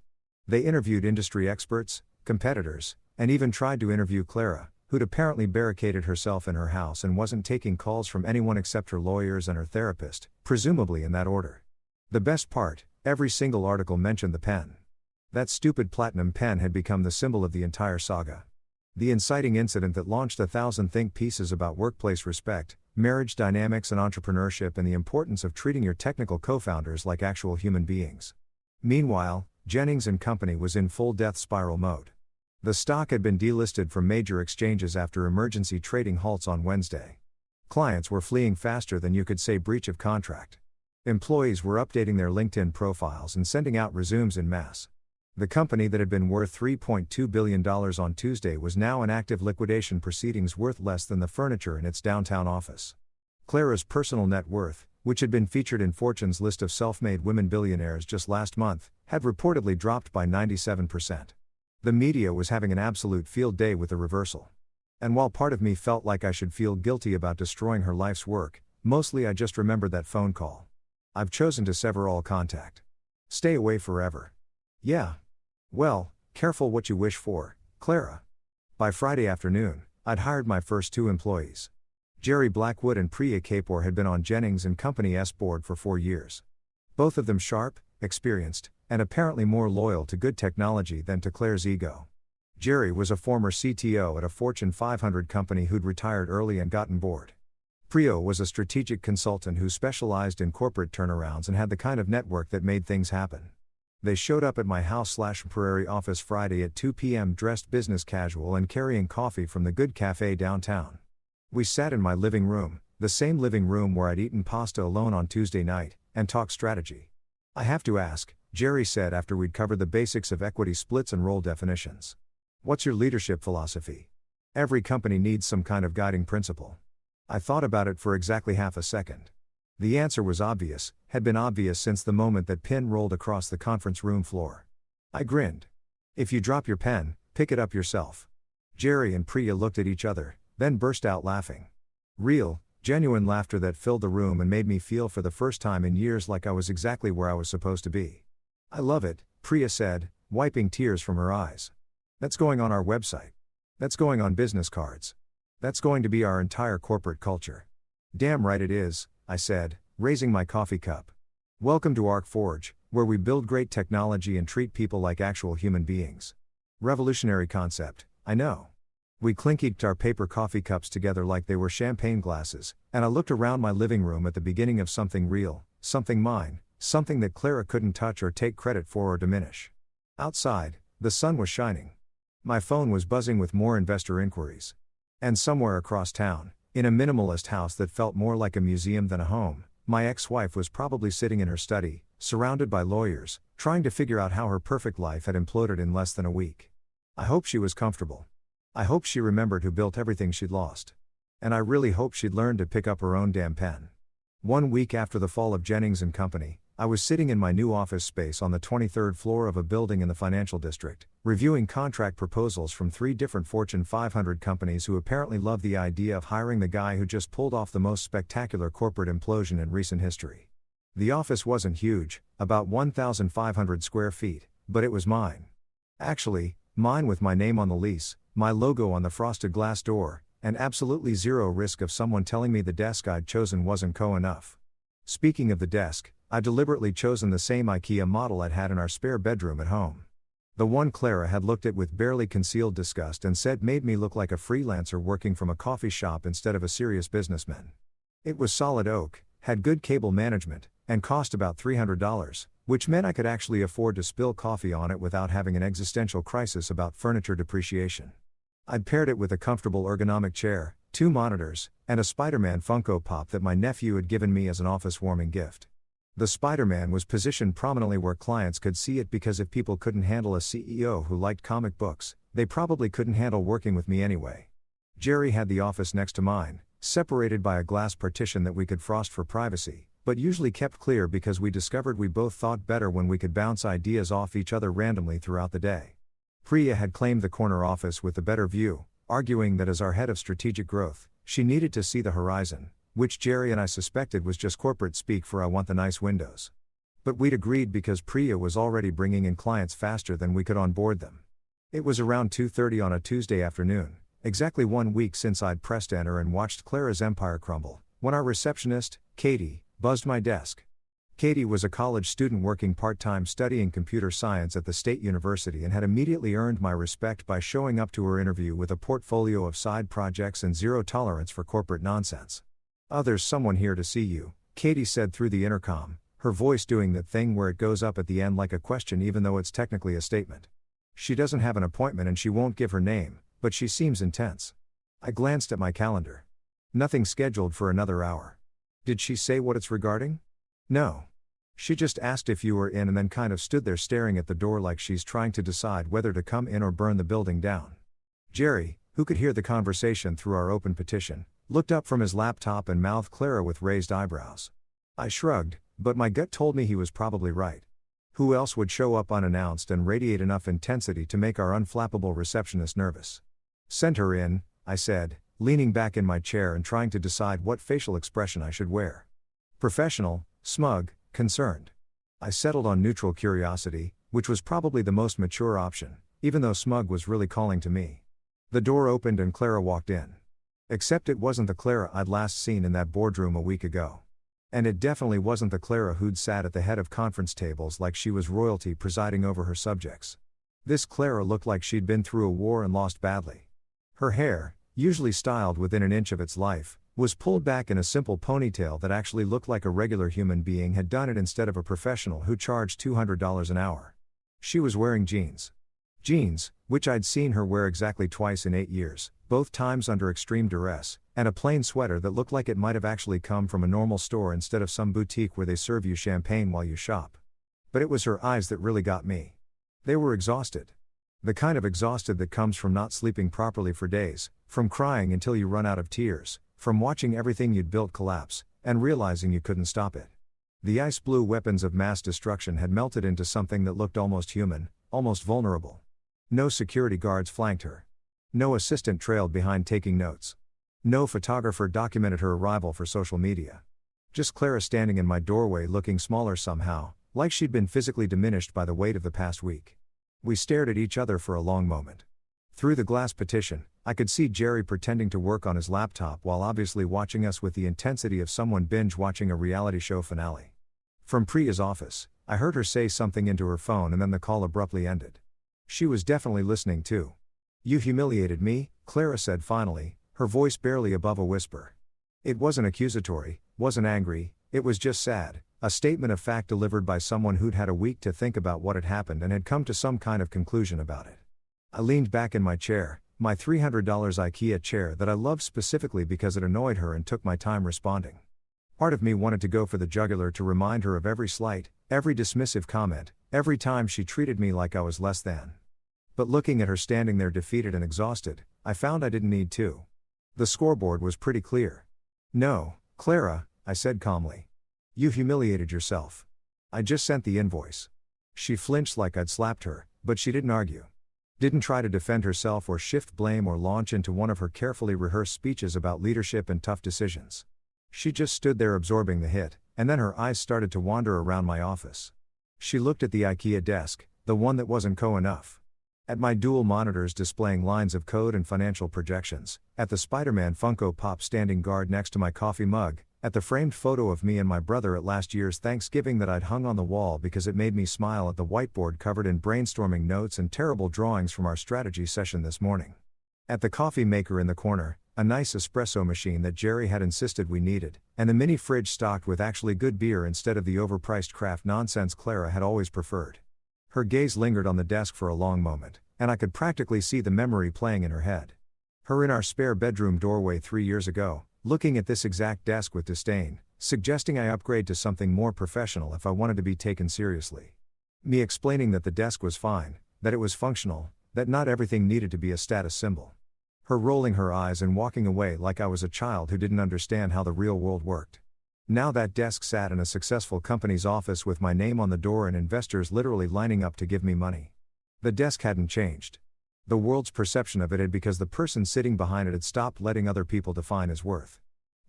They interviewed industry experts, competitors, and even tried to interview Clara, who'd apparently barricaded herself in her house and wasn't taking calls from anyone except her lawyers and her therapist, presumably in that order. The best part, every single article mentioned the pen. That stupid platinum pen had become the symbol of the entire saga. The inciting incident that launched 1,000 think pieces about workplace respect, marriage dynamics and entrepreneurship and the importance of treating your technical co-founders like actual human beings. Meanwhile, Jennings & Company was in full death spiral mode. The stock had been delisted from major exchanges after emergency trading halts on Wednesday. Clients were fleeing faster than you could say breach of contract. Employees were updating their LinkedIn profiles and sending out resumes en masse. The company that had been worth $3.2 billion on Tuesday was now in active liquidation proceedings worth less than the furniture in its downtown office. Clara's personal net worth, which had been featured in Fortune's list of self-made women billionaires just last month, had reportedly dropped by 97%. The media was having an absolute field day with the reversal. And while part of me felt like I should feel guilty about destroying her life's work, mostly I just remembered that phone call. I've chosen to sever all contact. Stay away forever. Yeah. Well, careful what you wish for, Clara. By Friday afternoon, I'd hired my first 2 employees. Jerry Blackwood and Priya Kapoor had been on Jennings & Company's board for 4 years. Both of them sharp, experienced, and apparently more loyal to good technology than to Claire's ego. Jerry was a former CTO at a Fortune 500 company who'd retired early and gotten bored. Priya was a strategic consultant who specialized in corporate turnarounds and had the kind of network that made things happen. They showed up at my house/Prairie office Friday at 2 p.m. dressed business casual and carrying coffee from the Good Cafe downtown. We sat in my living room, the same living room where I'd eaten pasta alone on Tuesday night, and talked strategy. I have to ask, Jerry said after we'd covered the basics of equity splits and role definitions. What's your leadership philosophy? Every company needs some kind of guiding principle. I thought about it for exactly half a second. The answer was obvious, had been obvious since the moment that pen rolled across the conference room floor. I grinned. If you drop your pen, pick it up yourself. Jerry and Priya looked at each other, then burst out laughing. Real, genuine laughter that filled the room and made me feel for the first time in years like I was exactly where I was supposed to be. I love it, Priya said, wiping tears from her eyes. That's going on our website. That's going on business cards. That's going to be our entire corporate culture. Damn right it is, I said, raising my coffee cup. Welcome to ArcForge, where we build great technology and treat people like actual human beings. Revolutionary concept, I know. We clinkied our paper coffee cups together like they were champagne glasses, and I looked around my living room at the beginning of something real, something mine, something that Clara couldn't touch or take credit for or diminish. Outside, the sun was shining. My phone was buzzing with more investor inquiries. And somewhere across town, in a minimalist house that felt more like a museum than a home, my ex-wife was probably sitting in her study, surrounded by lawyers, trying to figure out how her perfect life had imploded in less than a week. I hope she was comfortable. I hope she remembered who built everything she'd lost. And I really hope she'd learned to pick up her own damn pen. 1 week after the fall of Jennings & Company, I was sitting in my new office space on the 23rd floor of a building in the financial district, reviewing contract proposals from 3 different Fortune 500 companies who apparently loved the idea of hiring the guy who just pulled off the most spectacular corporate implosion in recent history. The office wasn't huge, about 1,500 square feet, but it was mine. Actually, mine with my name on the lease, my logo on the frosted glass door, and absolutely zero risk of someone telling me the desk I'd chosen wasn't enough. Speaking of the desk, I'd deliberately chosen the same IKEA model I'd had in our spare bedroom at home. The one Clara had looked at with barely concealed disgust and said made me look like a freelancer working from a coffee shop instead of a serious businessman. It was solid oak, had good cable management, and cost about $300, which meant I could actually afford to spill coffee on it without having an existential crisis about furniture depreciation. I'd paired it with a comfortable ergonomic chair, 2 monitors, and a Spider-Man Funko Pop that my nephew had given me as an office warming gift. The Spider-Man was positioned prominently where clients could see it because if people couldn't handle a CEO who liked comic books, they probably couldn't handle working with me anyway. Jerry had the office next to mine, separated by a glass partition that we could frost for privacy, but usually kept clear because we discovered we both thought better when we could bounce ideas off each other randomly throughout the day. Priya had claimed the corner office with the better view, arguing that as our head of strategic growth, she needed to see the horizon, which Jerry and I suspected was just corporate speak for "I want the nice windows." But we'd agreed because Priya was already bringing in clients faster than we could onboard them. It was around 2:30 on a Tuesday afternoon, exactly 1 week since I'd pressed enter and watched Clara's empire crumble, when our receptionist, Katie, buzzed my desk. Katie was a college student working part-time studying computer science at the State University and had immediately earned my respect by showing up to her interview with a portfolio of side projects and zero tolerance for corporate nonsense. "There's someone here to see you," Katie said through the intercom, her voice doing that thing where it goes up at the end like a question even though it's technically a statement. "She doesn't have an appointment and she won't give her name, but she seems intense." I glanced at my calendar. Nothing scheduled for another hour. "Did she say what it's regarding?" "No. She just asked if you were in and then kind of stood there staring at the door like she's trying to decide whether to come in or burn the building down." Jerry, who could hear the conversation through our open petition, looked up from his laptop and mouthed Clara with raised eyebrows. I shrugged, but my gut told me he was probably right. Who else would show up unannounced and radiate enough intensity to make our unflappable receptionist nervous? "Send her in," I said, leaning back in my chair and trying to decide what facial expression I should wear. Professional, smug, concerned. I settled on neutral curiosity, which was probably the most mature option, even though smug was really calling to me. The door opened and Clara walked in. Except it wasn't the Clara I'd last seen in that boardroom a week ago. And it definitely wasn't the Clara who'd sat at the head of conference tables like she was royalty presiding over her subjects. This Clara looked like she'd been through a war and lost badly. Her hair, usually styled within an inch of its life, was pulled back in a simple ponytail that actually looked like a regular human being had done it instead of a professional who charged $200 an hour. She was wearing jeans. Jeans, which I'd seen her wear exactly twice in 8 years, both times under extreme duress, and a plain sweater that looked like it might have actually come from a normal store instead of some boutique where they serve you champagne while you shop. But it was her eyes that really got me. They were exhausted. The kind of exhausted that comes from not sleeping properly for days, from crying until you run out of tears, from watching everything you'd built collapse, and realizing you couldn't stop it. The ice blue weapons of mass destruction had melted into something that looked almost human, almost vulnerable. No security guards flanked her. No assistant trailed behind taking notes. No photographer documented her arrival for social media. Just Clara standing in my doorway looking smaller somehow, like she'd been physically diminished by the weight of the past week. We stared at each other for a long moment. Through the glass partition, I could see Jerry pretending to work on his laptop while obviously watching us with the intensity of someone binge-watching a reality show finale. From Priya's office, I heard her say something into her phone and then the call abruptly ended. She was definitely listening too. "You humiliated me," Clara said finally, her voice barely above a whisper. It wasn't accusatory, wasn't angry, it was just sad, a statement of fact delivered by someone who'd had a week to think about what had happened and had come to some kind of conclusion about it. I leaned back in my chair, my $300 IKEA chair that I loved specifically because it annoyed her, and took my time responding. Part of me wanted to go for the jugular to remind her of every slight, every dismissive comment, every time she treated me like I was less than. But looking at her standing there defeated and exhausted, I found I didn't need to. The scoreboard was pretty clear. "No, Clara," I said calmly. "You humiliated yourself. I just sent the invoice." She flinched like I'd slapped her, but she didn't argue. Didn't try to defend herself or shift blame or launch into one of her carefully rehearsed speeches about leadership and tough decisions. She just stood there absorbing the hit, and then her eyes started to wander around my office. She looked at the IKEA desk, the one that wasn't enough. At my dual monitors displaying lines of code and financial projections, at the Spider-Man Funko Pop standing guard next to my coffee mug, at the framed photo of me and my brother at last year's Thanksgiving that I'd hung on the wall because it made me smile, at the whiteboard covered in brainstorming notes and terrible drawings from our strategy session this morning. At the coffee maker in the corner, a nice espresso machine that Jerry had insisted we needed, and the mini fridge stocked with actually good beer instead of the overpriced craft nonsense Clara had always preferred. Her gaze lingered on the desk for a long moment, and I could practically see the memory playing in her head. Her in our spare bedroom doorway 3 years ago, looking at this exact desk with disdain, suggesting I upgrade to something more professional if I wanted to be taken seriously. Me explaining that the desk was fine, that it was functional, that not everything needed to be a status symbol. Her rolling her eyes and walking away like I was a child who didn't understand how the real world worked. Now that desk sat in a successful company's office with my name on the door and investors literally lining up to give me money. The desk hadn't changed. The world's perception of it had, because the person sitting behind it had stopped letting other people define his worth.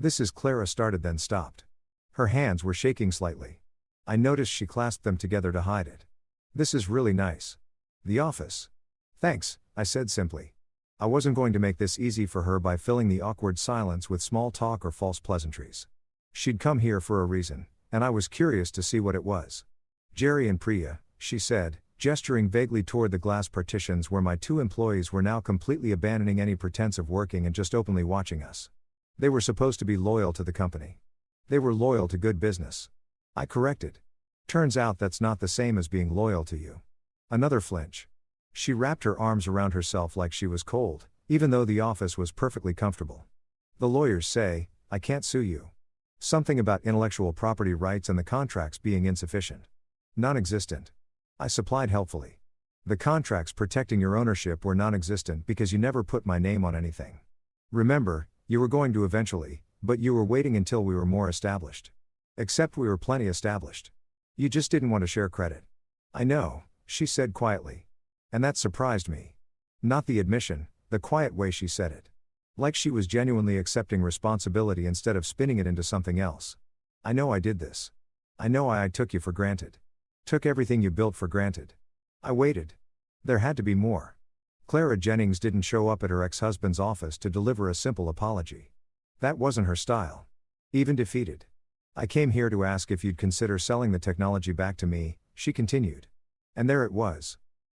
"This is," Clara started, then stopped. Her hands were shaking slightly. I noticed she clasped them together to hide it. "This is really nice. The office." "Thanks," I said simply. I wasn't going to make this easy for her by filling the awkward silence with small talk or false pleasantries. She'd come here for a reason, and I was curious to see what it was. "Jerry and Priya," she said, gesturing vaguely toward the glass partitions where my two employees were now completely abandoning any pretense of working and just openly watching us. They were supposed to be loyal to the company. They were loyal to good business. I corrected. "Turns out that's not the same as being loyal to you." Another flinch. She wrapped her arms around herself like she was cold, even though the office was perfectly comfortable. "The lawyers say, I can't sue you. Something about intellectual property rights and the contracts being insufficient. Non-existent." I supplied helpfully. "The contracts protecting your ownership were non-existent because you never put my name on anything. Remember, you were going to eventually, but you were waiting until we were more established. Except we were plenty established. You just didn't want to share credit." "I know," she said quietly. And that surprised me. Not the admission, the quiet way she said it. Like she was genuinely accepting responsibility instead of spinning it into something else. "I know I did this. I know I took you for granted. Took everything you built for granted. I waited. There had to be more." Clara Jennings didn't show up at her ex-husband's office to deliver a simple apology. That wasn't her style. Even defeated. "I came here to ask if you'd consider selling the technology back to me," she continued. And there it was.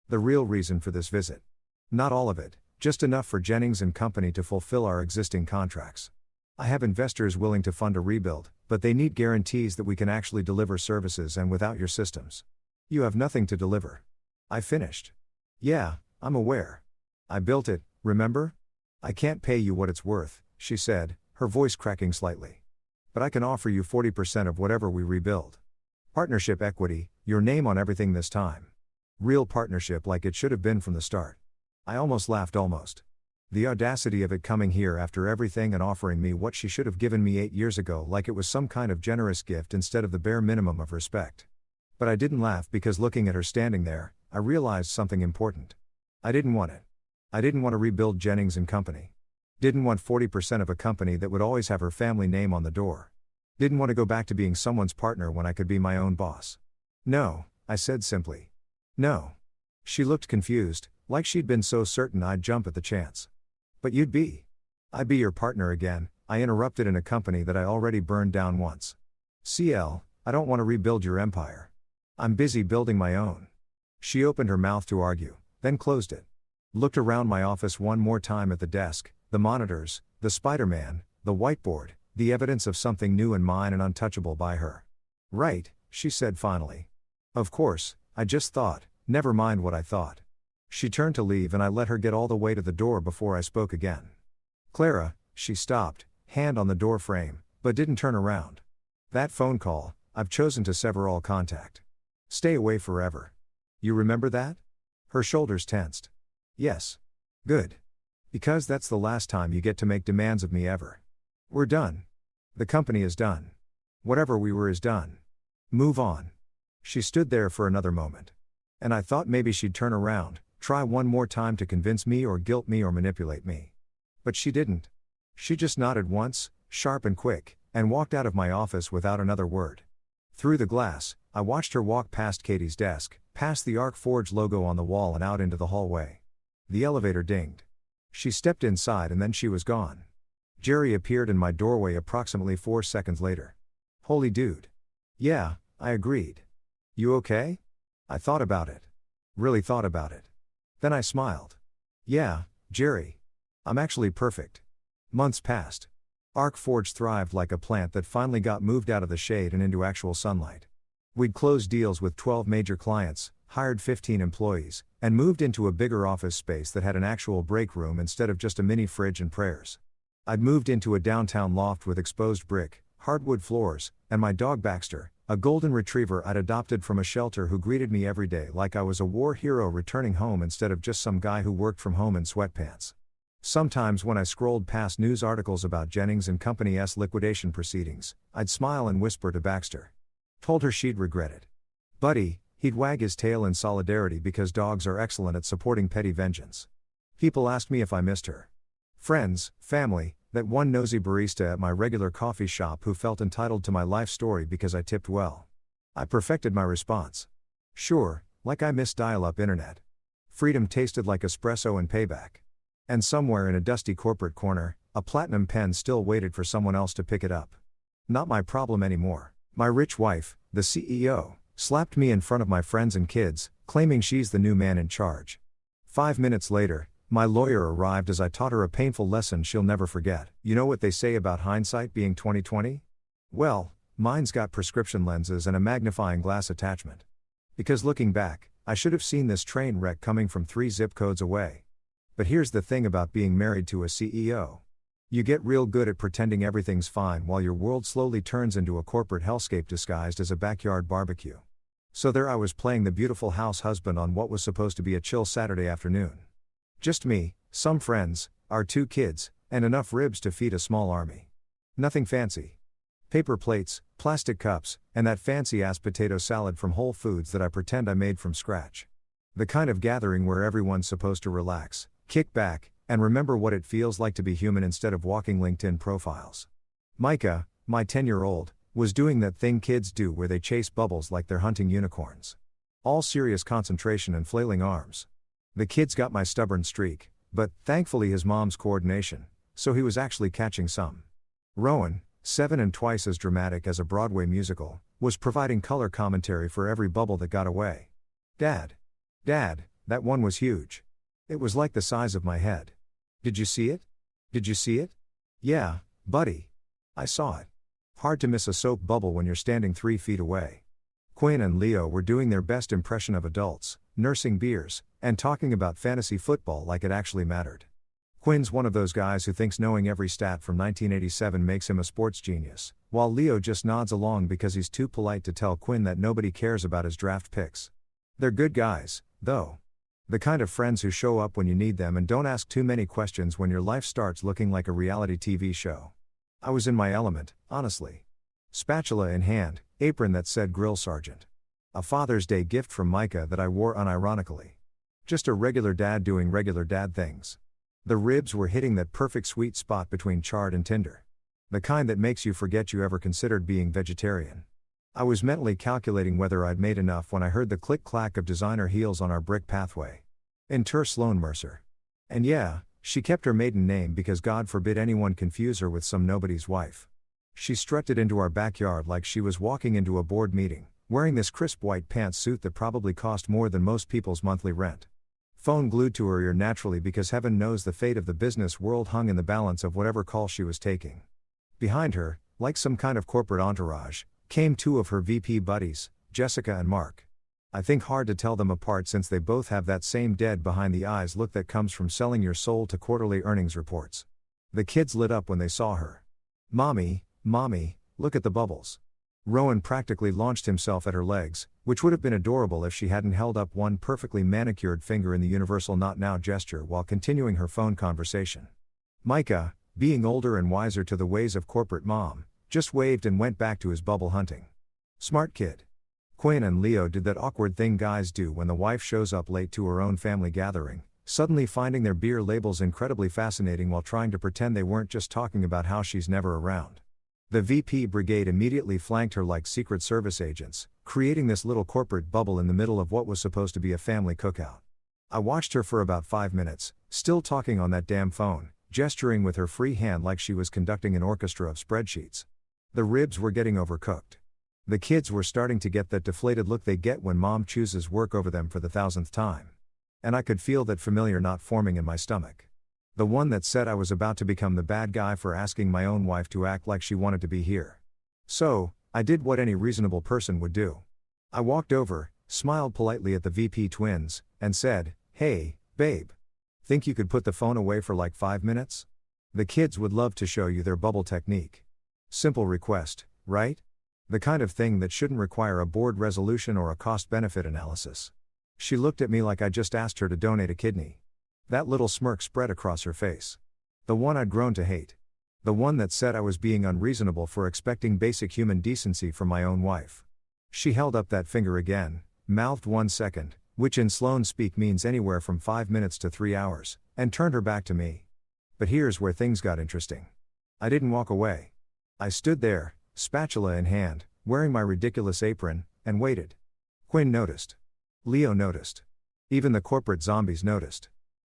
The real reason for this visit. Not all of it, just enough for Jennings and Company to fulfill our existing contracts. "I have investors willing to fund a rebuild, but they need guarantees that we can actually deliver services and without your systems. You have nothing to deliver." I finished. "Yeah, I'm aware. I built it, remember? I can't pay you what it's worth," she said, her voice cracking slightly. "But I can offer you 40% of whatever we rebuild. Partnership equity, your name on everything this time. Real partnership like it should have been from the start." I almost laughed. The audacity of it, coming here after everything and offering me what she should have given me 8 years ago like it was some kind of generous gift instead of the bare minimum of respect. But I didn't laugh because looking at her standing there, I realized something important. I didn't want it. I didn't want to rebuild Jennings and Company. Didn't want 40% of a company that would always have her family name on the door. Didn't want to go back to being someone's partner when I could be my own boss. "No," I said simply. "No." She looked confused, like she'd been so certain I'd jump at the chance. "But you'd be." "I'd be your partner again," I interrupted, "in a company that I already burned down once. CL, I don't want to rebuild your empire. I'm busy building my own." She opened her mouth to argue, then closed it. Looked around my office one more time at the desk, the monitors, the Spider-Man, the whiteboard, the evidence of something new and mine and untouchable by her. "Right," she said finally. "Of course, I just thought, never mind what I thought." She turned to leave and I let her get all the way to the door before I spoke again. "Clara," she stopped, hand on the door frame, but didn't turn around. "That phone call, I've chosen to sever all contact. Stay away forever. You remember that?" Her shoulders tensed. "Yes. Good. Because that's the last time you get to make demands of me ever. We're done. The company is done. Whatever we were is done. Move on." She stood there for another moment. And I thought maybe she'd turn around, try one more time to convince me or guilt me or manipulate me. But she didn't. She just nodded once, sharp and quick, and walked out of my office without another word. Through the glass, I watched her walk past Katie's desk, past the ArcForge logo on the wall and out into the hallway. The elevator dinged. She stepped inside and then she was gone. Jerry appeared in my doorway approximately 4 seconds later. "Holy dude." "Yeah," I agreed. "You okay?" I thought about it. Really thought about it. Then I smiled. "Yeah, Jerry. I'm actually perfect." Months passed. ArcForge thrived like a plant that finally got moved out of the shade and into actual sunlight. We'd closed deals with 12 major clients, hired 15 employees, and moved into a bigger office space that had an actual break room instead of just a mini fridge and prayers. I'd moved into a downtown loft with exposed brick, hardwood floors, and my dog Baxter, a golden retriever I'd adopted from a shelter who greeted me every day like I was a war hero returning home instead of just some guy who worked from home in sweatpants. Sometimes when I scrolled past news articles about Jennings and Company's liquidation proceedings, I'd smile and whisper to Baxter. Told her she'd regret it. Buddy, he'd wag his tail in solidarity because dogs are excellent at supporting petty vengeance. People asked me if I missed her. Friends, family, that one nosy barista at my regular coffee shop who felt entitled to my life story because I tipped well. I perfected my response. Sure, like I missed dial-up internet. Freedom tasted like espresso and payback. And somewhere in a dusty corporate corner, a platinum pen still waited for someone else to pick it up. Not my problem anymore. My rich wife, the CEO, slapped me in front of my friends and kids, claiming she's the new man in charge. 5 minutes later, my lawyer arrived as I taught her a painful lesson she'll never forget. You know what they say about hindsight being 20/20? Well, mine's got prescription lenses and a magnifying glass attachment. Because looking back, I should have seen this train wreck coming from 3 zip codes away. But here's the thing about being married to a CEO. You get real good at pretending everything's fine while your world slowly turns into a corporate hellscape disguised as a backyard barbecue. So there I was playing the beautiful house husband on what was supposed to be a chill Saturday afternoon. Just me, some friends, our 2 kids, and enough ribs to feed a small army. Nothing fancy. Paper plates, plastic cups, and that fancy-ass potato salad from Whole Foods that I pretend I made from scratch. The kind of gathering where everyone's supposed to relax, kick back, and remember what it feels like to be human instead of walking LinkedIn profiles. Micah, my 10-year-old, was doing that thing kids do where they chase bubbles like they're hunting unicorns. All serious concentration and flailing arms. The kid's got my stubborn streak, but, thankfully his mom's coordination, so he was actually catching some. Rowan, 7 and twice as dramatic as a Broadway musical, was providing color commentary for every bubble that got away. Dad, that one was huge. It was like the size of my head. Did you see it? Did you see it? Yeah, buddy. I saw it. Hard to miss a soap bubble when you're standing 3 feet away. Quinn and Leo were doing their best impression of adults, nursing beers, and talking about fantasy football like it actually mattered. Quinn's one of those guys who thinks knowing every stat from 1987 makes him a sports genius, while Leo just nods along because he's too polite to tell Quinn that nobody cares about his draft picks. They're good guys, though. The kind of friends who show up when you need them and don't ask too many questions when your life starts looking like a reality TV show. I was in my element, honestly. Spatula in hand, apron that said Grill Sergeant. A Father's Day gift from Micah that I wore unironically. Just a regular dad doing regular dad things. The ribs were hitting that perfect sweet spot between charred and tender. The kind that makes you forget you ever considered being vegetarian. I was mentally calculating whether I'd made enough when I heard the click-clack of designer heels on our brick pathway. Enter Sloane Mercer. And yeah, she kept her maiden name because God forbid anyone confuse her with some nobody's wife. She strutted into our backyard like she was walking into a board meeting, wearing this crisp white pantsuit that probably cost more than most people's monthly rent. Phone glued to her ear naturally because heaven knows the fate of the business world hung in the balance of whatever call she was taking. Behind her, like some kind of corporate entourage, came 2 of her VP buddies, Jessica and Mark. I think hard to tell them apart since they both have that same dead behind the eyes look that comes from selling your soul to quarterly earnings reports. The kids lit up when they saw her. Mommy, look at the bubbles. Rowan practically launched himself at her legs, which would have been adorable if she hadn't held up one perfectly manicured finger in the universal not now gesture while continuing her phone conversation. Micah, being older and wiser to the ways of corporate mom, just waved and went back to his bubble hunting. Smart kid. Quinn and Leo did that awkward thing guys do when the wife shows up late to her own family gathering, suddenly finding their beer labels incredibly fascinating while trying to pretend they weren't just talking about how she's never around. The VP brigade immediately flanked her like Secret Service agents, creating this little corporate bubble in the middle of what was supposed to be a family cookout. I watched her for about 5 minutes, still talking on that damn phone, gesturing with her free hand like she was conducting an orchestra of spreadsheets. The ribs were getting overcooked. The kids were starting to get that deflated look they get when mom chooses work over them for the 1000th time. And I could feel that familiar knot forming in my stomach. The one that said I was about to become the bad guy for asking my own wife to act like she wanted to be here. So, I did what any reasonable person would do. I walked over, smiled politely at the VP twins, and said, "Hey, babe. Think you could put the phone away for like 5 minutes? The kids would love to show you their bubble technique." Simple request, right? The kind of thing that shouldn't require a board resolution or a cost-benefit analysis. She looked at me like I just asked her to donate a kidney. That little smirk spread across her face. The one I'd grown to hate. The one that said I was being unreasonable for expecting basic human decency from my own wife. She held up that finger again, mouthed 1 second, which in Sloan speak means anywhere from 5 minutes to 3 hours, and turned her back to me. But here's where things got interesting. I didn't walk away. I stood there, spatula in hand, wearing my ridiculous apron, and waited. Quinn noticed. Leo noticed. Even the corporate zombies noticed.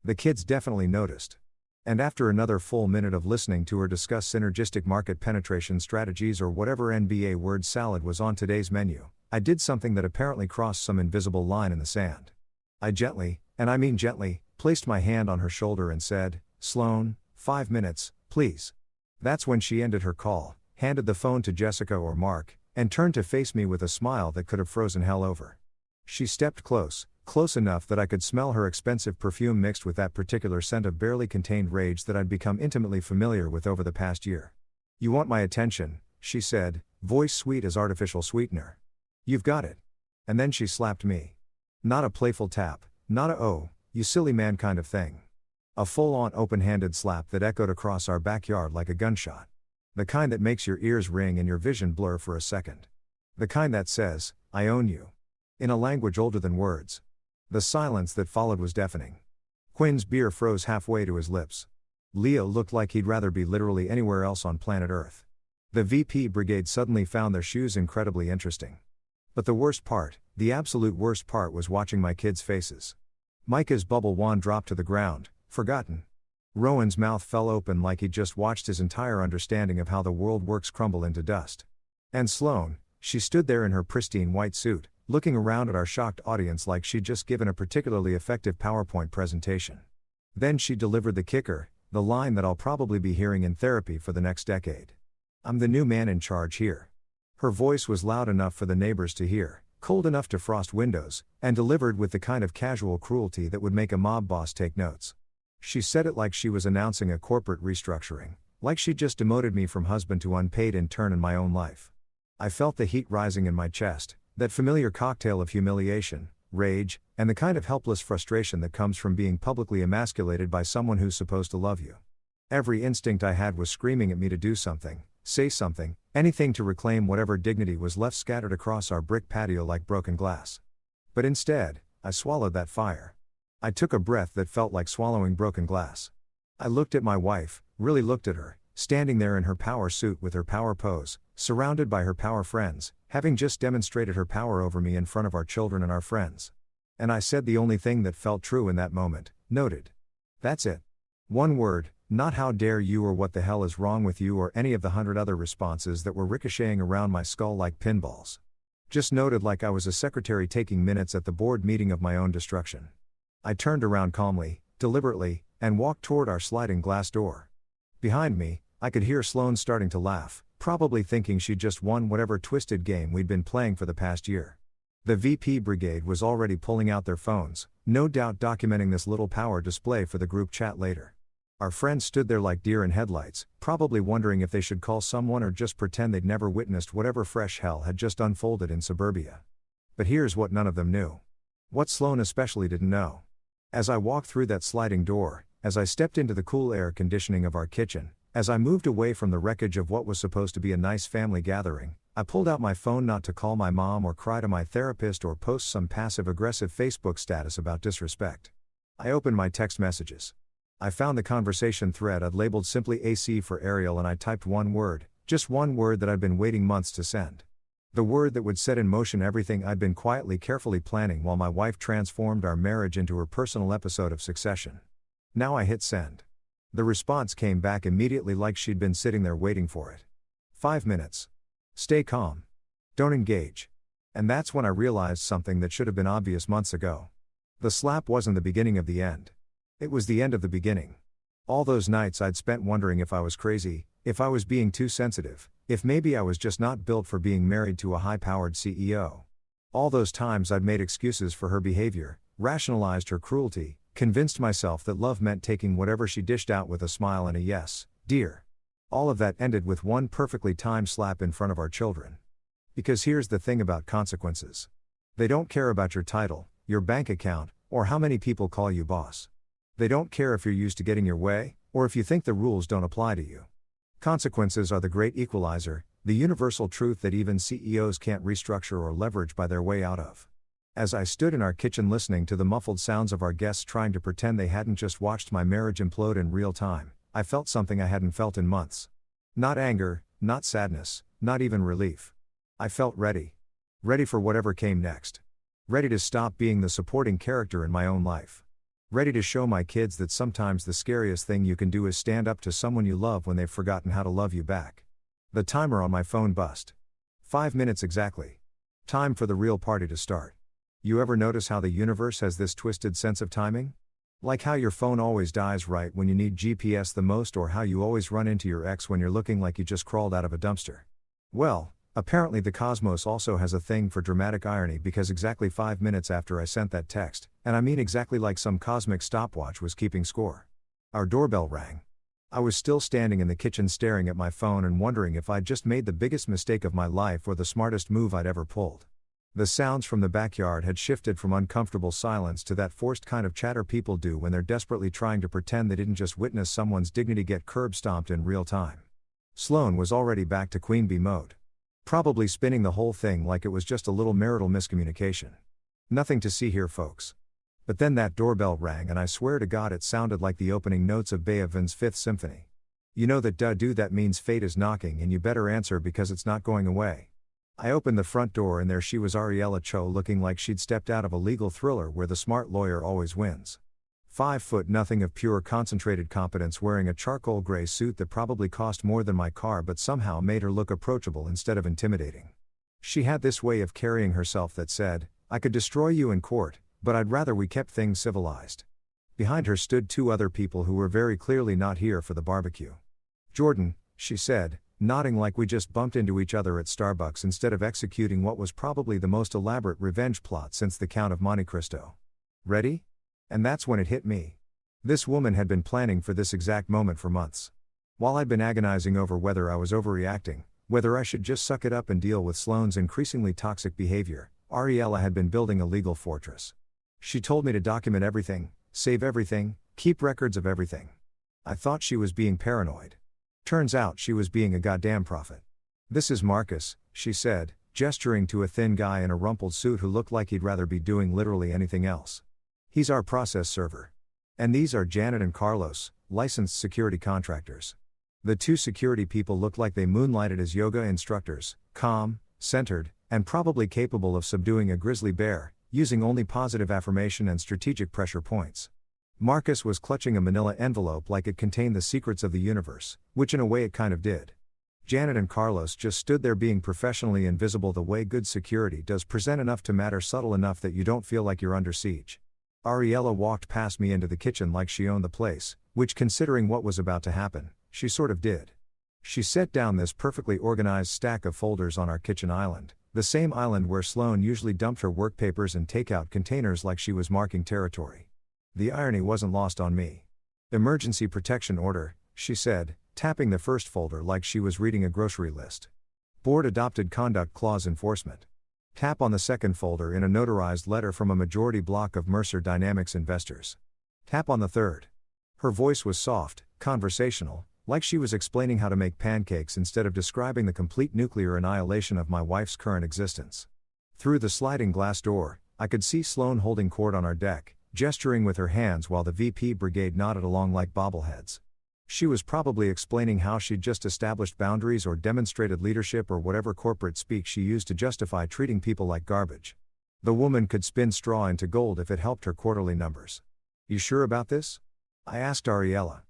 The kids definitely noticed. And after another full minute of listening to her discuss synergistic market penetration strategies or whatever NBA word salad was on today's menu, I did something that apparently crossed some invisible line in the sand. I gently, and I mean gently, placed my hand on her shoulder and said, "Sloan, 5 minutes, please." That's when she ended her call, handed the phone to Jessica or Mark, and turned to face me with a smile that could have frozen hell over. She stepped close enough that I could smell her expensive perfume mixed with that particular scent of barely contained rage that I'd become intimately familiar with over the past year. "You want my attention," she said, voice sweet as artificial sweetener. "You've got it." And then she slapped me. Not a playful tap, not a "oh, you silly man" kind of thing. A full-on open-handed slap that echoed across our backyard like a gunshot. The kind that makes your ears ring and your vision blur for a second. The kind that says, "I own you." In a language older than words. The silence that followed was deafening. Quinn's beer froze halfway to his lips. Leo looked like he'd rather be literally anywhere else on planet Earth. The VP brigade suddenly found their shoes incredibly interesting. But the worst part, the absolute worst part, was watching my kids' faces. Micah's bubble wand dropped to the ground, forgotten. Rowan's mouth fell open like he'd just watched his entire understanding of how the world works crumble into dust. And Sloan, she stood there in her pristine white suit, looking around at our shocked audience like she'd just given a particularly effective PowerPoint presentation. Then she delivered the kicker, the line that I'll probably be hearing in therapy for the next decade. "I'm the new man in charge here." Her voice was loud enough for the neighbors to hear, cold enough to frost windows, and delivered with the kind of casual cruelty that would make a mob boss take notes. She said it like she was announcing a corporate restructuring, like she'd just demoted me from husband to unpaid intern in my own life. I felt the heat rising in my chest, that familiar cocktail of humiliation, rage, and the kind of helpless frustration that comes from being publicly emasculated by someone who's supposed to love you. Every instinct I had was screaming at me to do something, say something, anything to reclaim whatever dignity was left scattered across our brick patio like broken glass. But instead, I swallowed that fire. I took a breath that felt like swallowing broken glass. I looked at my wife, really looked at her, standing there in her power suit with her power pose, surrounded by her power friends, having just demonstrated her power over me in front of our children and our friends. And I said the only thing that felt true in that moment, noted. That's it. One word, not "how dare you" or "what the hell is wrong with you" or any of the 100 other responses that were ricocheting around my skull like pinballs. Just noted like I was a secretary taking minutes at the board meeting of my own destruction. I turned around calmly, deliberately, and walked toward our sliding glass door. Behind me, I could hear Sloan starting to laugh, probably thinking she'd just won whatever twisted game we'd been playing for the past year. The VP brigade was already pulling out their phones, no doubt documenting this little power display for the group chat later. Our friends stood there like deer in headlights, probably wondering if they should call someone or just pretend they'd never witnessed whatever fresh hell had just unfolded in suburbia. But here's what none of them knew. What Sloan especially didn't know. As I walked through that sliding door, as I stepped into the cool air conditioning of our kitchen, as I moved away from the wreckage of what was supposed to be a nice family gathering, I pulled out my phone not to call my mom or cry to my therapist or post some passive-aggressive Facebook status about disrespect. I opened my text messages. I found the conversation thread I'd labeled simply AC for Ariel, and I typed one word, just one word that I'd been waiting months to send. The word that would set in motion everything I'd been quietly carefully planning while my wife transformed our marriage into her personal episode of Succession. Now I hit send. The response came back immediately like she'd been sitting there waiting for it. 5 minutes. Stay calm. Don't engage. And that's when I realized something that should have been obvious months ago. The slap wasn't the beginning of the end. It was the end of the beginning. All those nights I'd spent wondering if I was crazy, if I was being too sensitive, if maybe I was just not built for being married to a high-powered CEO. All those times I'd made excuses for her behavior, rationalized her cruelty, convinced myself that love meant taking whatever she dished out with a smile and a "yes, dear." All of that ended with one perfectly timed slap in front of our children. Because here's the thing about consequences. They don't care about your title, your bank account, or how many people call you boss. They don't care if you're used to getting your way, or if you think the rules don't apply to you. Consequences are the great equalizer, the universal truth that even CEOs can't restructure or leverage by their way out of. As I stood in our kitchen listening to the muffled sounds of our guests trying to pretend they hadn't just watched my marriage implode in real time, I felt something I hadn't felt in months. Not anger, not sadness, not even relief. I felt ready. Ready for whatever came next. Ready to stop being the supporting character in my own life. Ready to show my kids that sometimes the scariest thing you can do is stand up to someone you love when they've forgotten how to love you back. The timer on my phone buzzed. 5 minutes exactly. Time for the real party to start. You ever notice how the universe has this twisted sense of timing? Like how your phone always dies right when you need GPS the most, or how you always run into your ex when you're looking like you just crawled out of a dumpster. Well, apparently the cosmos also has a thing for dramatic irony, because exactly 5 minutes after I sent that text, and I mean exactly like some cosmic stopwatch was keeping score, our doorbell rang. I was still standing in the kitchen staring at my phone and wondering if I'd just made the biggest mistake of my life or the smartest move I'd ever pulled. The sounds from the backyard had shifted from uncomfortable silence to that forced kind of chatter people do when they're desperately trying to pretend they didn't just witness someone's dignity get curb stomped in real time. Sloane was already back to queen bee mode. Probably spinning the whole thing like it was just a little marital miscommunication. Nothing to see here, folks. But then that doorbell rang, and I swear to God it sounded like the opening notes of Beethoven's Fifth Symphony. You know that that means fate is knocking and you better answer because it's not going away. I opened the front door and there she was, Ariella Cho, looking like she'd stepped out of a legal thriller where the smart lawyer always wins. 5'0" of pure concentrated competence, wearing a charcoal gray suit that probably cost more than my car but somehow made her look approachable instead of intimidating. She had this way of carrying herself that said, "I could destroy you in court, but I'd rather we kept things civilized." Behind her stood 2 other people who were very clearly not here for the barbecue. "Jordan," she said, nodding like we just bumped into each other at Starbucks instead of executing what was probably the most elaborate revenge plot since the Count of Monte Cristo. "Ready?" And that's when it hit me. This woman had been planning for this exact moment for months. While I'd been agonizing over whether I was overreacting, whether I should just suck it up and deal with Sloane's increasingly toxic behavior, Ariella had been building a legal fortress. She told me to document everything, save everything, keep records of everything. I thought she was being paranoid. Turns out she was being a goddamn prophet. "This is Marcus," she said, gesturing to a thin guy in a rumpled suit who looked like he'd rather be doing literally anything else. "He's our process server. And these are Janet and Carlos, licensed security contractors." The 2 security people looked like they moonlighted as yoga instructors, calm, centered, and probably capable of subduing a grizzly bear, using only positive affirmation and strategic pressure points. Marcus was clutching a manila envelope like it contained the secrets of the universe, which in a way it kind of did. Janet and Carlos just stood there being professionally invisible the way good security does, present enough to matter, subtle enough that you don't feel like you're under siege. Ariella walked past me into the kitchen like she owned the place, which, considering what was about to happen, she sort of did. She set down this perfectly organized stack of folders on our kitchen island, the same island where Sloane usually dumped her work papers and takeout containers like she was marking territory. The irony wasn't lost on me. "Emergency protection order," she said, tapping the first folder like she was reading a grocery list. "Board adopted conduct clause enforcement." Tap on the second folder in a notarized letter from a majority block of Mercer Dynamics investors. Tap on the third. Her voice was soft, conversational, like she was explaining how to make pancakes instead of describing the complete nuclear annihilation of my wife's current existence. Through the sliding glass door, I could see Sloane holding court on our deck, gesturing with her hands while the VP brigade nodded along like bobbleheads. She was probably explaining how she'd just established boundaries or demonstrated leadership or whatever corporate speak she used to justify treating people like garbage. The woman could spin straw into gold if it helped her quarterly numbers. "You sure about this?" I asked Ariella.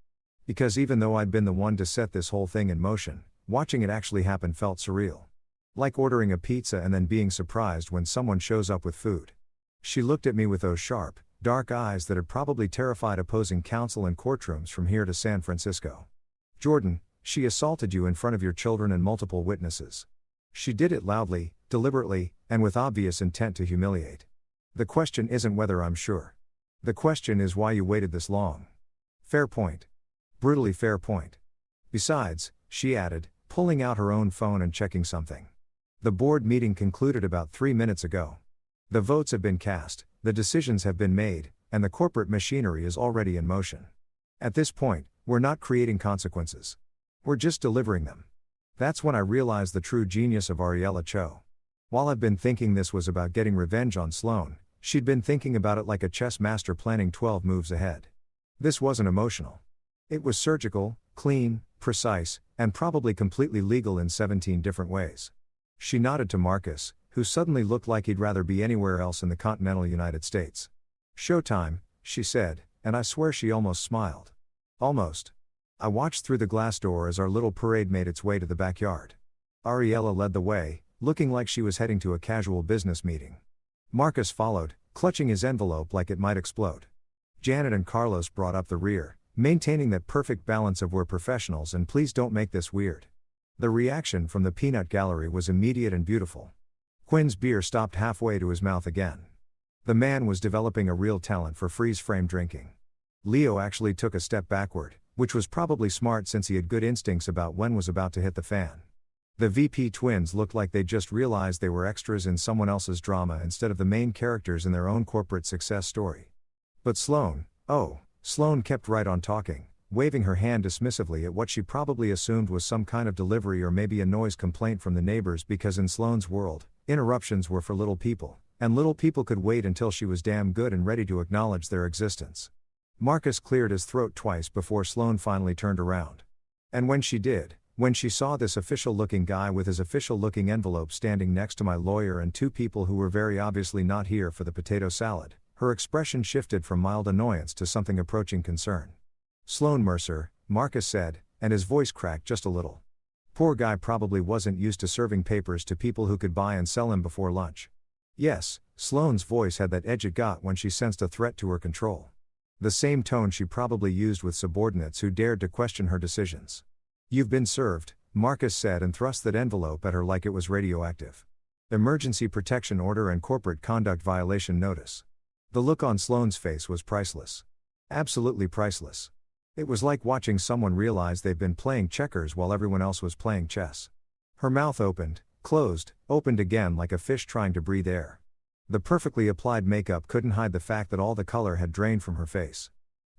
Because even though I'd been the one to set this whole thing in motion, watching it actually happen felt surreal. Like ordering a pizza and then being surprised when someone shows up with food. She looked at me with those sharp, dark eyes that had probably terrified opposing counsel in courtrooms from here to San Francisco. "Jordan, she assaulted you in front of your children and multiple witnesses. She did it loudly, deliberately, and with obvious intent to humiliate. The question isn't whether I'm sure. The question is why you waited this long." Fair point. Brutally fair point. Besides, she added, pulling out her own phone and checking something. The board meeting concluded about 3 minutes ago. The votes have been cast, the decisions have been made, and the corporate machinery is already in motion. At this point, we're not creating consequences. We're just delivering them. That's when I realized the true genius of Ariella Cho. While I've been thinking this was about getting revenge on Sloane, she'd been thinking about it like a chess master planning 12 moves ahead. This wasn't emotional. It was surgical, clean, precise, and probably completely legal in 17 different ways. She nodded to Marcus, who suddenly looked like he'd rather be anywhere else in the continental United States. "Showtime," she said, and I swear she almost smiled. Almost. I watched through the glass door as our little parade made its way to the backyard. Ariella led the way, looking like she was heading to a casual business meeting. Marcus followed, clutching his envelope like it might explode. Janet and Carlos brought up the rear, maintaining that perfect balance of "we're professionals and please don't make this weird." The reaction from the peanut gallery was immediate and beautiful. Quinn's beer stopped halfway to his mouth again. The man was developing a real talent for freeze-frame drinking. Leo actually took a step backward, which was probably smart since he had good instincts about when was about to hit the fan. The VP twins looked like they just realized they were extras in someone else's drama instead of the main characters in their own corporate success story. But Sloane kept right on talking, waving her hand dismissively at what she probably assumed was some kind of delivery or maybe a noise complaint from the neighbors, because in Sloane's world, interruptions were for little people, and little people could wait until she was damn good and ready to acknowledge their existence. Marcus cleared his throat twice before Sloane finally turned around. And when she did, when she saw this official-looking guy with his official-looking envelope standing next to my lawyer and two people who were very obviously not here for the potato salad, her expression shifted from mild annoyance to something approaching concern. "Sloane Mercer," Marcus said, and his voice cracked just a little. Poor guy probably wasn't used to serving papers to people who could buy and sell him before lunch. Yes, Sloane's voice had that edge it got when she sensed a threat to her control. The same tone she probably used with subordinates who dared to question her decisions. "You've been served," Marcus said, and thrust that envelope at her like it was radioactive. "Emergency protection order and corporate conduct violation notice." The look on Sloane's face was priceless. Absolutely priceless. It was like watching someone realize they've been playing checkers while everyone else was playing chess. Her mouth opened, closed, opened again like a fish trying to breathe air. The perfectly applied makeup couldn't hide the fact that all the color had drained from her face.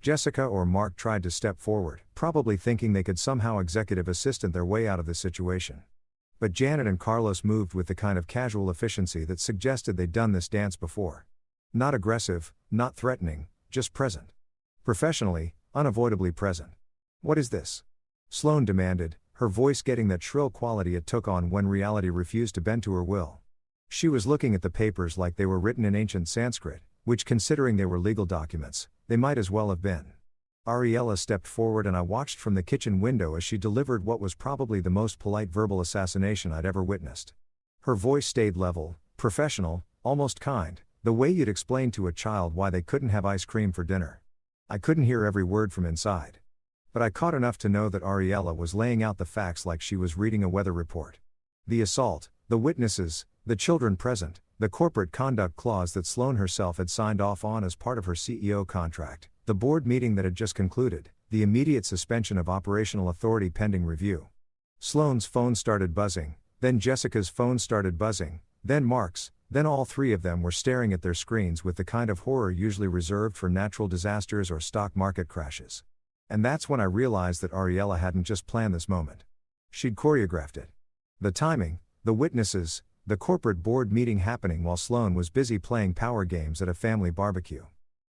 Jessica or Mark tried to step forward, probably thinking they could somehow executive assistant their way out of the situation. But Janet and Carlos moved with the kind of casual efficiency that suggested they'd done this dance before. Not aggressive, not threatening, just present. Professionally, unavoidably present. "What is this?" Sloane demanded, her voice getting that shrill quality it took on when reality refused to bend to her will. She was looking at the papers like they were written in ancient Sanskrit, which, considering they were legal documents, they might as well have been. Ariella stepped forward and I watched from the kitchen window as she delivered what was probably the most polite verbal assassination I'd ever witnessed. Her voice stayed level, professional, almost kind, the way you'd explain to a child why they couldn't have ice cream for dinner. I couldn't hear every word from inside. But I caught enough to know that Ariella was laying out the facts like she was reading a weather report. The assault, the witnesses, the children present, the corporate conduct clause that Sloane herself had signed off on as part of her CEO contract, the board meeting that had just concluded, the immediate suspension of operational authority pending review. Sloane's phone started buzzing, then Jessica's phone started buzzing, then Mark's, then all three of them were staring at their screens with the kind of horror usually reserved for natural disasters or stock market crashes. And that's when I realized that Ariella hadn't just planned this moment. She'd choreographed it. The timing, the witnesses, the corporate board meeting happening while Sloane was busy playing power games at a family barbecue.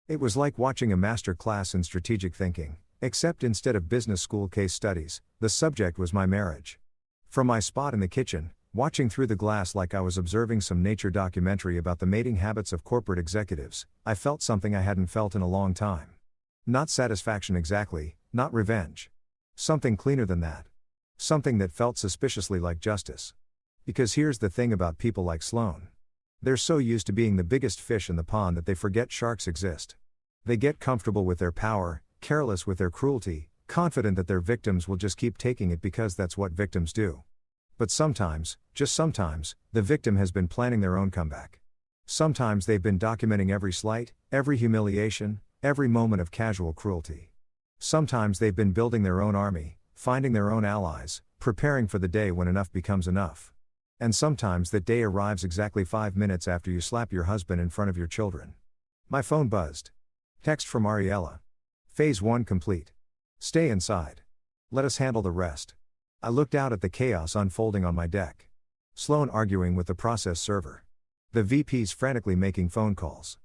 It was like watching a master class in strategic thinking, except instead of business school case studies, the subject was my marriage. From my spot in the kitchen, watching through the glass like I was observing some nature documentary about the mating habits of corporate executives, I felt something I hadn't felt in a long time. Not satisfaction exactly, not revenge. Something cleaner than that. Something that felt suspiciously like justice. Because here's the thing about people like Sloane. They're so used to being the biggest fish in the pond that they forget sharks exist. They get comfortable with their power, careless with their cruelty, confident that their victims will just keep taking it because that's what victims do. But sometimes, just sometimes, the victim has been planning their own comeback. Sometimes they've been documenting every slight, every humiliation, every moment of casual cruelty. Sometimes they've been building their own army, finding their own allies, preparing for the day when enough becomes enough. And sometimes that day arrives exactly 5 minutes after you slap your husband in front of your children. My phone buzzed. Text from Ariella. Phase 1 complete. Stay inside. Let us handle the rest. I looked out at the chaos unfolding on my deck. Sloan arguing with the process server. The VPs frantically making phone calls.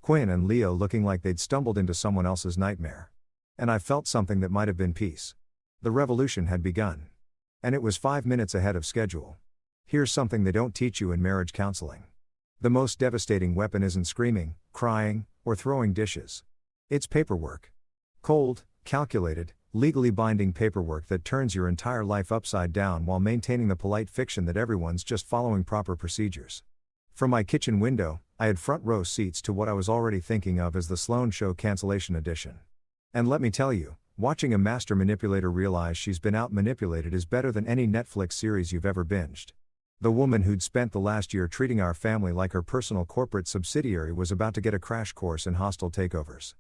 Quinn and Leo looking like they'd stumbled into someone else's nightmare. And I felt something that might have been peace. The revolution had begun. And it was 5 minutes ahead of schedule. Here's something they don't teach you in marriage counseling. The most devastating weapon isn't screaming, crying, or throwing dishes. It's paperwork. Cold, calculated, legally binding paperwork that turns your entire life upside down while maintaining the polite fiction that everyone's just following proper procedures. From my kitchen window, I had front row seats to what I was already thinking of as the Sloan Show cancellation edition. And let me tell you, watching a master manipulator realize she's been out-manipulated is better than any Netflix series you've ever binged. The woman who'd spent the last year treating our family like her personal corporate subsidiary was about to get a crash course in hostile takeovers.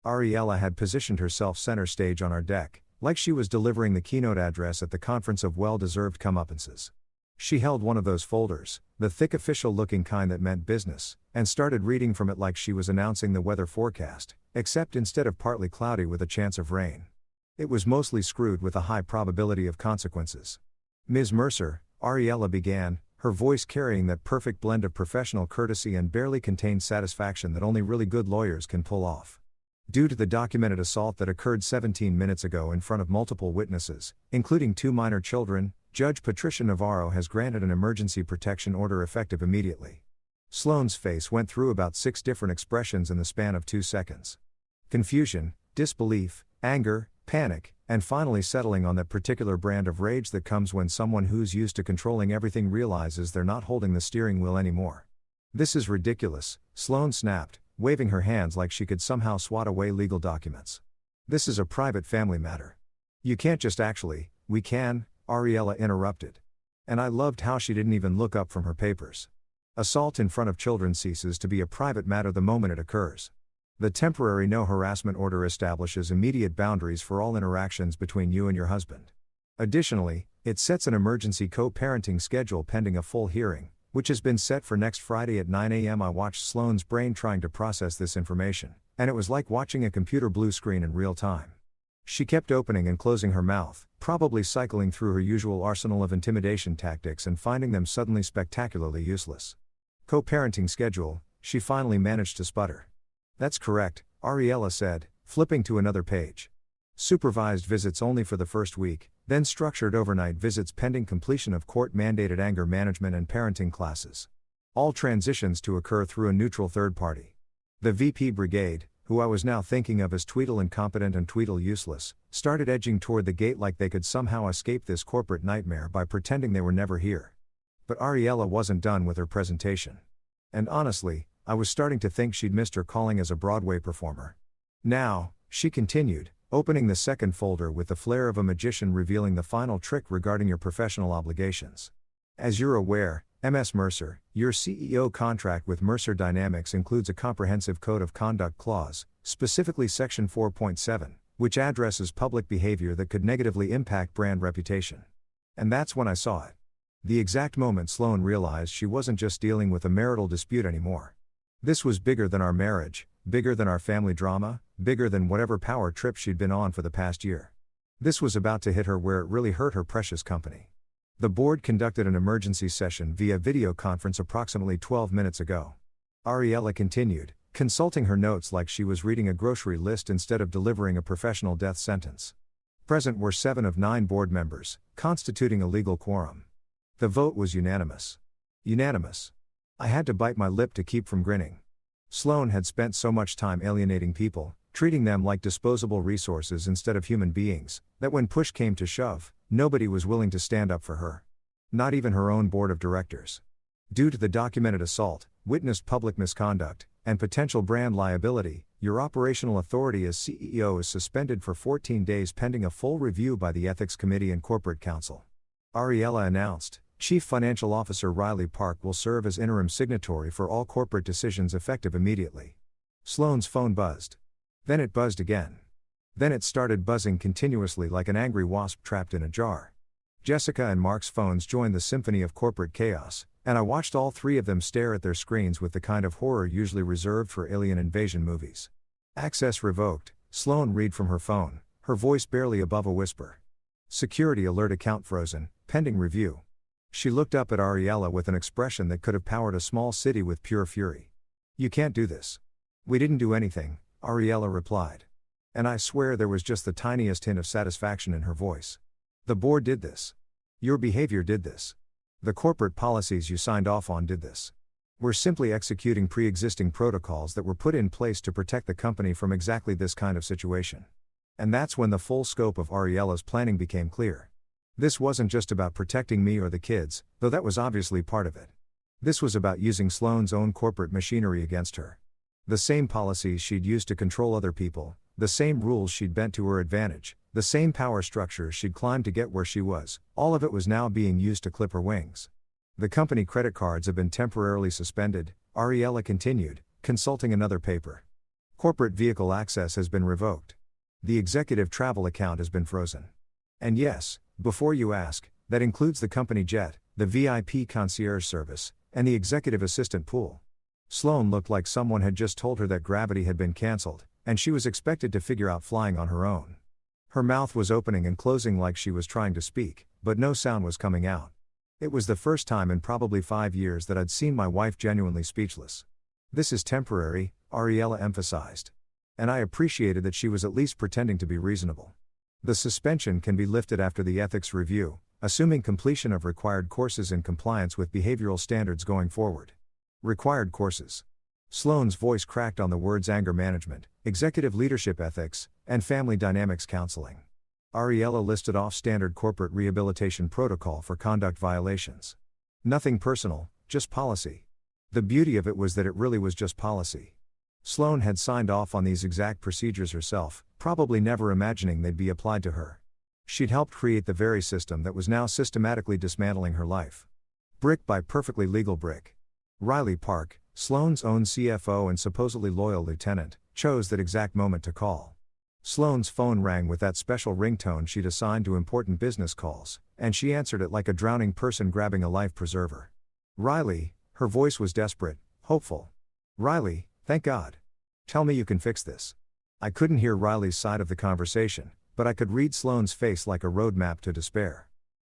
Ariella had positioned herself center stage on our deck, like she was delivering the keynote address at the conference of well-deserved comeuppances. She held one of those folders, the thick official-looking kind that meant business, and started reading from it like she was announcing the weather forecast, except instead of partly cloudy with a chance of rain. It was mostly screwed with a high probability of consequences. Ms. Mercer, Ariella began, her voice carrying that perfect blend of professional courtesy and barely contained satisfaction that only really good lawyers can pull off. Due to the documented assault that occurred 17 minutes ago in front of multiple witnesses, including 2 minor children, Judge Patricia Navarro has granted an emergency protection order effective immediately. Sloan's face went through about 6 different expressions in the span of 2 seconds. Confusion, disbelief, anger, panic, and finally settling on that particular brand of rage that comes when someone who's used to controlling everything realizes they're not holding the steering wheel anymore. This is ridiculous, Sloan snapped, waving her hands like she could somehow swat away legal documents. This is a private family matter. You can't just we can, Ariella interrupted. And I loved how she didn't even look up from her papers. Assault in front of children ceases to be a private matter the moment it occurs. The temporary no harassment order establishes immediate boundaries for all interactions between you and your husband. Additionally, it sets an emergency co-parenting schedule pending a full hearing, which has been set for next Friday at 9 a.m. I watched Sloan's brain trying to process this information, and it was like watching a computer blue screen in real time. She kept opening and closing her mouth, probably cycling through her usual arsenal of intimidation tactics and finding them suddenly spectacularly useless. Co-parenting schedule, she finally managed to sputter. That's correct, Ariella said, flipping to another page. Supervised visits only for the first week, then structured overnight visits pending completion of court-mandated anger management and parenting classes. All transitions to occur through a neutral third party. The VP brigade, who I was now thinking of as Tweedle incompetent and Tweedle useless, started edging toward the gate like they could somehow escape this corporate nightmare by pretending they were never here. But Ariella wasn't done with her presentation. And honestly, I was starting to think she'd missed her calling as a Broadway performer. Now, she continued, opening the second folder with the flair of a magician revealing the final trick regarding your professional obligations. As you're aware, Ms. Mercer, your CEO contract with Mercer Dynamics includes a comprehensive code of conduct clause, specifically Section 4.7, which addresses public behavior that could negatively impact brand reputation. And that's when I saw it. The exact moment Sloan realized she wasn't just dealing with a marital dispute anymore. This was bigger than our marriage, bigger than our family drama, bigger than whatever power trip she'd been on for the past year. This was about to hit her where it really hurt her precious company. The board conducted an emergency session via video conference approximately 12 minutes ago. Ariella continued, consulting her notes like she was reading a grocery list instead of delivering a professional death sentence. Present were 7 of 9 board members, constituting a legal quorum. The vote was unanimous. Unanimous. I had to bite my lip to keep from grinning. Sloan had spent so much time alienating people, treating them like disposable resources instead of human beings, that when push came to shove, nobody was willing to stand up for her. Not even her own board of directors. Due to the documented assault, witnessed public misconduct, and potential brand liability, your operational authority as CEO is suspended for 14 days pending a full review by the Ethics Committee and Corporate Counsel. Ariella announced, Chief Financial Officer Riley Park will serve as interim signatory for all corporate decisions effective immediately. Sloan's phone buzzed. Then it buzzed again. Then it started buzzing continuously like an angry wasp trapped in a jar. Jessica and Mark's phones joined the symphony of corporate chaos, and I watched all three of them stare at their screens with the kind of horror usually reserved for alien invasion movies. Access revoked, Sloan read from her phone, her voice barely above a whisper. Security alert account frozen, pending review. She looked up at Ariella with an expression that could have powered a small city with pure fury. You can't do this. We didn't do anything, Ariella replied. And I swear there was just the tiniest hint of satisfaction in her voice. The board did this. Your behavior did this. The corporate policies you signed off on did this. We're simply executing pre-existing protocols that were put in place to protect the company from exactly this kind of situation. And that's when the full scope of Ariella's planning became clear. This wasn't just about protecting me or the kids, though that was obviously part of it. This was about using Sloan's own corporate machinery against her. The same policies she'd used to control other people, the same rules she'd bent to her advantage, the same power structures she'd climbed to get where she was, all of it was now being used to clip her wings. The company credit cards have been temporarily suspended, Ariella continued, consulting another paper. Corporate vehicle access has been revoked. The executive travel account has been frozen. And yes, before you ask, that includes the company jet, the VIP concierge service, and the executive assistant pool. Sloan looked like someone had just told her that gravity had been cancelled, and she was expected to figure out flying on her own. Her mouth was opening and closing like she was trying to speak, but no sound was coming out. It was the first time in probably 5 years that I'd seen my wife genuinely speechless. This is temporary, Ariella emphasized. And I appreciated that she was at least pretending to be reasonable. The suspension can be lifted after the ethics review, assuming completion of required courses in compliance with behavioral standards going forward. Required courses. Sloan's voice cracked on the words anger management, executive leadership ethics, and family dynamics counseling. Ariella listed off standard corporate rehabilitation protocol for conduct violations. Nothing personal, just policy. The beauty of it was that it really was just policy. Sloan had signed off on these exact procedures herself, probably never imagining they'd be applied to her. She'd helped create the very system that was now systematically dismantling her life. Brick by perfectly legal brick. Riley Park, Sloan's own CFO and supposedly loyal lieutenant, chose that exact moment to call. Sloan's phone rang with that special ringtone she'd assigned to important business calls, and she answered it like a drowning person grabbing a life preserver. Riley, her voice was desperate, hopeful. Riley, thank God. Tell me you can fix this. I couldn't hear Riley's side of the conversation, but I could read Sloan's face like a roadmap to despair.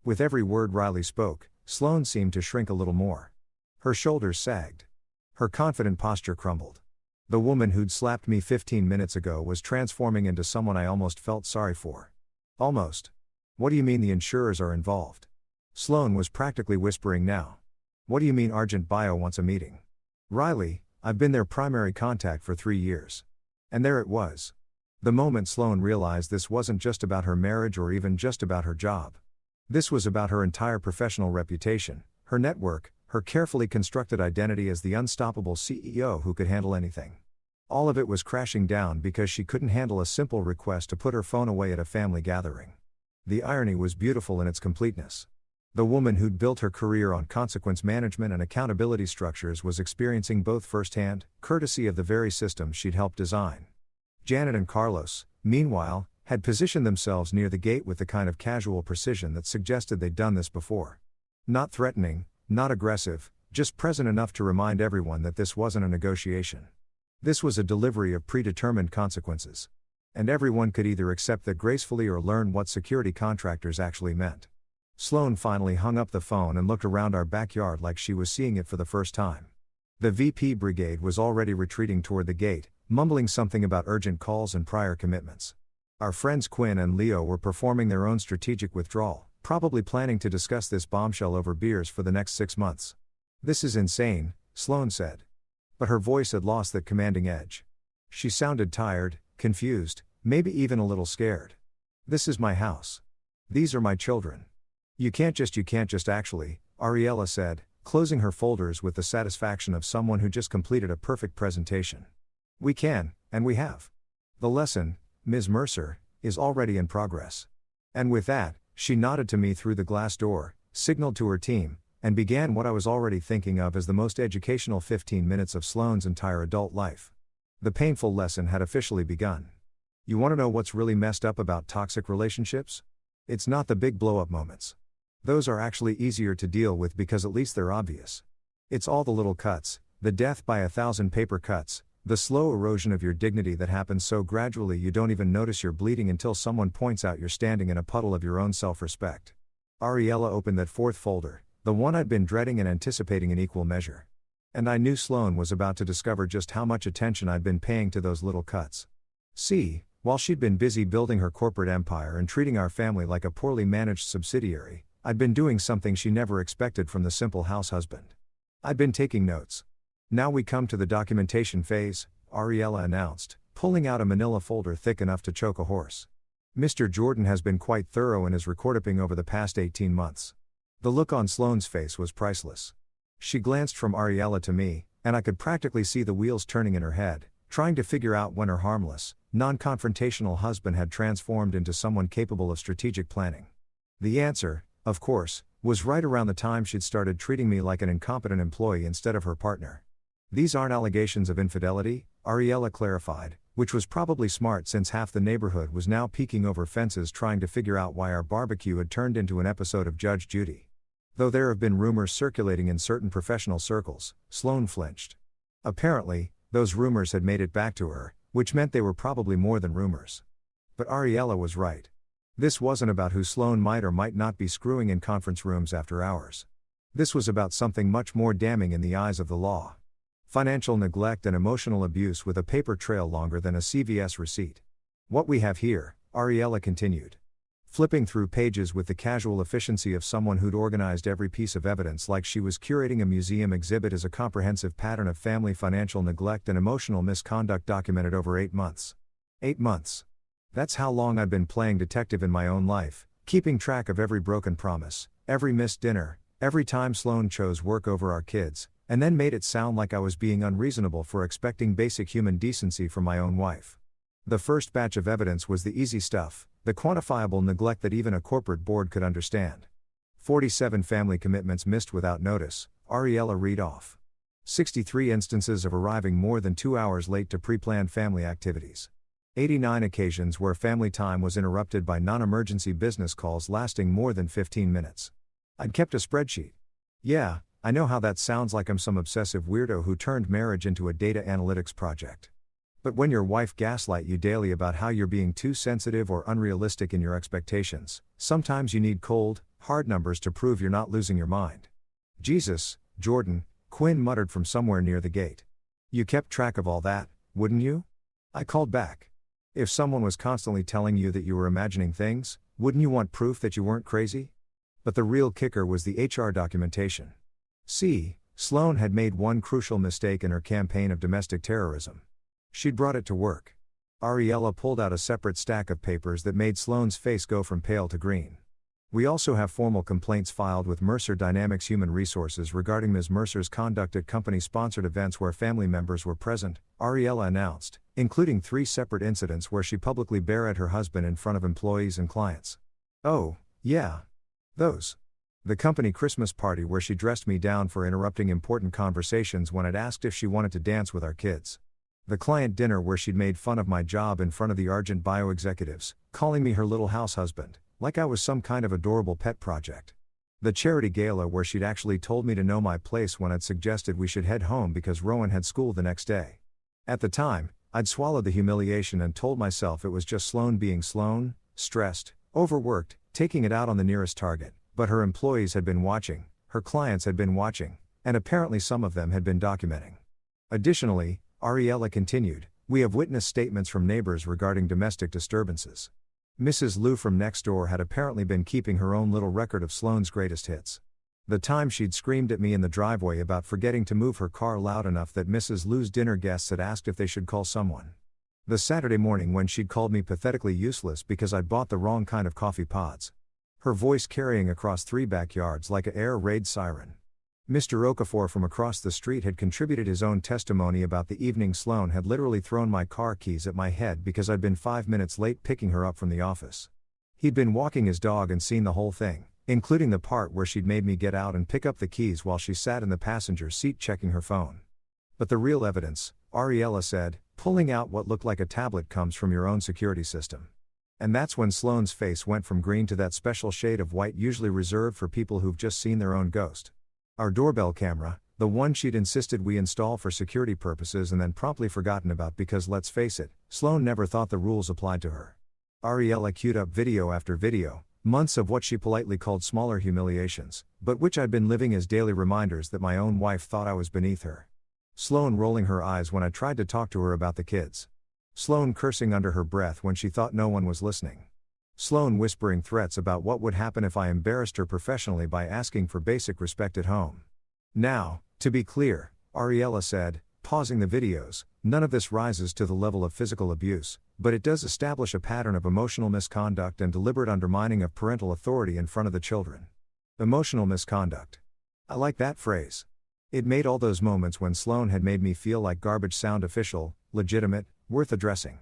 With every word Riley spoke, Sloan seemed to shrink a little more. Her shoulders sagged. Her confident posture crumbled. The woman who'd slapped me 15 minutes ago was transforming into someone I almost felt sorry for. Almost. What do you mean the insurers are involved? Sloan was practically whispering now. What do you mean Argent Bio wants a meeting? Riley, I've been their primary contact for 3 years. And there it was. The moment Sloan realized this wasn't just about her marriage or even just about her job. This was about her entire professional reputation, her network, her carefully constructed identity as the unstoppable CEO who could handle anything. All of it was crashing down because she couldn't handle a simple request to put her phone away at a family gathering. The irony was beautiful in its completeness. The woman who'd built her career on consequence management and accountability structures was experiencing both firsthand, courtesy of the very system she'd helped design. Janet and Carlos, meanwhile, had positioned themselves near the gate with the kind of casual precision that suggested they'd done this before. Not threatening, not aggressive, just present enough to remind everyone that this wasn't a negotiation. This was a delivery of predetermined consequences. And everyone could either accept that gracefully or learn what security contractors actually meant. Sloan finally hung up the phone and looked around our backyard like she was seeing it for the first time. The VP brigade was already retreating toward the gate, mumbling something about urgent calls and prior commitments. Our friends Quinn and Leo were performing their own strategic withdrawal, probably planning to discuss this bombshell over beers for the next 6 months. This is insane, Sloan said. But her voice had lost that commanding edge. She sounded tired, confused, maybe even a little scared. This is my house. These are my children. You can't just actually, Ariella said, closing her folders with the satisfaction of someone who just completed a perfect presentation. We can, and we have. The lesson, Ms. Mercer, is already in progress. And with that, she nodded to me through the glass door, signaled to her team, and began what I was already thinking of as the most educational 15 minutes of Sloan's entire adult life. The painful lesson had officially begun. You want to know what's really messed up about toxic relationships? It's not the big blow-up moments. Those are actually easier to deal with because at least they're obvious. It's all the little cuts, the death by 1,000 paper cuts, the slow erosion of your dignity that happens so gradually you don't even notice you're bleeding until someone points out you're standing in a puddle of your own self-respect. Ariella opened that fourth folder, the one I'd been dreading and anticipating in equal measure. And I knew Sloane was about to discover just how much attention I'd been paying to those little cuts. See, while she'd been busy building her corporate empire and treating our family like a poorly managed subsidiary, I'd been doing something she never expected from the simple house husband. I'd been taking notes. Now we come to the documentation phase, Ariella announced, pulling out a manila folder thick enough to choke a horse. Mr. Jordan has been quite thorough in his recording over the past 18 months. The look on Sloane's face was priceless. She glanced from Ariella to me, and I could practically see the wheels turning in her head, trying to figure out when her harmless, non-confrontational husband had transformed into someone capable of strategic planning. The answer, of course, was right around the time she'd started treating me like an incompetent employee instead of her partner. These aren't allegations of infidelity, Ariella clarified, which was probably smart since half the neighborhood was now peeking over fences trying to figure out why our barbecue had turned into an episode of Judge Judy. Though there have been rumors circulating in certain professional circles, Sloane flinched. Apparently, those rumors had made it back to her, which meant they were probably more than rumors. But Ariella was right. This wasn't about who Sloane might or might not be screwing in conference rooms after hours. This was about something much more damning in the eyes of the law. Financial neglect and emotional abuse with a paper trail longer than a CVS receipt. What we have here, Ariella continued. Flipping through pages with the casual efficiency of someone who'd organized every piece of evidence like she was curating a museum exhibit, is a comprehensive pattern of family financial neglect and emotional misconduct documented over 8 months. 8 months. That's how long I'd been playing detective in my own life, keeping track of every broken promise, every missed dinner, every time Sloane chose work over our kids, and then made it sound like I was being unreasonable for expecting basic human decency from my own wife. The first batch of evidence was the easy stuff, the quantifiable neglect that even a corporate board could understand. 47 family commitments missed without notice, Ariella read off. 63 instances of arriving more than 2 hours late to pre-planned family activities. 89 occasions where family time was interrupted by non-emergency business calls lasting more than 15 minutes. I'd kept a spreadsheet. Yeah, I know how that sounds, like I'm some obsessive weirdo who turned marriage into a data analytics project. But when your wife gaslight you daily about how you're being too sensitive or unrealistic in your expectations, sometimes you need cold, hard numbers to prove you're not losing your mind. Jesus, Jordan, Quinn muttered from somewhere near the gate. You kept track of all that, wouldn't you? I called back. If someone was constantly telling you that you were imagining things, wouldn't you want proof that you weren't crazy? But the real kicker was the HR documentation. See, Sloane had made one crucial mistake in her campaign of domestic terrorism. She'd brought it to work. Ariella pulled out a separate stack of papers that made Sloane's face go from pale to green. We also have formal complaints filed with Mercer Dynamics Human Resources regarding Ms. Mercer's conduct at company-sponsored events where family members were present, Ariella announced, including 3 separate incidents where she publicly berated her husband in front of employees and clients. Oh, yeah. Those. The company Christmas party where she dressed me down for interrupting important conversations when I'd asked if she wanted to dance with our kids. The client dinner where she'd made fun of my job in front of the Argent Bio executives, calling me her little house husband, like I was some kind of adorable pet project. The charity gala where she'd actually told me to know my place when I'd suggested we should head home because Rowan had school the next day. At the time, I'd swallowed the humiliation and told myself it was just Sloane being Sloane, stressed, overworked, taking it out on the nearest target. But her employees had been watching, her clients had been watching, and apparently some of them had been documenting. Additionally, Ariella continued, we have witnessed statements from neighbors regarding domestic disturbances. Mrs. Lou from next door had apparently been keeping her own little record of Sloane's greatest hits. The time she'd screamed at me in the driveway about forgetting to move her car loud enough that Mrs. Lou's dinner guests had asked if they should call someone. The Saturday morning when she'd called me pathetically useless because I'd bought the wrong kind of coffee pods. Her voice carrying across 3 backyards like a air raid siren. Mr. Okafor from across the street had contributed his own testimony about the evening Sloane had literally thrown my car keys at my head because I'd been 5 minutes late picking her up from the office. He'd been walking his dog and seen the whole thing, including the part where she'd made me get out and pick up the keys while she sat in the passenger seat checking her phone. But the real evidence, Ariella said, pulling out what looked like a tablet, comes from your own security system. And that's when Sloane's face went from green to that special shade of white usually reserved for people who've just seen their own ghost. Our doorbell camera, the one she'd insisted we install for security purposes and then promptly forgotten about because let's face it, Sloane never thought the rules applied to her. Ariella queued up video after video, months of what she politely called smaller humiliations, but which I'd been living as daily reminders that my own wife thought I was beneath her. Sloane rolling her eyes when I tried to talk to her about the kids. Sloane cursing under her breath when she thought no one was listening. Sloane whispering threats about what would happen if I embarrassed her professionally by asking for basic respect at home. Now, to be clear, Ariella said, pausing the videos, none of this rises to the level of physical abuse, but it does establish a pattern of emotional misconduct and deliberate undermining of parental authority in front of the children. Emotional misconduct. I like that phrase. It made all those moments when Sloane had made me feel like garbage sound official, legitimate, worth addressing.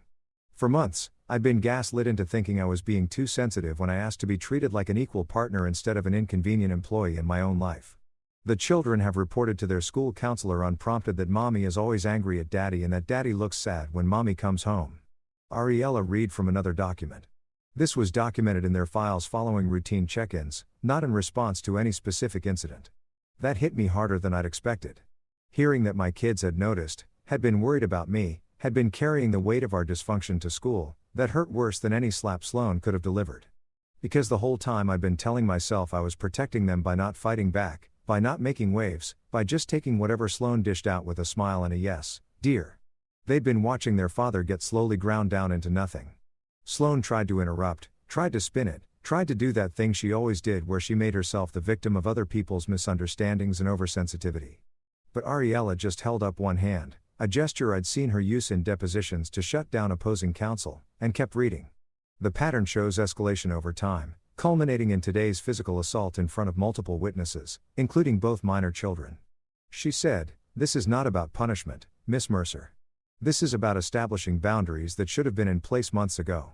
For months, I'd been gaslit into thinking I was being too sensitive when I asked to be treated like an equal partner instead of an inconvenient employee in my own life. The children have reported to their school counselor unprompted that mommy is always angry at daddy and that daddy looks sad when mommy comes home. Ariella read from another document. This was documented in their files following routine check-ins, not in response to any specific incident. That hit me harder than I'd expected. Hearing that my kids had noticed, had been worried about me, had been carrying the weight of our dysfunction to school, that hurt worse than any slap Sloane could have delivered. Because the whole time I'd been telling myself I was protecting them by not fighting back, by not making waves, by just taking whatever Sloane dished out with a smile and a yes, dear. They'd been watching their father get slowly ground down into nothing. Sloane tried to interrupt, tried to spin it, tried to do that thing she always did where she made herself the victim of other people's misunderstandings and oversensitivity. But Ariella just held up one hand, a gesture I'd seen her use in depositions to shut down opposing counsel, and kept reading. The pattern shows escalation over time, culminating in today's physical assault in front of multiple witnesses, including both minor children. She said, "This is not about punishment, Miss Mercer. This is about establishing boundaries that should have been in place months ago."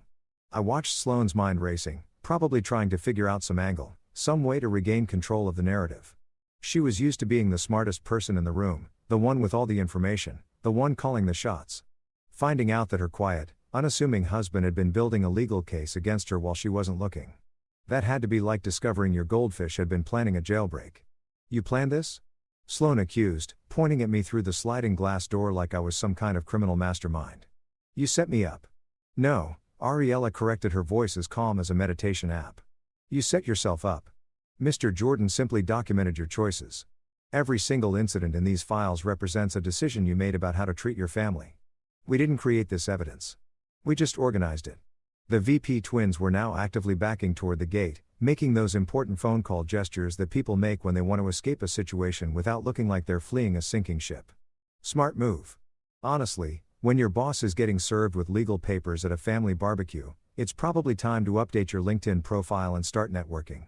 I watched Sloane's mind racing, probably trying to figure out some angle, some way to regain control of the narrative. She was used to being the smartest person in the room, the one with all the information, the one calling the shots. Finding out that her quiet, unassuming husband had been building a legal case against her while she wasn't looking. That had to be like discovering your goldfish had been planning a jailbreak. "You planned this?" Sloane accused, pointing at me through the sliding glass door like I was some kind of criminal mastermind. "You set me up." "No," Ariella corrected, her voice as calm as a meditation app. "You set yourself up. Mr. Jordan simply documented your choices. Every single incident in these files represents a decision you made about how to treat your family. We didn't create this evidence. We just organized it." The VP twins were now actively backing toward the gate, making those important phone call gestures that people make when they want to escape a situation without looking like they're fleeing a sinking ship. Smart move. Honestly, when your boss is getting served with legal papers at a family barbecue, it's probably time to update your LinkedIn profile and start networking.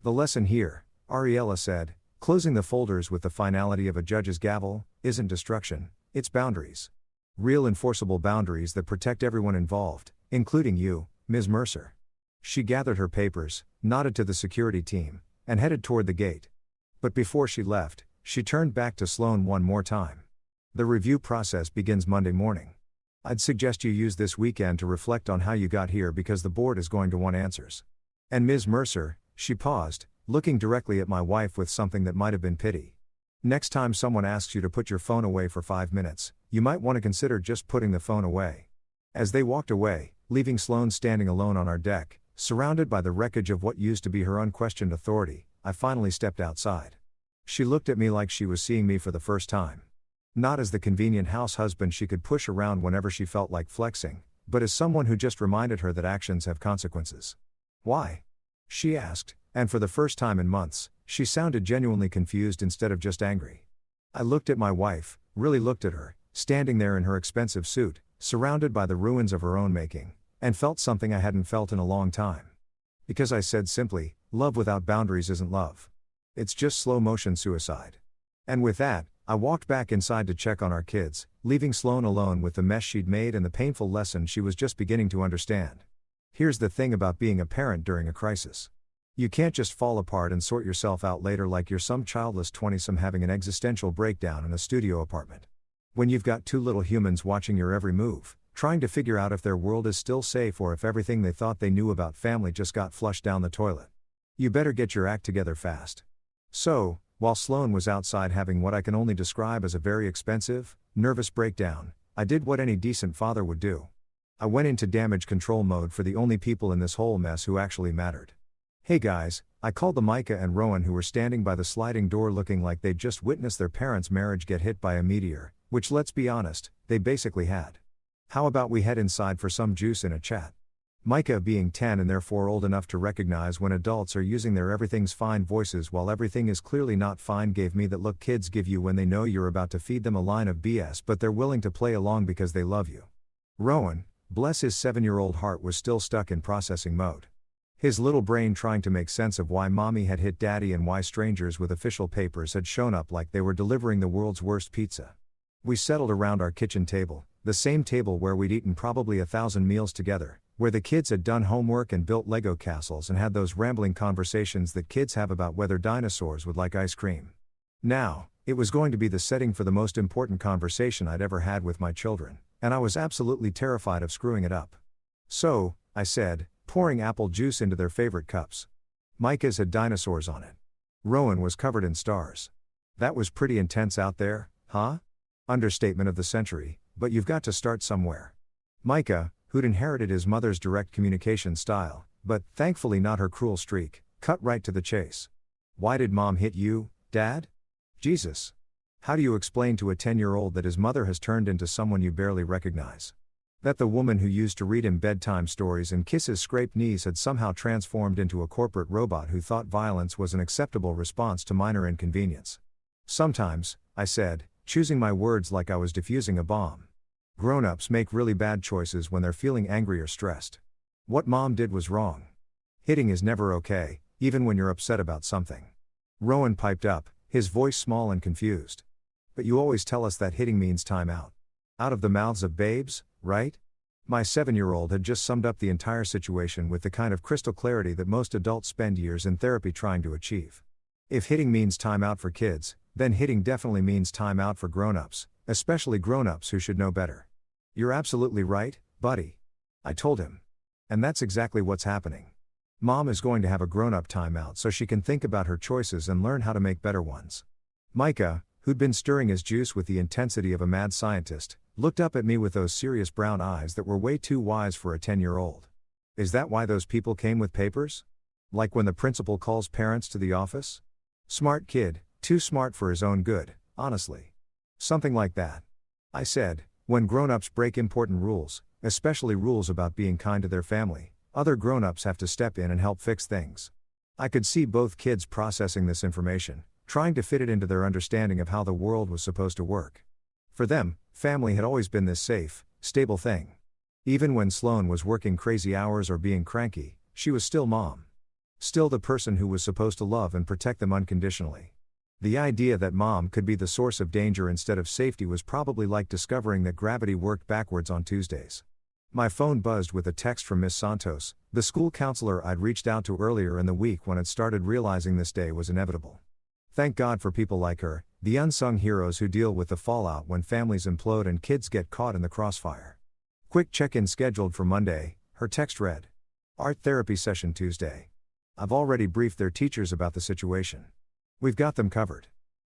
The lesson here, Ariella said, closing the folders with the finality of a judge's gavel, isn't destruction, it's boundaries. Real enforceable boundaries that protect everyone involved, including you, Ms. Mercer. She gathered her papers, nodded to the security team, and headed toward the gate. But before she left, she turned back to Sloane one more time. "The review process begins Monday morning. I'd suggest you use this weekend to reflect on how you got here because the board is going to want answers. And Ms. Mercer," she paused, looking directly at my wife with something that might have been pity. "Next time someone asks you to put your phone away for 5 minutes, you might want to consider just putting the phone away." As they walked away, leaving Sloane standing alone on our deck, surrounded by the wreckage of what used to be her unquestioned authority, I finally stepped outside. She looked at me like she was seeing me for the first time. Not as the convenient house husband she could push around whenever she felt like flexing, but as someone who just reminded her that actions have consequences. "Why?" she asked, and for the first time in months, she sounded genuinely confused instead of just angry. I looked at my wife, really looked at her, standing there in her expensive suit, surrounded by the ruins of her own making, and felt something I hadn't felt in a long time. Because I said simply, love without boundaries isn't love. It's just slow motion suicide. And with that, I walked back inside to check on our kids, leaving Sloane alone with the mess she'd made and the painful lesson she was just beginning to understand. Here's the thing about being a parent during a crisis. You can't just fall apart and sort yourself out later like you're some childless 20-some having an existential breakdown in a studio apartment. When you've got two little humans watching your every move, trying to figure out if their world is still safe or if everything they thought they knew about family just got flushed down the toilet. You better get your act together fast. So, while Sloan was outside having what I can only describe as a very expensive, nervous breakdown, I did what any decent father would do. I went into damage control mode for the only people in this whole mess who actually mattered. Hey guys, I called the Micah and Rowan who were standing by the sliding door looking like they'd just witnessed their parents' marriage get hit by a meteor, which let's be honest, they basically had. How about we head inside for some juice and a chat? Micah being 10 and therefore old enough to recognize when adults are using their everything's fine voices while everything is clearly not fine gave me that look kids give you when they know you're about to feed them a line of BS but they're willing to play along because they love you. Rowan, bless his 7-year-old heart, was still stuck in processing mode. His little brain trying to make sense of why mommy had hit daddy and why strangers with official papers had shown up like they were delivering the world's worst pizza. We settled around our kitchen table, the same table where we'd eaten probably 1,000 meals together, where the kids had done homework and built Lego castles and had those rambling conversations that kids have about whether dinosaurs would like ice cream. Now, it was going to be the setting for the most important conversation I'd ever had with my children, and I was absolutely terrified of screwing it up. So, I said, pouring apple juice into their favorite cups. Micah's had dinosaurs on it. Rowan was covered in stars. That was pretty intense out there, huh? Understatement of the century, but you've got to start somewhere. Micah, who'd inherited his mother's direct communication style, but thankfully not her cruel streak, cut right to the chase. Why did mom hit you, Dad? Jesus. How do you explain to a 10-year-old that his mother has turned into someone you barely recognize? That the woman who used to read him bedtime stories and kiss his scraped knees had somehow transformed into a corporate robot who thought violence was an acceptable response to minor inconvenience. Sometimes, I said, choosing my words like I was defusing a bomb. Grown-ups make really bad choices when they're feeling angry or stressed. What mom did was wrong. Hitting is never okay, even when you're upset about something. Rowan piped up, his voice small and confused. But you always tell us that hitting means time out. Out of the mouths of babes, right? My 7-year-old had just summed up the entire situation with the kind of crystal clarity that most adults spend years in therapy trying to achieve. If hitting means time out for kids, then hitting definitely means time out for grown-ups, especially grown-ups who should know better. You're absolutely right, buddy. I told him. And that's exactly what's happening. Mom is going to have a grown-up timeout so she can think about her choices and learn how to make better ones. Micah, who'd been stirring his juice with the intensity of a mad scientist, looked up at me with those serious brown eyes that were way too wise for a 10-year-old. Is that why those people came with papers? Like when the principal calls parents to the office? Smart kid, too smart for his own good, honestly. Something like that. I said, when grown-ups break important rules, especially rules about being kind to their family, other grown-ups have to step in and help fix things. I could see both kids processing this information, trying to fit it into their understanding of how the world was supposed to work. For them, family had always been this safe, stable thing. Even when Sloan was working crazy hours or being cranky, she was still mom. Still the person who was supposed to love and protect them unconditionally. The idea that mom could be the source of danger instead of safety was probably like discovering that gravity worked backwards on Tuesdays. My phone buzzed with a text from Miss Santos, the school counselor I'd reached out to earlier in the week when I'd started realizing this day was inevitable. Thank God for people like her, the unsung heroes who deal with the fallout when families implode and kids get caught in the crossfire. Quick check-in scheduled for Monday, her text read. Art therapy session Tuesday. I've already briefed their teachers about the situation. We've got them covered.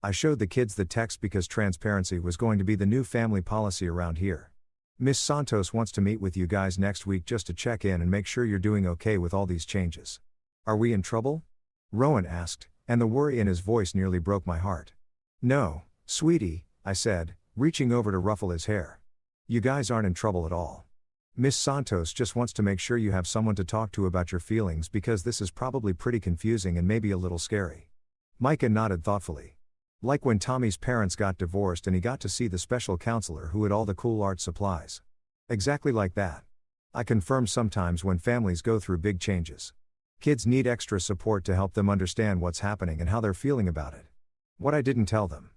I showed the kids the text because transparency was going to be the new family policy around here. Miss Santos wants to meet with you guys next week just to check in and make sure you're doing okay with all these changes. Are we in trouble? Rowan asked, and the worry in his voice nearly broke my heart. No, sweetie, I said, reaching over to ruffle his hair. You guys aren't in trouble at all. Miss Santos just wants to make sure you have someone to talk to about your feelings because this is probably pretty confusing and maybe a little scary. Micah nodded thoughtfully. Like when Tommy's parents got divorced and he got to see the special counselor who had all the cool art supplies. Exactly like that. I confirm sometimes when families go through big changes. Kids need extra support to help them understand what's happening and how they're feeling about it. What I didn't tell them.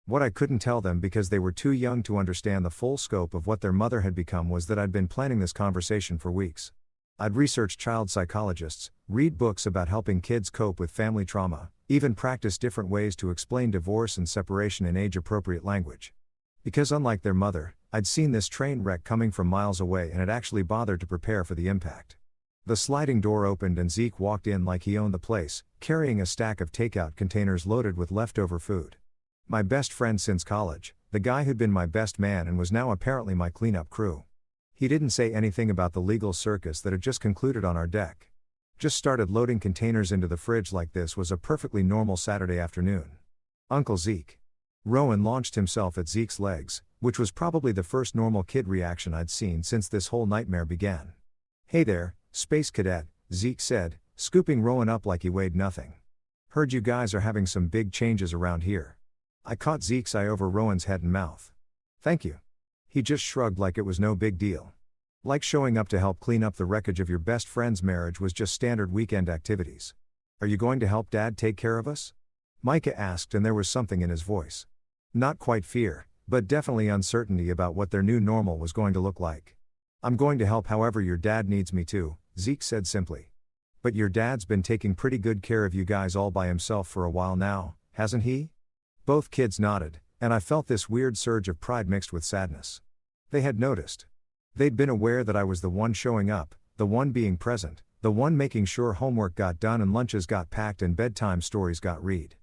What I couldn't tell them because they were too young to understand the full scope of what their mother had become was that I'd been planning this conversation for weeks. I'd researched child psychologists, read books about helping kids cope with family trauma, even practice different ways to explain divorce and separation in age-appropriate language. Because unlike their mother, I'd seen this train wreck coming from miles away and had actually bothered to prepare for the impact. The sliding door opened and Zeke walked in like he owned the place, carrying a stack of takeout containers loaded with leftover food. My best friend since college, the guy who'd been my best man and was now apparently my cleanup crew. He didn't say anything about the legal circus that had just concluded on our deck. Just started loading containers into the fridge like this was a perfectly normal Saturday afternoon. Uncle Zeke. Rowan launched himself at Zeke's legs, which was probably the first normal kid reaction I'd seen since this whole nightmare began. "Hey there, Space Cadet," Zeke said, scooping Rowan up like he weighed nothing. "Heard you guys are having some big changes around here." I caught Zeke's eye over Rowan's head and mouth. "Thank you." He just shrugged like it was no big deal. Like showing up to help clean up the wreckage of your best friend's marriage was just standard weekend activities. "Are you going to help Dad take care of us?" Micah asked, and there was something in his voice. Not quite fear, but definitely uncertainty about what their new normal was going to look like. "I'm going to help however your dad needs me to," Zeke said simply. "But your dad's been taking pretty good care of you guys all by himself for a while now, hasn't he?" Both kids nodded, and I felt this weird surge of pride mixed with sadness. They had noticed. They'd been aware that I was the one showing up, the one being present, the one making sure homework got done and lunches got packed and bedtime stories got read.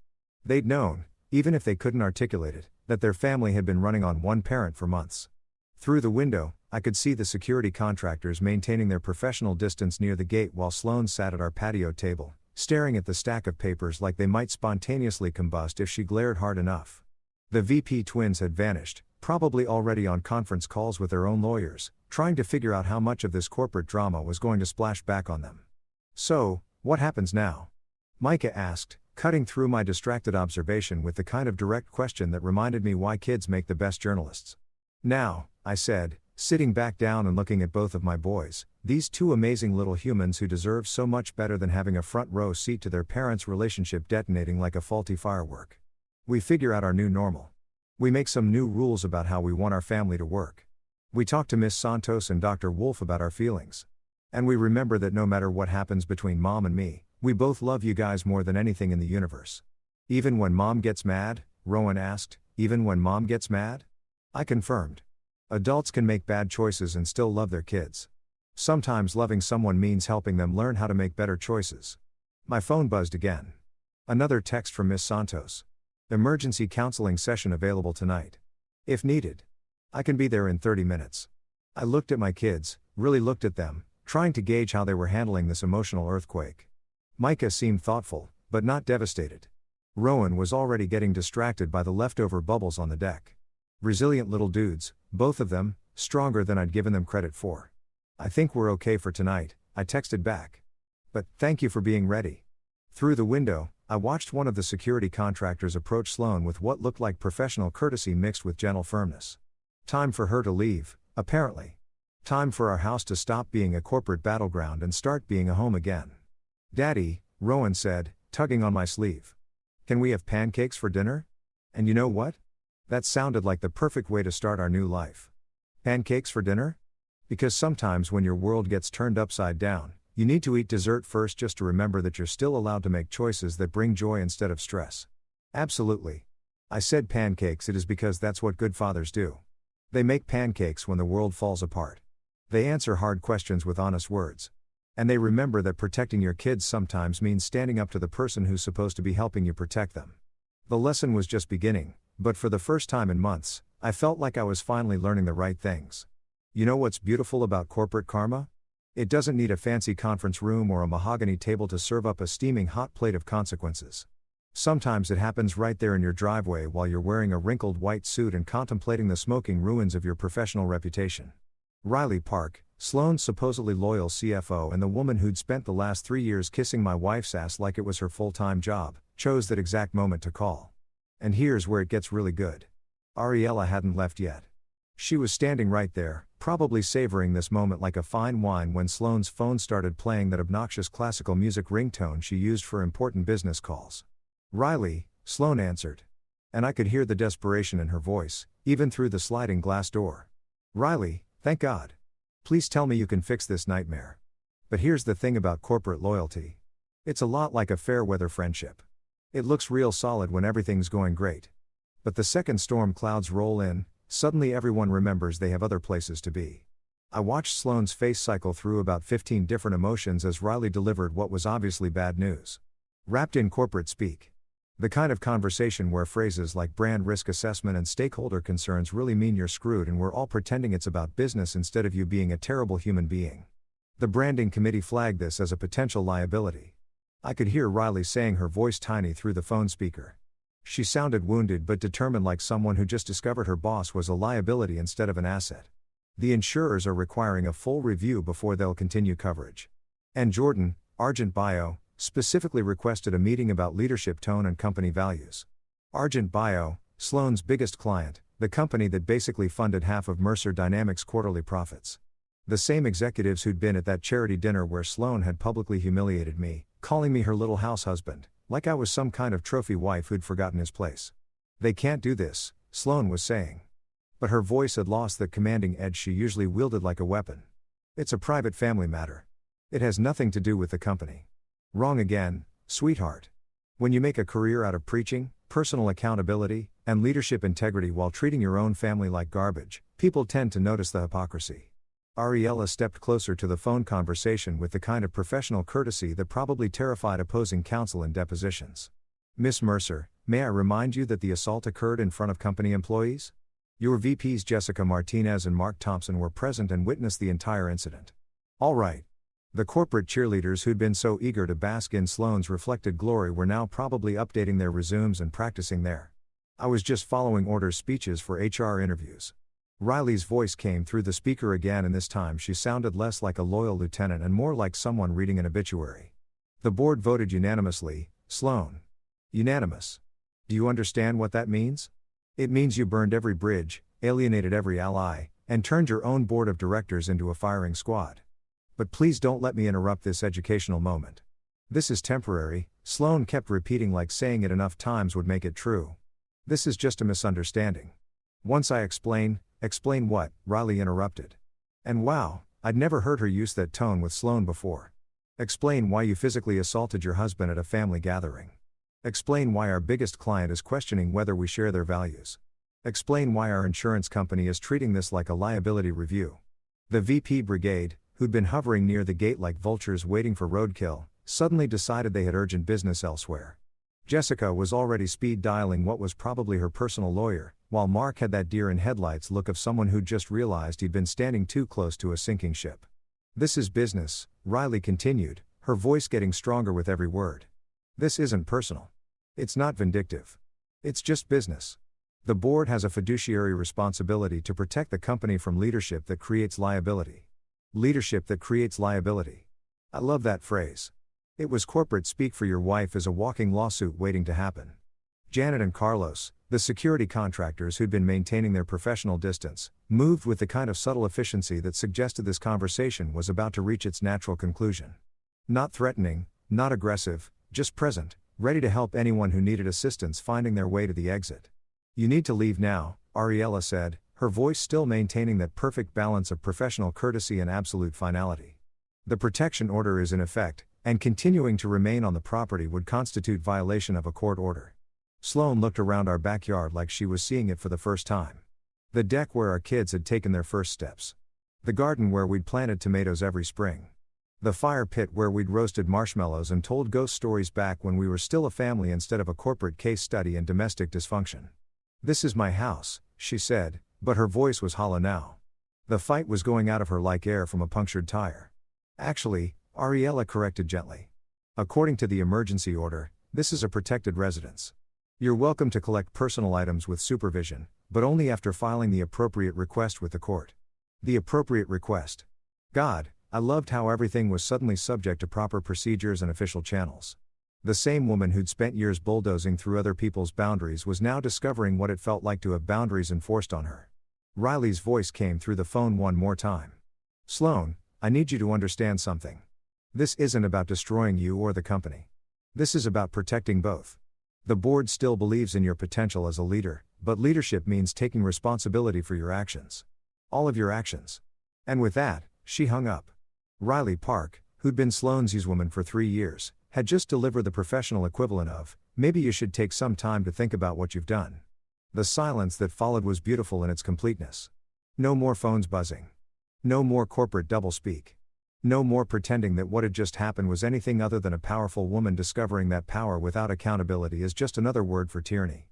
They'd known, even if they couldn't articulate it, that their family had been running on one parent for months. Through the window, I could see the security contractors maintaining their professional distance near the gate while Sloane sat at our patio table, staring at the stack of papers like they might spontaneously combust if she glared hard enough. The VP twins had vanished, probably already on conference calls with their own lawyers, trying to figure out how much of this corporate drama was going to splash back on them. "So, what happens now?" Micah asked, cutting through my distracted observation with the kind of direct question that reminded me why kids make the best journalists. "Now," I said, sitting back down and looking at both of my boys, these two amazing little humans who deserve so much better than having a front row seat to their parents' relationship detonating like a faulty firework. "We figure out our new normal. We make some new rules about how we want our family to work. We talk to Miss Santos and Dr. Wolf about our feelings. And we remember that no matter what happens between Mom and me, we both love you guys more than anything in the universe." "Even when Mom gets mad?" Rowan asked. "Even when Mom gets mad?" I confirmed. Adults can make bad choices and still love their kids. Sometimes loving someone means helping them learn how to make better choices. My phone buzzed again. Another text from Miss Santos. "Emergency counseling session available tonight. If needed. I can be there in 30 minutes. I looked at my kids, really looked at them, trying to gauge how they were handling this emotional earthquake. Micah seemed thoughtful, but not devastated. Rowan was already getting distracted by the leftover bubbles on the deck. Resilient little dudes, both of them, stronger than I'd given them credit for. "I think we're okay for tonight," I texted back. "But, thank you for being ready." Through the window, I watched one of the security contractors approach Sloane with what looked like professional courtesy mixed with gentle firmness. Time for her to leave, apparently. Time for our house to stop being a corporate battleground and start being a home again. "Daddy," Rowan said, tugging on my sleeve. "Can we have pancakes for dinner?" And you know what? That sounded like the perfect way to start our new life. Pancakes for dinner? Because sometimes when your world gets turned upside down, you need to eat dessert first just to remember that you're still allowed to make choices that bring joy instead of stress. Absolutely. I said pancakes, it is because that's what good fathers do. They make pancakes when the world falls apart. They answer hard questions with honest words. And they remember that protecting your kids sometimes means standing up to the person who's supposed to be helping you protect them. The lesson was just beginning, but for the first time in months, I felt like I was finally learning the right things. You know what's beautiful about corporate karma? It doesn't need a fancy conference room or a mahogany table to serve up a steaming hot plate of consequences. Sometimes it happens right there in your driveway while you're wearing a wrinkled white suit and contemplating the smoking ruins of your professional reputation. Riley Park, Sloane's supposedly loyal CFO and the woman who'd spent the last 3 years kissing my wife's ass like it was her full-time job, chose that exact moment to call. And here's where it gets really good. Ariella hadn't left yet. She was standing right there, probably savoring this moment like a fine wine when Sloane's phone started playing that obnoxious classical music ringtone she used for important business calls. "Riley," Sloane answered. And I could hear the desperation in her voice, even through the sliding glass door. "Riley, thank God. Please tell me you can fix this nightmare. But here's the thing about corporate loyalty. It's a lot like a fair-weather friendship. It looks real solid when everything's going great. But the second storm clouds roll in, suddenly everyone remembers they have other places to be. I watched Sloane's face cycle through about 15 different emotions as Riley delivered what was obviously bad news. Wrapped in corporate speak. The kind of conversation where phrases like brand risk assessment and stakeholder concerns really mean you're screwed and we're all pretending it's about business instead of you being a terrible human being. The branding committee flagged this as a potential liability. I could hear Riley saying, her voice tiny through the phone speaker. She sounded wounded but determined, like someone who just discovered her boss was a liability instead of an asset. The insurers are requiring a full review before they'll continue coverage. And Jordan, Argent Bio, specifically requested a meeting about leadership tone and company values. Argent Bio, Sloane's biggest client, the company that basically funded half of Mercer Dynamics' quarterly profits. The same executives who'd been at that charity dinner where Sloane had publicly humiliated me, calling me her little house husband, like I was some kind of trophy wife who'd forgotten his place. They can't do this, Sloane was saying. But her voice had lost that commanding edge she usually wielded like a weapon. It's a private family matter. It has nothing to do with the company. Wrong again, sweetheart. When you make a career out of preaching, personal accountability, and leadership integrity while treating your own family like garbage, people tend to notice the hypocrisy. Ariella stepped closer to the phone conversation with the kind of professional courtesy that probably terrified opposing counsel in depositions. Miss Mercer, may I remind you that the assault occurred in front of company employees? Your VPs Jessica Martinez and Mark Thompson were present and witnessed the entire incident. All right. The corporate cheerleaders who'd been so eager to bask in Sloane's reflected glory were now probably updating their resumes and practicing there. I was just following orders speeches for HR interviews. Riley's voice came through the speaker again, and this time she sounded less like a loyal lieutenant and more like someone reading an obituary. The board voted unanimously, Sloane. Unanimous. Do you understand what that means? It means you burned every bridge, alienated every ally, and turned your own board of directors into a firing squad. But please don't let me interrupt this educational moment. This is temporary, Sloane kept repeating, like saying it enough times would make it true. This is just a misunderstanding. Once I explain what? Riley interrupted. And wow, I'd never heard her use that tone with Sloane before. Explain why you physically assaulted your husband at a family gathering. Explain why our biggest client is questioning whether we share their values. Explain why our insurance company is treating this like a liability review. The VP brigade, who'd been hovering near the gate like vultures waiting for roadkill, suddenly decided they had urgent business elsewhere. Jessica was already speed dialing what was probably her personal lawyer, while Mark had that deer in headlights look of someone who'd just realized he'd been standing too close to a sinking ship. This is business, Riley continued, her voice getting stronger with every word. This isn't personal. It's not vindictive. It's just business. The board has a fiduciary responsibility to protect the company from leadership that creates liability. Leadership that creates liability. I love that phrase. It was corporate speak for your wife is a walking lawsuit waiting to happen. Janet and Carlos, the security contractors who'd been maintaining their professional distance, moved with the kind of subtle efficiency that suggested this conversation was about to reach its natural conclusion. Not threatening, not aggressive, just present, ready to help anyone who needed assistance finding their way to the exit. You need to leave now, Ariella said, her voice still maintaining that perfect balance of professional courtesy and absolute finality. The protection order is in effect, and continuing to remain on the property would constitute violation of a court order. Sloane looked around our backyard like she was seeing it for the first time. The deck where our kids had taken their first steps. The garden where we'd planted tomatoes every spring. The fire pit where we'd roasted marshmallows and told ghost stories back when we were still a family instead of a corporate case study in domestic dysfunction. This is my house, she said, but her voice was hollow now. The fight was going out of her like air from a punctured tire. Actually, Ariella corrected gently. According to the emergency order, this is a protected residence. You're welcome to collect personal items with supervision, but only after filing the appropriate request with the court. The appropriate request. God, I loved how everything was suddenly subject to proper procedures and official channels. The same woman who'd spent years bulldozing through other people's boundaries was now discovering what it felt like to have boundaries enforced on her. Riley's voice came through the phone one more time. Sloane, I need you to understand something. This isn't about destroying you or the company. This is about protecting both. The board still believes in your potential as a leader, but leadership means taking responsibility for your actions. All of your actions. And with that, she hung up. Riley Park, who'd been Sloane's usewoman for 3 years, had just delivered the professional equivalent of, maybe you should take some time to think about what you've done. The silence that followed was beautiful in its completeness. No more phones buzzing. No more corporate doublespeak. No more pretending that what had just happened was anything other than a powerful woman discovering that power without accountability is just another word for tyranny.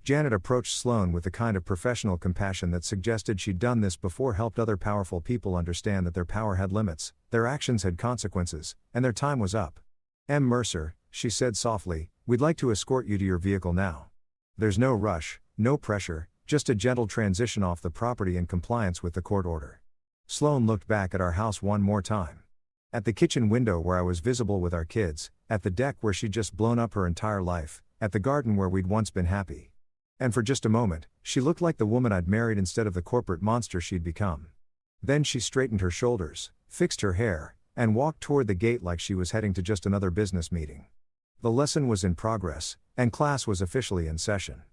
Janet approached Sloane with the kind of professional compassion that suggested she'd done this before, helped other powerful people understand that their power had limits, their actions had consequences, and their time was up. "M. Mercer," she said softly, "we'd like to escort you to your vehicle now. There's no rush, no pressure, just a gentle transition off the property in compliance with the court order." Sloane looked back at our house one more time. At the kitchen window where I was visible with our kids, at the deck where she'd just blown up her entire life, at the garden where we'd once been happy. And for just a moment, she looked like the woman I'd married instead of the corporate monster she'd become. Then she straightened her shoulders, fixed her hair, and walked toward the gate like she was heading to just another business meeting. The lesson was in progress, and class was officially in session.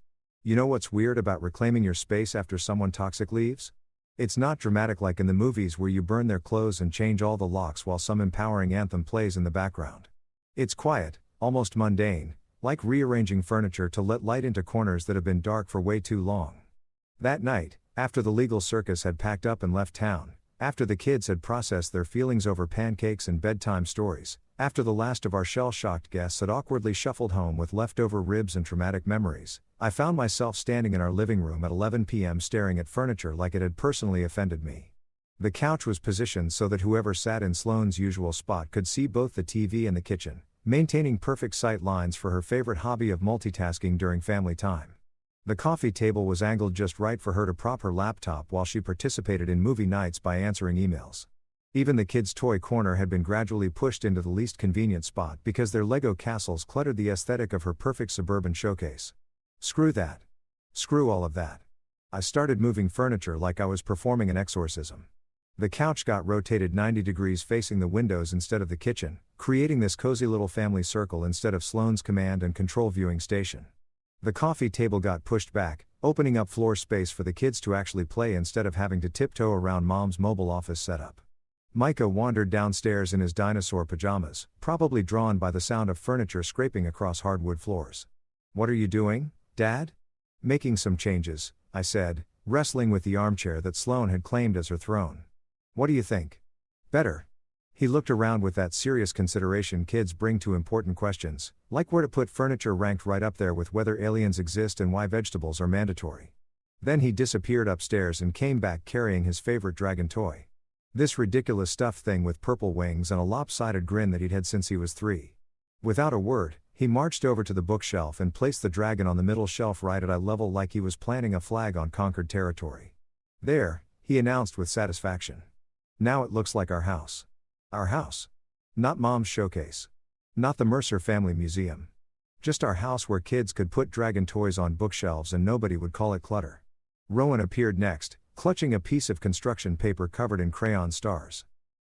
You know what's weird about reclaiming your space after someone toxic leaves? It's not dramatic like in the movies where you burn their clothes and change all the locks while some empowering anthem plays in the background. It's quiet, almost mundane, like rearranging furniture to let light into corners that have been dark for way too long. That night, after the legal circus had packed up and left town, after the kids had processed their feelings over pancakes and bedtime stories, after the last of our shell-shocked guests had awkwardly shuffled home with leftover ribs and traumatic memories, I found myself standing in our living room at 11 p.m. staring at furniture like it had personally offended me. The couch was positioned so that whoever sat in Sloane's usual spot could see both the TV and the kitchen, maintaining perfect sight lines for her favorite hobby of multitasking during family time. The coffee table was angled just right for her to prop her laptop while she participated in movie nights by answering emails. Even the kids' toy corner had been gradually pushed into the least convenient spot because their Lego castles cluttered the aesthetic of her perfect suburban showcase. Screw that. Screw all of that. I started moving furniture like I was performing an exorcism. The couch got rotated 90 degrees facing the windows instead of the kitchen, creating this cozy little family circle instead of Sloane's command and control viewing station. The coffee table got pushed back, opening up floor space for the kids to actually play instead of having to tiptoe around Mom's mobile office setup. Micah wandered downstairs in his dinosaur pajamas, probably drawn by the sound of furniture scraping across hardwood floors. "What are you doing, Dad?" "Making some changes," I said, wrestling with the armchair that Sloane had claimed as her throne. "What do you think?" "Better." He looked around with that serious consideration kids bring to important questions, like where to put furniture, ranked right up there with whether aliens exist and why vegetables are mandatory. Then he disappeared upstairs and came back carrying his favorite dragon toy. This ridiculous stuffed thing with purple wings and a lopsided grin that he'd had since he was 3. Without a word, he marched over to the bookshelf and placed the dragon on the middle shelf right at eye level like he was planting a flag on conquered territory. "There," he announced with satisfaction. "Now it looks like our house." Our house. Not Mom's showcase. Not the Mercer Family Museum. Just our house where kids could put dragon toys on bookshelves and nobody would call it clutter. Rowan appeared next, clutching a piece of construction paper covered in crayon stars.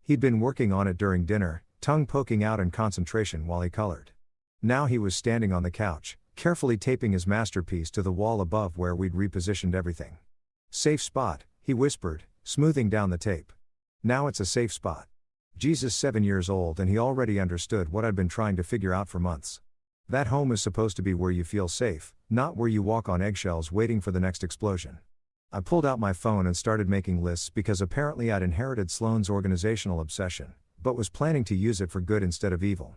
He'd been working on it during dinner, tongue poking out in concentration while he colored. Now he was standing on the couch, carefully taping his masterpiece to the wall above where we'd repositioned everything. "Safe spot," he whispered, smoothing down the tape. "Now it's a safe spot." Jesus, 7 years old, and he already understood what I'd been trying to figure out for months. That home is supposed to be where you feel safe, not where you walk on eggshells waiting for the next explosion. I pulled out my phone and started making lists because apparently I'd inherited Sloane's organizational obsession, but was planning to use it for good instead of evil.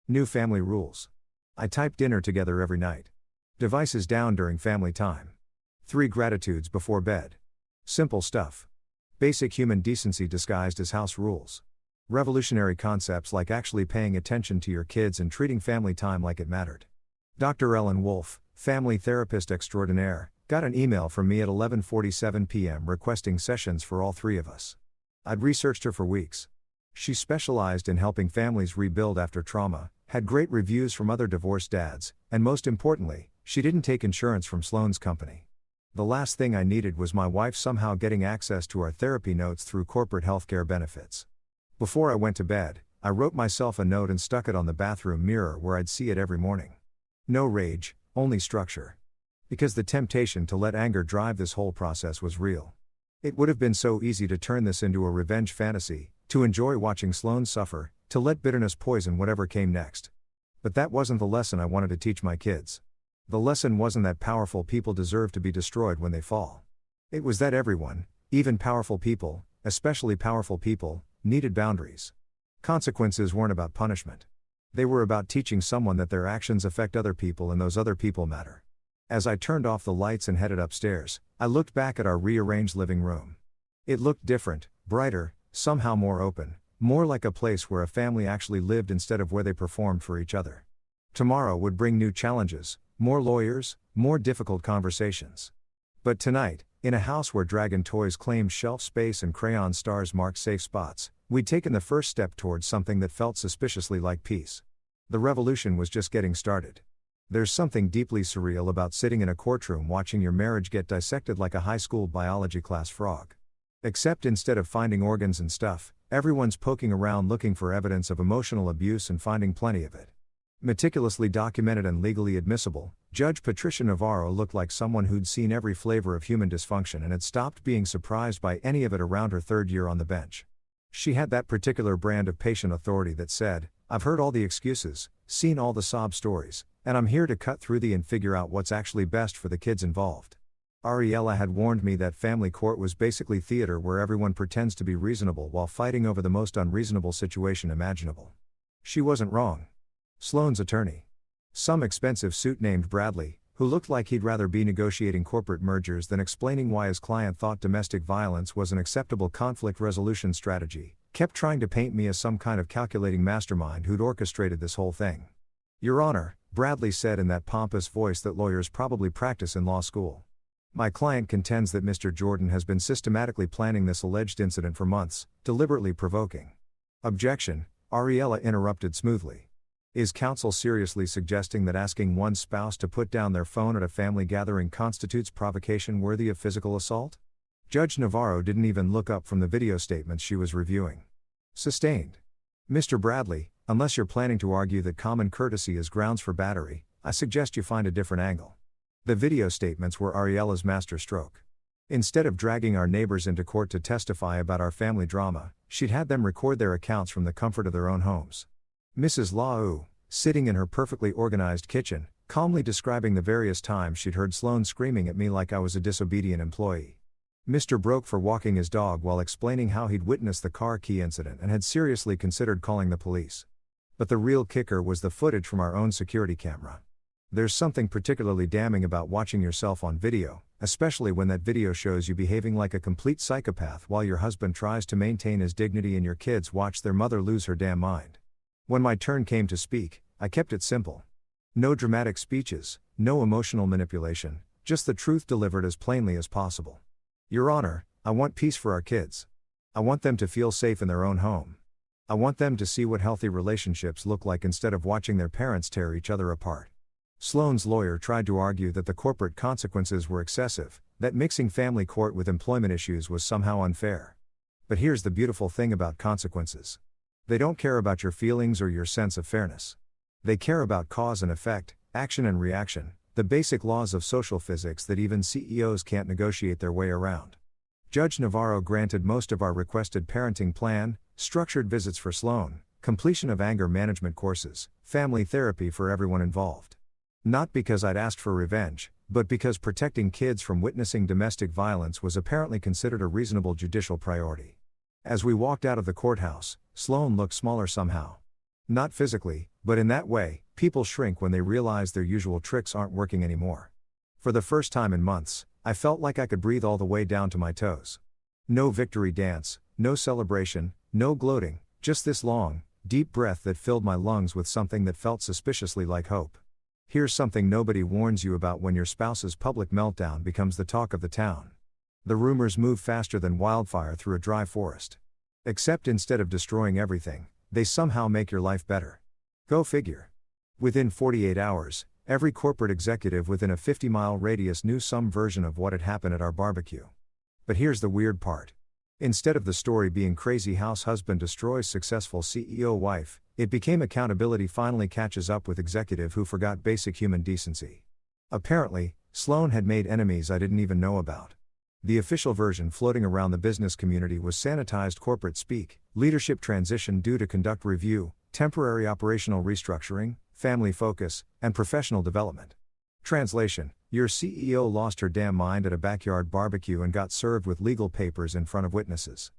New family rules. I typed dinner together every night. Devices down during family time. 3 gratitudes before bed. Simple stuff. Basic human decency disguised as house rules. Revolutionary concepts like actually paying attention to your kids and treating family time like it mattered. Dr. Ellen Wolf, family therapist extraordinaire, got an email from me at 11:47 p.m. requesting sessions for all 3 of us. I'd researched her for weeks. She specialized in helping families rebuild after trauma, had great reviews from other divorced dads, and most importantly, she didn't take insurance from Sloane's company. The last thing I needed was my wife somehow getting access to our therapy notes through corporate healthcare benefits. Before I went to bed, I wrote myself a note and stuck it on the bathroom mirror where I'd see it every morning. No rage, only structure. Because the temptation to let anger drive this whole process was real. It would have been so easy to turn this into a revenge fantasy, to enjoy watching Sloane suffer, to let bitterness poison whatever came next. But that wasn't the lesson I wanted to teach my kids. The lesson wasn't that powerful people deserve to be destroyed when they fall. It was that everyone, even powerful people, especially powerful people, needed boundaries. Consequences weren't about punishment. They were about teaching someone that their actions affect other people and those other people matter. As I turned off the lights and headed upstairs, I looked back at our rearranged living room. It looked different, brighter, somehow more open, more like a place where a family actually lived instead of where they performed for each other. Tomorrow would bring new challenges, more lawyers, more difficult conversations. But tonight, in a house where dragon toys claimed shelf space and crayon stars marked safe spots, we'd taken the first step towards something that felt suspiciously like peace. The revolution was just getting started. There's something deeply surreal about sitting in a courtroom watching your marriage get dissected like a high school biology class frog. Except instead of finding organs and stuff, everyone's poking around looking for evidence of emotional abuse and finding plenty of it. Meticulously documented and legally admissible, Judge Patricia Navarro looked like someone who'd seen every flavor of human dysfunction and had stopped being surprised by any of it around her third year on the bench. She had that particular brand of patient authority that said, "I've heard all the excuses, seen all the sob stories, and I'm here to cut through and figure out what's actually best for the kids involved." Ariella had warned me that family court was basically theater where everyone pretends to be reasonable while fighting over the most unreasonable situation imaginable. She wasn't wrong. Sloane's attorney, some expensive suit named Bradley, who looked like he'd rather be negotiating corporate mergers than explaining why his client thought domestic violence was an acceptable conflict resolution strategy, kept trying to paint me as some kind of calculating mastermind who'd orchestrated this whole thing. "Your Honor," Bradley said in that pompous voice that lawyers probably practice in law school, "my client contends that Mr. Jordan has been systematically planning this alleged incident for months, deliberately provoking." "Objection," Ariella interrupted smoothly. "Is counsel seriously suggesting that asking one's spouse to put down their phone at a family gathering constitutes provocation worthy of physical assault?" Judge Navarro didn't even look up from the video statements she was reviewing. Sustained. "Mr. Bradley, unless you're planning to argue that common courtesy is grounds for battery, I suggest you find a different angle." The video statements were Ariella's masterstroke. Instead of dragging our neighbors into court to testify about our family drama, she'd had them record their accounts from the comfort of their own homes. Mrs. Lau, sitting in her perfectly organized kitchen, calmly describing the various times she'd heard Sloane screaming at me like I was a disobedient employee. Mr. Broke for walking his dog while explaining how he'd witnessed the car key incident and had seriously considered calling the police. But the real kicker was the footage from our own security camera. There's something particularly damning about watching yourself on video, especially when that video shows you behaving like a complete psychopath while your husband tries to maintain his dignity and your kids watch their mother lose her damn mind. When my turn came to speak, I kept it simple. No dramatic speeches, no emotional manipulation, just the truth delivered as plainly as possible. "Your Honor, I want peace for our kids. I want them to feel safe in their own home. I want them to see what healthy relationships look like instead of watching their parents tear each other apart." Sloane's lawyer tried to argue that the corporate consequences were excessive, that mixing family court with employment issues was somehow unfair. But here's the beautiful thing about consequences. They don't care about your feelings or your sense of fairness. They care about cause and effect, action and reaction, the basic laws of social physics that even CEOs can't negotiate their way around. Judge Navarro granted most of our requested parenting plan, structured visits for Sloane, completion of anger management courses, family therapy for everyone involved. Not because I'd asked for revenge, but because protecting kids from witnessing domestic violence was apparently considered a reasonable judicial priority. As we walked out of the courthouse, Sloane looked smaller somehow. Not physically, but in that way, people shrink when they realize their usual tricks aren't working anymore. For the first time in months, I felt like I could breathe all the way down to my toes. No victory dance, no celebration, no gloating, just this long, deep breath that filled my lungs with something that felt suspiciously like hope. Here's something nobody warns you about when your spouse's public meltdown becomes the talk of the town. The rumors move faster than wildfire through a dry forest. Except instead of destroying everything, they somehow make your life better. Go figure. Within 48 hours, every corporate executive within a 50-mile radius knew some version of what had happened at our barbecue. But here's the weird part. Instead of the story being crazy house husband destroys successful CEO wife, it became accountability finally catches up with executive who forgot basic human decency. Apparently, Sloane had made enemies I didn't even know about. The official version floating around the business community was sanitized corporate speak, leadership transition due to conduct review, temporary operational restructuring, family focus, and professional development. Translation: Your CEO lost her damn mind at a backyard barbecue and got served with legal papers in front of witnesses.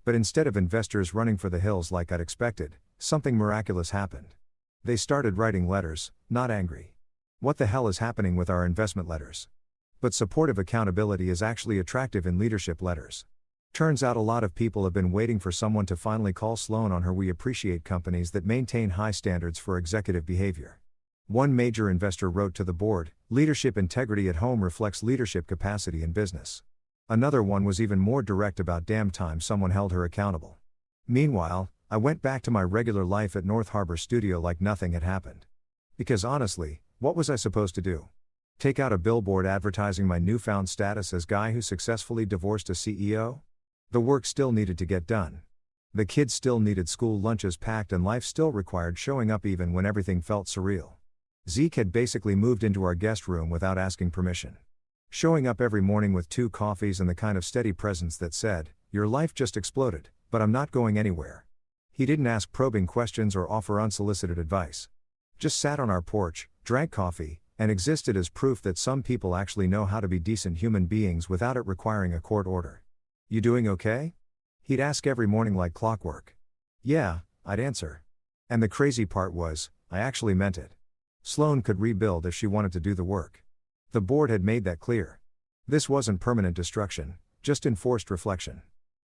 But instead of investors running for the hills like I'd expected, something miraculous happened. They started writing letters, not angry. What the hell is happening with our investment letters? But supportive accountability is actually attractive in leadership letters. Turns out a lot of people have been waiting for someone to finally call Sloan on her. We appreciate companies that maintain high standards for executive behavior. One major investor wrote to the board, "Leadership integrity at home reflects leadership capacity in business." Another one was even more direct about damn time someone held her accountable. Meanwhile, I went back to my regular life at North Harbor Studio like nothing had happened. Because honestly, what was I supposed to do? Take out a billboard advertising my newfound status as guy who successfully divorced a CEO? The work still needed to get done. The kids still needed school lunches packed and life still required showing up even when everything felt surreal. Zeke had basically moved into our guest room without asking permission. Showing up every morning with 2 coffees and the kind of steady presence that said, "Your life just exploded, but I'm not going anywhere." He didn't ask probing questions or offer unsolicited advice. Just sat on our porch, drank coffee, and existed as proof that some people actually know how to be decent human beings without it requiring a court order. "You doing okay?" He'd ask every morning like clockwork. "Yeah," I'd answer. And the crazy part was, I actually meant it. Sloan could rebuild if she wanted to do the work. The board had made that clear. This wasn't permanent destruction, just enforced reflection.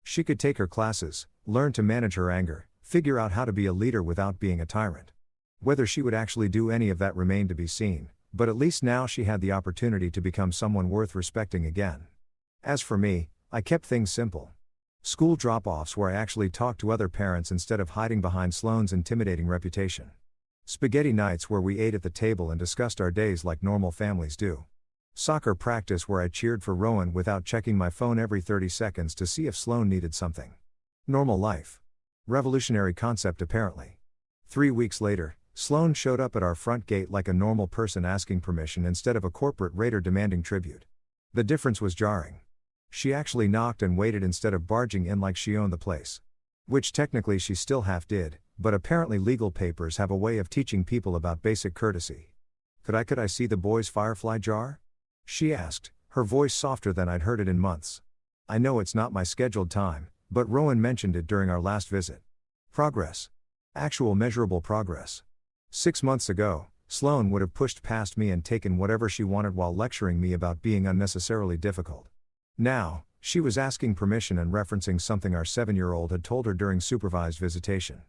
She could take her classes, learn to manage her anger, figure out how to be a leader without being a tyrant. Whether she would actually do any of that remained to be seen, but at least now she had the opportunity to become someone worth respecting again. As for me, I kept things simple. School drop-offs where I actually talked to other parents instead of hiding behind Sloan's intimidating reputation. Spaghetti nights where we ate at the table and discussed our days like normal families do. Soccer practice where I cheered for Rowan without checking my phone every 30 seconds to see if Sloan needed something. Normal life. Revolutionary concept apparently. 3 weeks later, Sloan showed up at our front gate like a normal person asking permission instead of a corporate raider demanding tribute. The difference was jarring. She actually knocked and waited instead of barging in like she owned the place. Which technically she still half did, but apparently legal papers have a way of teaching people about basic courtesy. Could I see the boys' Firefly jar?" she asked, her voice softer than I'd heard it in months. "I know it's not my scheduled time, but Rowan mentioned it during our last visit." Progress. Actual measurable progress. 6 months ago, Sloan would have pushed past me and taken whatever she wanted while lecturing me about being unnecessarily difficult. Now, she was asking permission and referencing something our 7-year-old had told her during supervised visitation.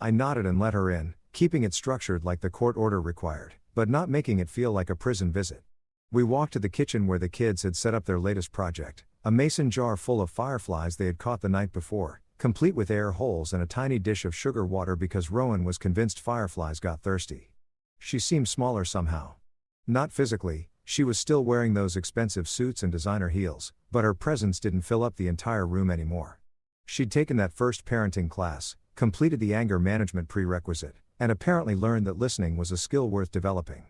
I nodded and let her in, keeping it structured like the court order required, but not making it feel like a prison visit. We walked to the kitchen where the kids had set up their latest project, a mason jar full of fireflies they had caught the night before, complete with air holes and a tiny dish of sugar water because Rowan was convinced fireflies got thirsty. She seemed smaller somehow. Not physically, she was still wearing those expensive suits and designer heels, but her presence didn't fill up the entire room anymore. She'd taken that first parenting class, completed the anger management prerequisite, and apparently learned that listening was a skill worth developing.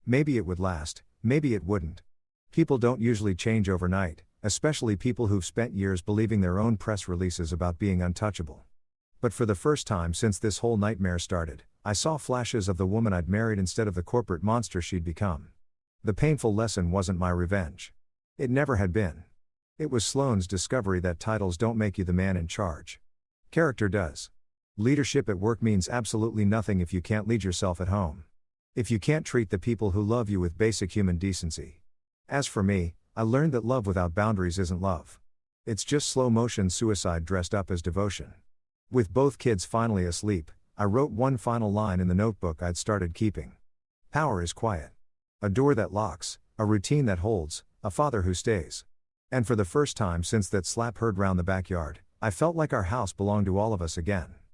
Maybe it would last, maybe it wouldn't. People don't usually change overnight, especially people who've spent years believing their own press releases about being untouchable. But for the first time since this whole nightmare started, I saw flashes of the woman I'd married instead of the corporate monster she'd become. The painful lesson wasn't my revenge. It never had been. It was Sloan's discovery that titles don't make you the man in charge. Character does. Leadership at work means absolutely nothing if you can't lead yourself at home. If you can't treat the people who love you with basic human decency. As for me, I learned that love without boundaries isn't love. It's just slow-motion suicide dressed up as devotion. With both kids finally asleep, I wrote one final line in the notebook I'd started keeping. Power is quiet. A door that locks, a routine that holds, a father who stays. And for the first time since that slap heard round the backyard, I felt like our house belonged to all of us again.